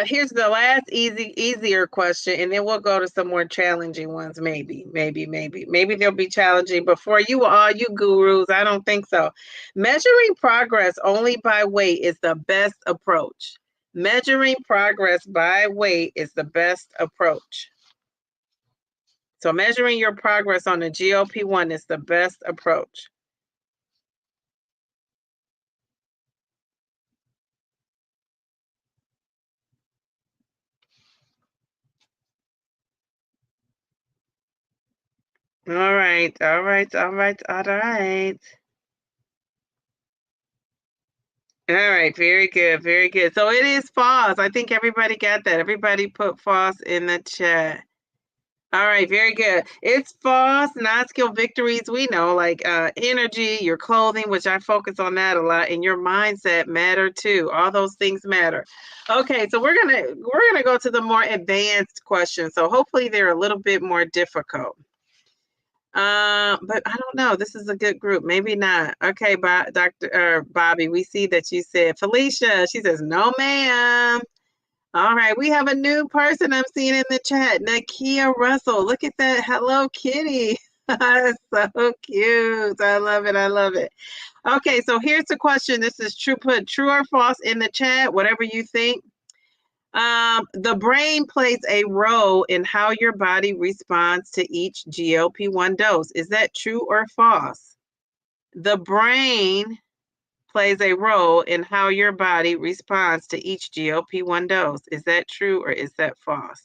Here's the last easier question, and then we'll go to some more challenging ones. Maybe they'll be challenging. But for you all, you gurus, I don't think so. Measuring progress only by weight is the best approach. Measuring progress by weight is the best approach. So measuring your progress on the GLP-1 is the best approach. All right, all right, all right, all right. All right, very good, very good. So it is false. I think everybody got that. Everybody put false in the chat. All right, very good. It's false, non-skill victories. We know, like energy, your clothing, which I focus on that a lot, and your mindset matter too. All those things matter. Okay, so we're gonna go to the more advanced questions. So hopefully they're a little bit more difficult. But I don't know. This is a good group. Maybe not. Okay, Dr. Bobby, we see that you said Felicia. She says, no, ma'am. All right, we have a new person I'm seeing in the chat, Nakia Russell. Look at that. Hello, Kitty. So cute. I love it. I love it. Okay, so here's the question. This is true. Put true or false in the chat, whatever you think. The brain plays a role in how your body responds to each GLP-1 dose. Is that true or false? The brain plays a role in how your body responds to each GLP-1 dose. Is that true or is that false?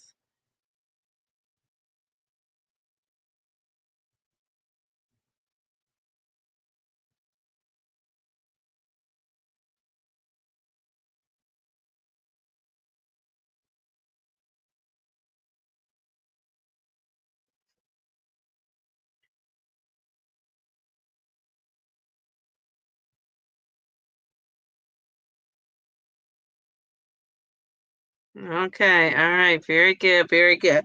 Okay, all right, very good, very good.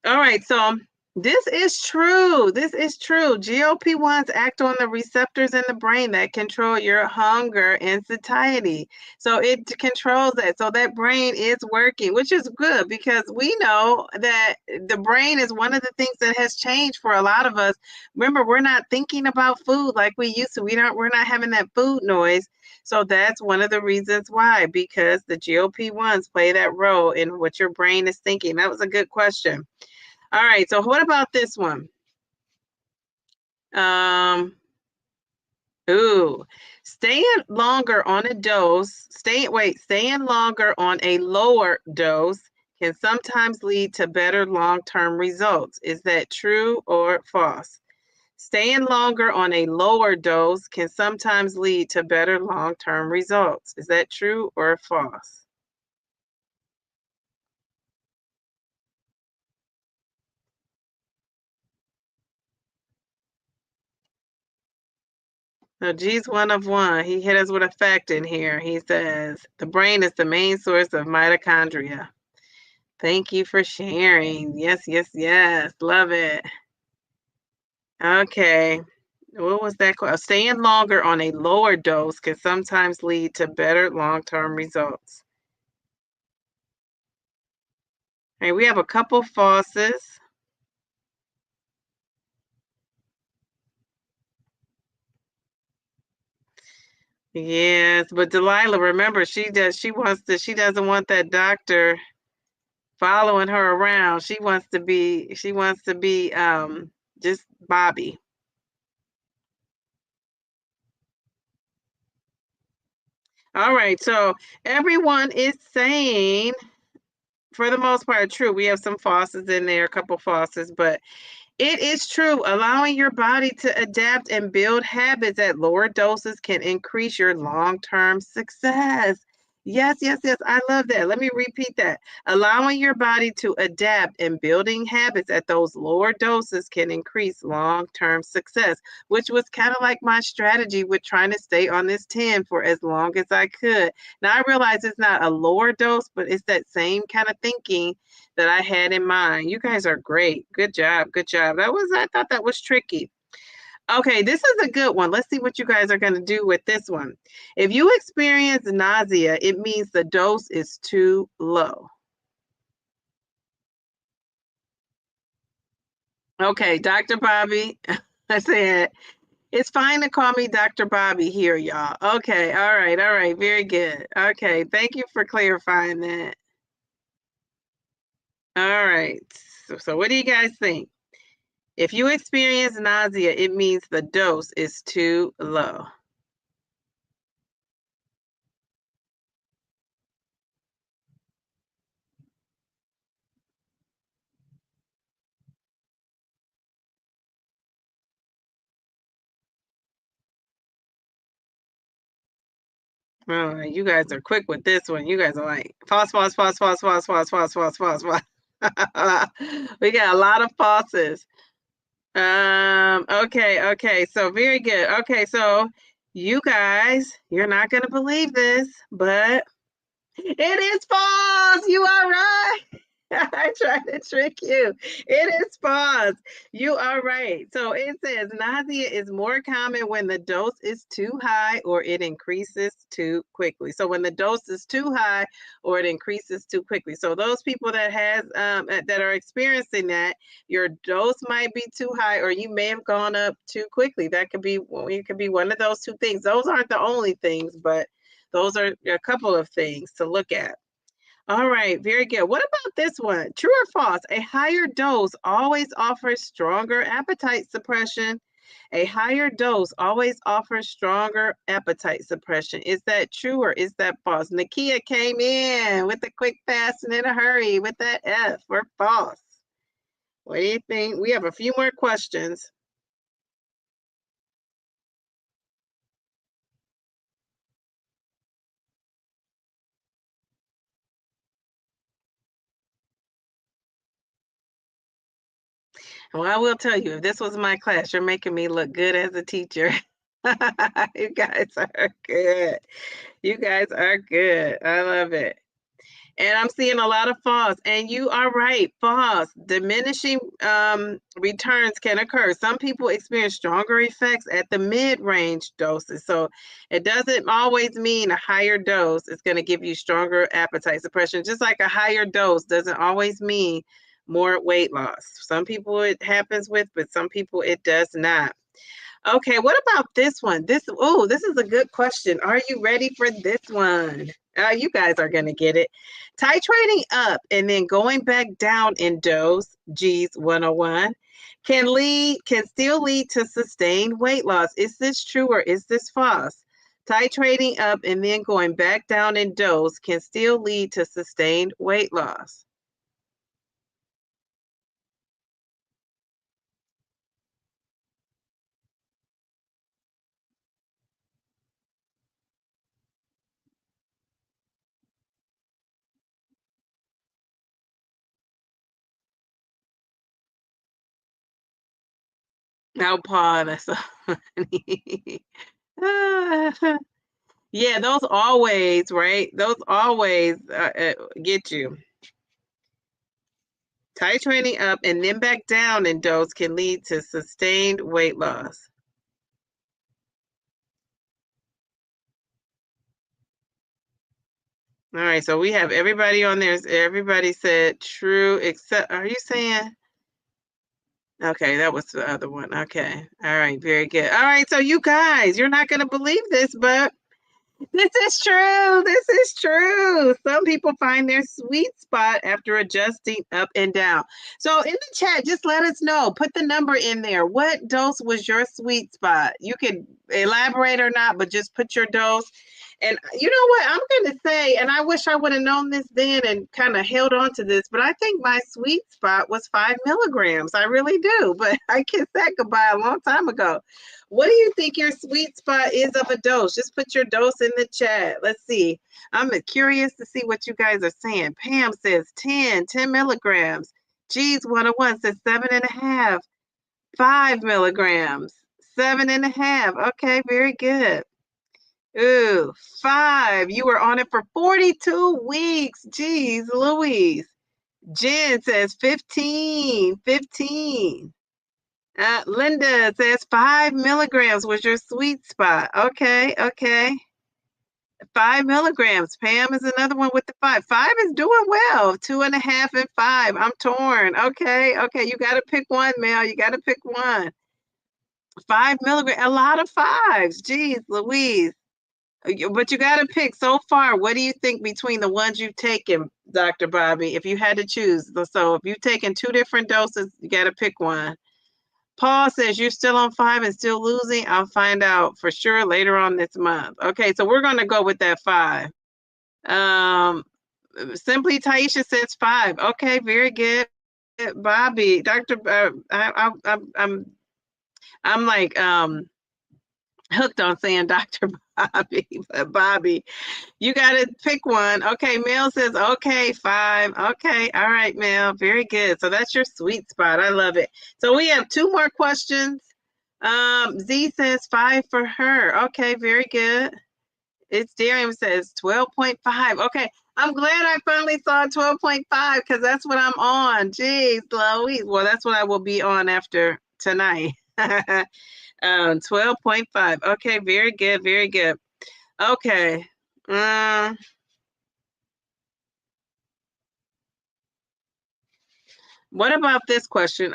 All right, so this is true. This is true. GLP-1s act on the receptors in the brain that control your hunger and satiety. So it controls that. So that brain is working, which is good because we know that the brain is one of the things that has changed for a lot of us. Remember, we're not thinking about food like we used to. We're not having that food noise. So that's one of the reasons why, because the GLP-1s play that role in what your brain is thinking. That was a good question. All right, so what about this one? Ooh, staying longer on a dose, staying longer on a lower dose can sometimes lead to better long-term results. Is that true or false? Staying longer on a lower dose can sometimes lead to better long-term results. Is that true or false? So G's one of one. He hit us with a fact in here. He says the brain is the main source of mitochondria. Thank you for sharing. Yes, yes, yes. Love it. Okay. What was that called? Staying longer on a lower dose can sometimes lead to better long-term results. Hey, we have a couple falses. Yes, but Delilah, remember, she doesn't want that doctor following her around. She wants to be just Bobby. All right, so everyone is saying, for the most part, true. We have some falses in there, a couple falses, but it is true. Allowing your body to adapt and build habits at lower doses can increase your long-term success. Yes, yes, yes. I love that. Let me repeat that. Allowing your body to adapt and building habits at those lower doses can increase long-term success, which was kind of like my strategy with trying to stay on this 10 for as long as I could. Now I realize it's not a lower dose, but it's that same kind of thinking that I had in mind. You guys are great. Good job. Good job. I thought that was tricky. Okay, this is a good one. Let's see what you guys are going to do with this one. If you experience nausea, it means the dose is too low. Okay, Dr. Bobby, I said, it's fine to call me Dr. Bobby here, y'all. Okay, all right, all right. Very good. Okay, thank you for clarifying that. All right. So what do you guys think? If you experience nausea, it means the dose is too low. Oh, you guys are quick with this one. You guys are like false, false, false, false, false, false, false, false, false, false. We got a lot of falses. Okay, okay. So very good. Okay, so you guys, you're not gonna believe this, but it is false. You are right. I tried to trick you. It is false. You are right. So it says nausea is more common when the dose is too high or it increases too quickly. So when the dose is too high or it increases too quickly. So those people that are experiencing that, your dose might be too high or you may have gone up too quickly. That could be it could be one of those two things. Those aren't the only things, but those are a couple of things to look at. All right, very good. What about this one? True or false? A higher dose always offers stronger appetite suppression. A higher dose always offers stronger appetite suppression. Is that true or is that false? Nakia came in with a quick, fast, and in a hurry with that F for false. What do you think? We have a few more questions. Well, I will tell you, if this was my class, you're making me look good as a teacher. You guys are good. You guys are good. I love it. And I'm seeing a lot of false. And you are right, false. Diminishing returns can occur. Some people experience stronger effects at the mid-range doses. So it doesn't always mean a higher dose is going to give you stronger appetite suppression. Just like a higher dose doesn't always mean more weight loss. Some people it happens with, but some people it does not. Okay, what about this one? This is a good question. Are you ready for this one? You guys are gonna get it. Titrating up and then going back down in dose, G's 101, can still lead to sustained weight loss. Is this true or is this false? Titrating up and then going back down in dose can still lead to sustained weight loss. Now, Paul, that's so funny. Yeah, those always, right? Those always get you. Titrating up and then back down in dose can lead to sustained weight loss. All right, so we have everybody on there. Everybody said true, except, are you saying? Okay, that was the other one. Okay. All right, very good. All right, so you guys, you're not going to believe this, but this is true. This is true. Some people find their sweet spot after adjusting up and down. So in the chat, just let us know. Put the number in there. What dose was your sweet spot? You can elaborate or not, but just put your dose. And you know what? I'm going to say, and I wish I would have known this then and kind of held on to this, but I think my sweet spot was 5 milligrams. I really do. But I kissed that goodbye a long time ago. What do you think your sweet spot is of a dose? Just put your dose in the chat. Let's see. I'm curious to see what you guys are saying. Pam says 10 milligrams. Geez, 101 says 7.5. 5 milligrams. 7.5. Okay, very good. Ooh, 5. You were on it for 42 weeks. Geez, Louise. Jen says 15. 15. Linda says 5 milligrams was your sweet spot. Okay, okay. 5 milligrams. Pam is another one with the 5. 5 is doing well. 2.5 and 5. I'm torn. Okay, okay. You got to pick one, Mel. You got to pick one. 5 milligrams. A lot of fives. Geez, Louise. But you got to pick so far. What do you think between the ones you've taken, Dr. Bobby, if you had to choose? So if you've taken 2 different doses, you got to pick one. Paul says you're still on 5 and still losing. I'll find out for sure later on this month. Okay, so we're going to go with that 5. Simply Taisha says 5. Okay, very good. Bobby, Dr. I'm like hooked on saying Dr. Bobby, but Bobby, you got to pick one. Okay, Mel says, okay, 5. Okay, all right, Mel, very good. So that's your sweet spot. I love it. So we have 2 more questions. Z says 5 for her. Okay, very good. It's Darian says 12.5. Okay, I'm glad I finally saw 12.5 because that's what I'm on. Jeez, Louise. Well, that's what I will be on after tonight. 12.5. Okay, very good, very good. Okay. What about this question?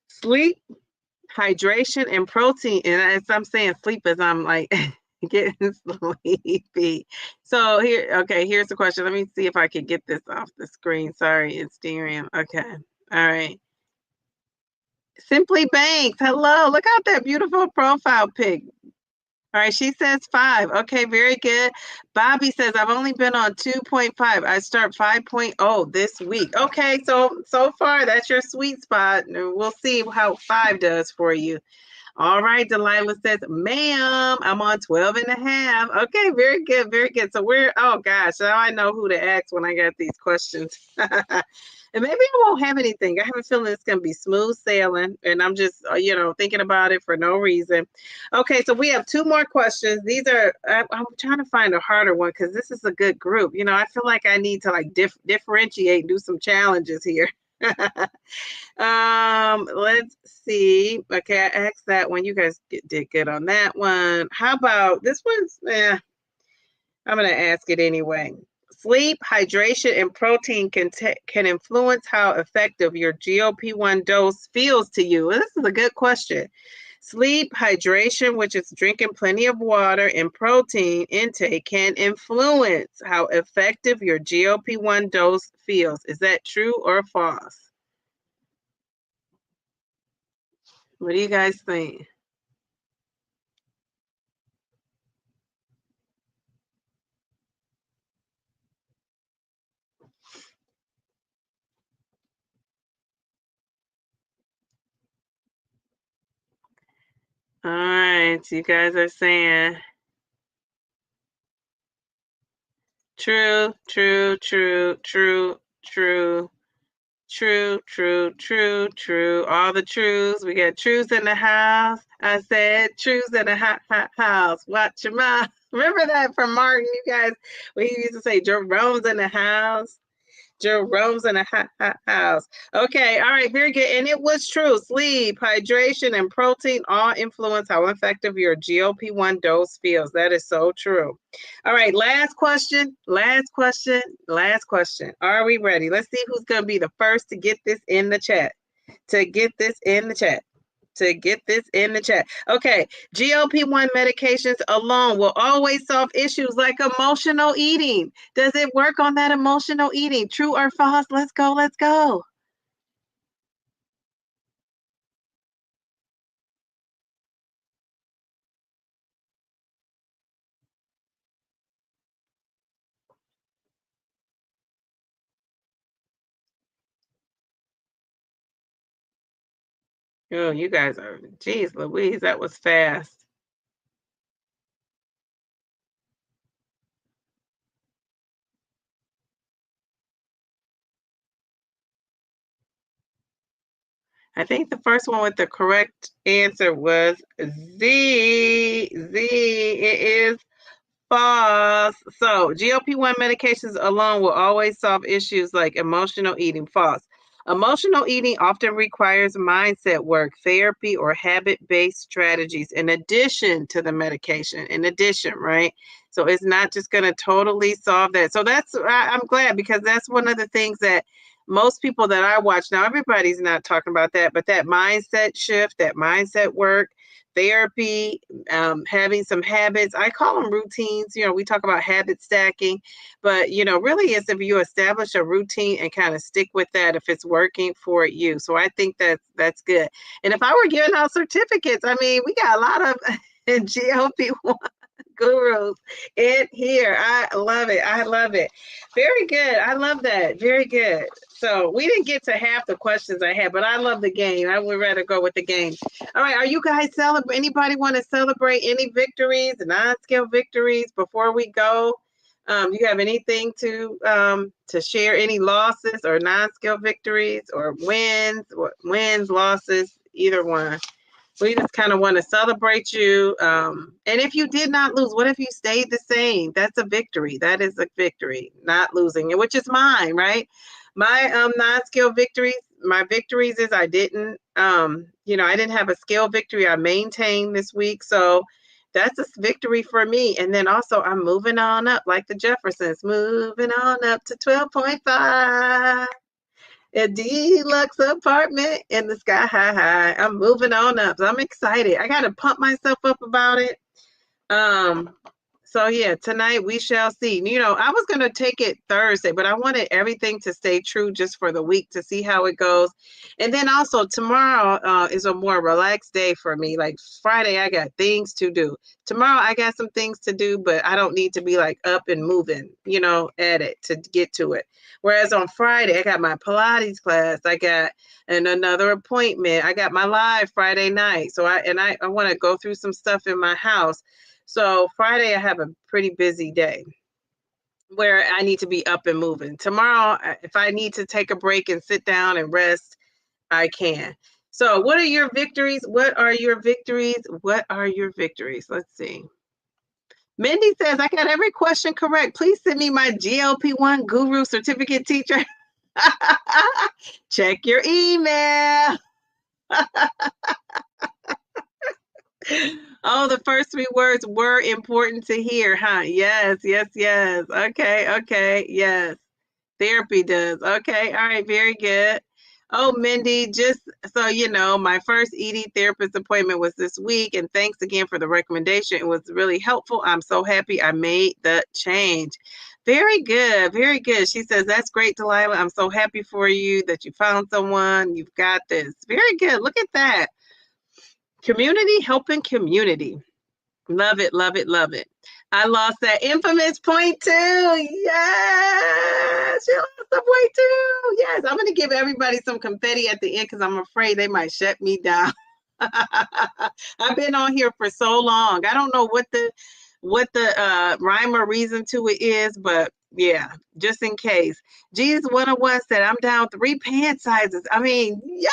Sleep, hydration, and protein. And as I'm saying sleep, as I'm like getting sleepy. So here, okay, here's the question. Let me see if I can get this off the screen. Sorry, it's steering. Okay. All right. Simply Banks. Hello. Look out that beautiful profile pic. All right, she says 5. Okay, very good. Bobby says, I've only been on 2.5. I start 5.0 this week. Okay, so far, that's your sweet spot. We'll see how 5 does for you. All right, Delilah says, ma'am, I'm on 12.5. Okay, very good, very good. So oh gosh, now I know who to ask when I got these questions. And maybe I won't have anything. I have a feeling it's going to be smooth sailing, and I'm just, thinking about it for no reason. Okay, so we have 2 more questions. These are, I'm trying to find a harder one because this is a good group. I feel like I need to like differentiate, do some challenges here. Let's see. Okay, I asked that one. You guys did good on that one. How about this one's? I'm gonna ask it anyway. Sleep, hydration, and protein can influence how effective your GLP-1 dose feels to you. Well, this is a good question. Sleep, hydration, which is drinking plenty of water, and protein intake can influence how effective your GLP-1 dose feels. Is that true or false? What do you guys think? All right, you guys are saying true, true, true, true, true. True, true, true, true. All the truths. We got truths in the house. I said truths in the house. Watch your mouth. Remember that from Martin, you guys? We used to say Jerome's in the house. Jerome's in a house. Okay, all right, very good. And it was true. Sleep, hydration, and protein all influence how effective your GLP-1 dose feels. That is so true. All right, last question. Last question. Last question. Are we ready? Let's see who's going to be the first to get this in the chat. To get this in the chat. To get this in the chat. Okay, GLP-1 medications alone will always solve issues like emotional eating. Does it work on that emotional eating? True or false? Let's go, let's go. Oh, you guys are, geez, Louise, that was fast. I think the first one with the correct answer was Z. It is false. So GLP-1 medications alone will always solve issues like emotional eating. False. Emotional eating often requires mindset work, therapy, or habit-based strategies in addition to the medication. In addition, right? So it's not just going to totally solve that. So I'm glad, because that's one of the things that most people that I watch now, everybody's not talking about that, but that mindset shift, that mindset work, therapy, having some habits. I call them routines. We talk about habit stacking, but really it's if you establish a routine and kind of stick with that if it's working for you. So I think that's good. And if I were giving out certificates, I mean, we got a lot of GLP-1 gurus in here. I love it. I love it. Very good. I love that. Very good. So we didn't get to half the questions I had, but I love the game. I would rather go with the game. All right. Are you guys celebrate? Anybody want to celebrate any victories, non-scale victories before we go? You have anything to share? Any losses or non-scale victories or wins, losses, either one? We just kind of want to celebrate you. And if you did not lose, what if you stayed the same? That's a victory. That is a victory, not losing, which is mine, right? My non-scale victories, my victories is I didn't, I didn't have a scale victory. I maintained this week. So that's a victory for me. And then also I'm moving on up like the Jeffersons, moving on up to 12.5. A deluxe apartment in the sky high. I'm moving on up. So I'm excited. I got to pump myself up about it. Um, so yeah, tonight we shall see. I was gonna take it Thursday, but I wanted everything to stay true just for the week to see how it goes. And then also tomorrow is a more relaxed day for me. Like Friday, I got things to do. Tomorrow I got some things to do, but I don't need to be like up and moving, at it to get to it. Whereas on Friday, I got my Pilates class, I got another appointment, I got my live Friday night. So I want to go through some stuff in my house. So Friday, I have a pretty busy day where I need to be up and moving. Tomorrow, if I need to take a break and sit down and rest, I can. So what are your victories? What are your victories? What are your victories? Let's see. Mindy says, I got every question correct. Please send me my GLP-1 guru certificate teacher. Check your email. Oh, the first three words were important to hear, huh? Yes, yes, yes. Okay, yes. Therapy does. Okay, all right, very good. Oh, Mindy, just so you know, my first ED therapist appointment was this week, and thanks again for the recommendation. It was really helpful. I'm so happy I made the change. Very good, very good. She says, that's great, Delilah. I'm so happy for you that you found someone. You've got this. Very good. Look at that. Community helping community. Love it, love it, love it. I lost that infamous point too. Yes, she lost the point too. Yes, I'm going to give everybody some confetti at the end because I'm afraid they might shut me down. I've been on here for so long. I don't know what the rhyme or reason to it is, but Yeah, just in case. Jesus 101 said, I'm down 3 pant sizes. I mean, yeah,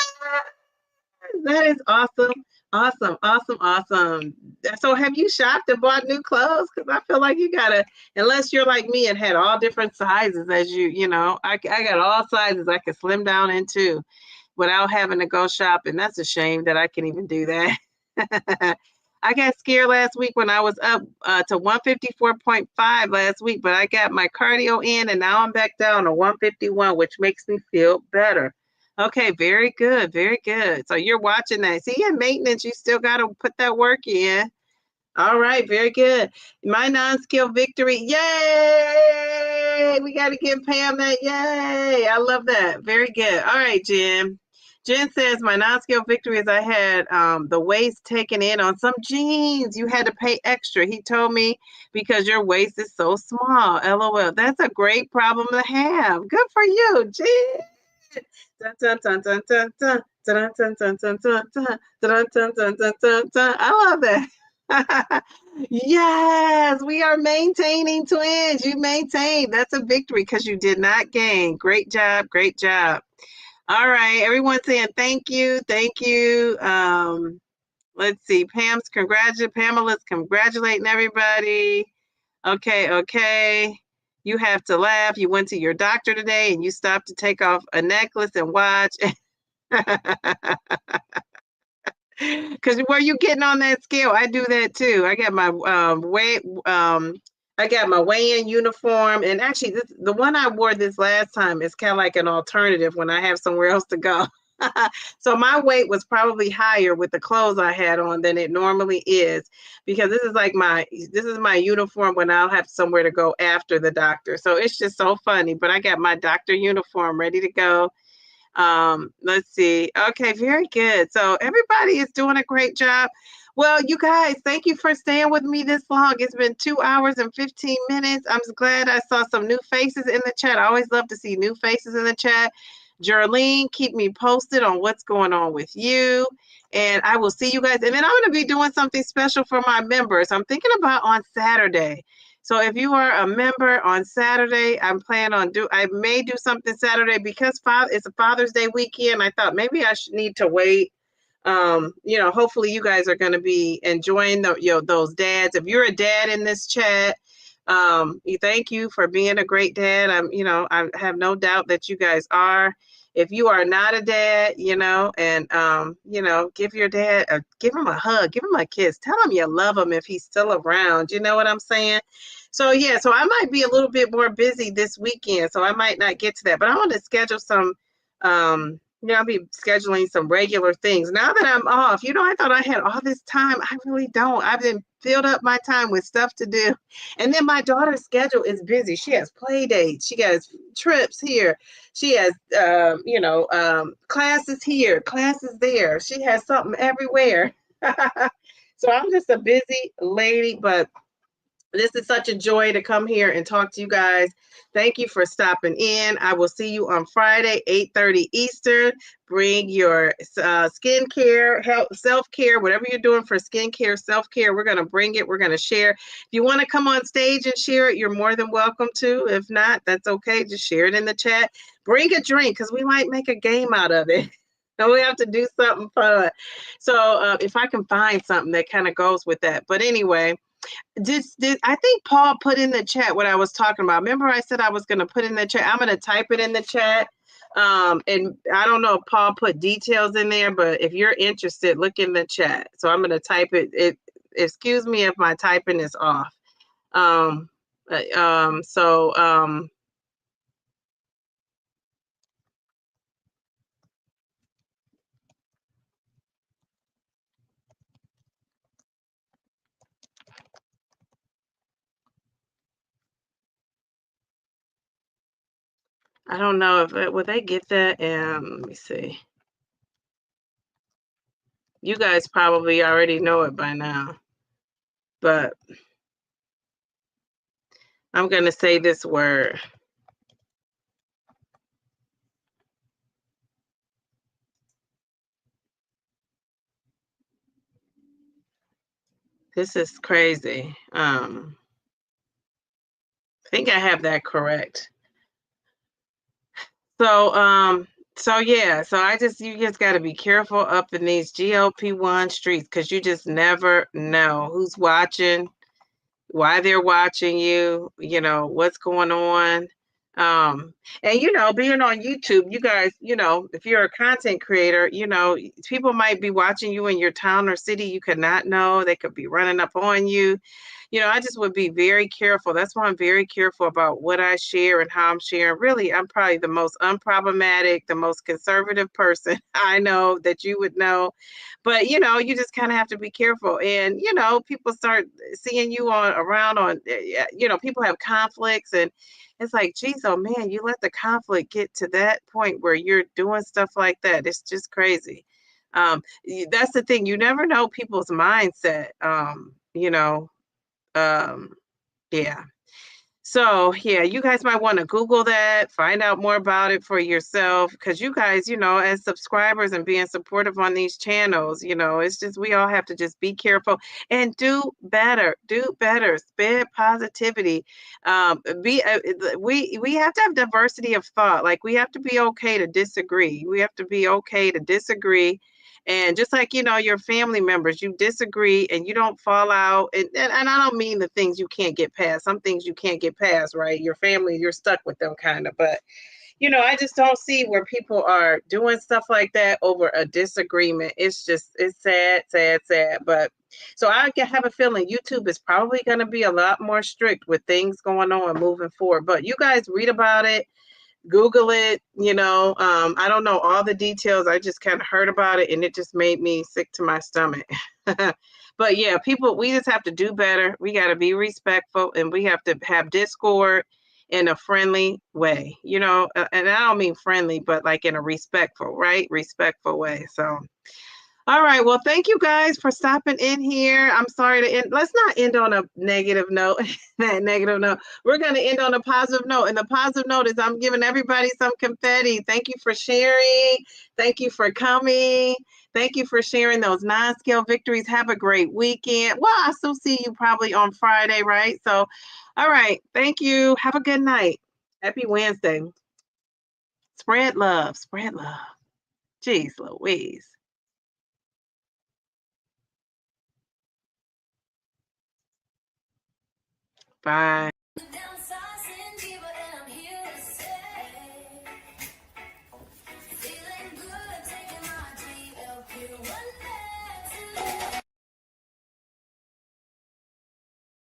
that is awesome. Awesome, awesome, awesome. So have you shopped and bought new clothes? Because I feel like you gotta, unless you're like me and had all different sizes as you know, I got all sizes I can slim down into without having to go shopping. That's a shame that I can even do that. I got scared last week when I was up to 154.5 last week, but I got my cardio in and now I'm back down to 151, which makes me feel better. Okay, very good, very good. So you're watching that. See, in maintenance, you still got to put that work in. All right, very good. My non-skill victory. Yay! We got to give Pam that. Yay! I love that. Very good. All right, Jen. Jen says, my non-skill victory is I had the waist taken in on some jeans. You had to pay extra. He told me because your waist is so small. LOL. That's a great problem to have. Good for you, Jen. Dun, dun, dun, dun, dun, dun. Dun, dun, dun, dun, dun, dun. Dun, dun, dun, dun, dun, dun. I love that. Yes, we are maintaining twins. You maintained. That's a victory because you did not gain. Great job. Great job. All right. Everyone saying thank you. Thank you. Let's see. Pamela's congratulating everybody. Okay, okay. You have to laugh. You went to your doctor today and you stopped to take off a necklace and watch. Because were you getting on that scale? I do that too. I got my I got my weigh-in uniform, and actually, the one I wore this last time is kind of like an alternative when I have somewhere else to go. So my weight was probably higher with the clothes I had on than it normally is, because this is my uniform when I'll have somewhere to go after the doctor. So it's just so funny. But I got my doctor uniform ready to go. Let's see. Okay, very good. So everybody is doing a great job. Well, you guys, thank you for staying with me this long. It's been 2 hours and 15 minutes. I'm glad I saw some new faces in the chat. I always love to see new faces in the chat. Jerlene, keep me posted on what's going on with you. And I will see you guys. And then I'm going to be doing something special for my members. I'm thinking about on Saturday. So if you are a member on Saturday, I may do something Saturday because it's a Father's Day weekend. I thought maybe I should need to wait. Hopefully you guys are going to be enjoying those dads. If you're a dad in this chat, thank you for being a great dad. I have no doubt that you guys are. If you are not a dad, give your dad give him a hug, give him a kiss, tell him you love him if he's still around. You know what I'm saying? So yeah, so I might be a little bit more busy this weekend, so I might not get to that. But I want to schedule some I'll be scheduling some regular things. Now that I'm off, I thought I had all this time. I really don't. I've been filled up my time with stuff to do. And then my daughter's schedule is busy. She has play dates. She has trips here. She has, classes here, classes there. She has something everywhere. So I'm just a busy lady, but this is such a joy to come here and talk to you guys. Thank you for stopping in. I will see you on Friday, 8:30 Eastern. Bring your skincare, health, self-care, whatever you're doing for skincare, self-care. We're going to bring it. We're going to share. If you want to come on stage and share it, you're more than welcome to. If not, that's okay. Just share it in the chat. Bring a drink because we might make a game out of it. And we have to do something fun. So if I can find something that kind of goes with that. But anyway, I think Paul put in the chat what I was talking about. Remember I said I was going to put in the chat. I'm going to type it in the chat. And I don't know if Paul put details in there, but if you're interested, look in the chat. So I'm going to type it. Excuse me if my typing is off. I don't know if will they get that. Let me see. You guys probably already know it by now, but I'm going to say this word. This is crazy. I think I have that correct. So yeah, so you just got to be careful up in these GLP-1 streets because you just never know who's watching, why they're watching you, what's going on. And being on YouTube, you guys, if you're a content creator, people might be watching you in your town or city you could not know. They could be running up on you. I just would be very careful. That's why I'm very careful about what I share and how I'm sharing. Really, I'm probably the most unproblematic, the most conservative person I know that you would know. But you just kind of have to be careful. And people start seeing you around on people have conflicts, and it's like, geez, oh man, you let the conflict get to that point where you're doing stuff like that. It's just crazy. That's the thing. You never know people's mindset. Um, yeah. So, yeah, you guys might want to Google that, find out more about it for yourself. Because you guys, as subscribers and being supportive on these channels, it's just we all have to just be careful and do better. Do better. Spread positivity. We have to have diversity of thought. Like we have to be okay to disagree. We have to be okay to disagree. And just like, your family members, you disagree and you don't fall out. And I don't mean the things you can't get past. Some things you can't get past, right? Your family, you're stuck with them kind of. But, I just don't see where people are doing stuff like that over a disagreement. It's sad, sad, sad. But so have a feeling YouTube is probably going to be a lot more strict with things going on moving forward. But you guys read about it. Google it, I don't know all the details. I just kind of heard about it and it just made me sick to my stomach. But yeah, people, we just have to do better. We got to be respectful and we have to have discord in a friendly way, and I don't mean friendly, but like in a respectful, right? Respectful way. So all right. Well, thank you guys for stopping in here. I'm sorry to end. Let's not end on a negative note. That negative note. We're going to end on a positive note. And the positive note is I'm giving everybody some confetti. Thank you for sharing. Thank you for coming. Thank you for sharing those non-scale victories. Have a great weekend. Well, I'll still see you probably on Friday, right? So, all right. Thank you. Have a good night. Happy Wednesday. Spread love. Spread love. Jeez Louise. Bye.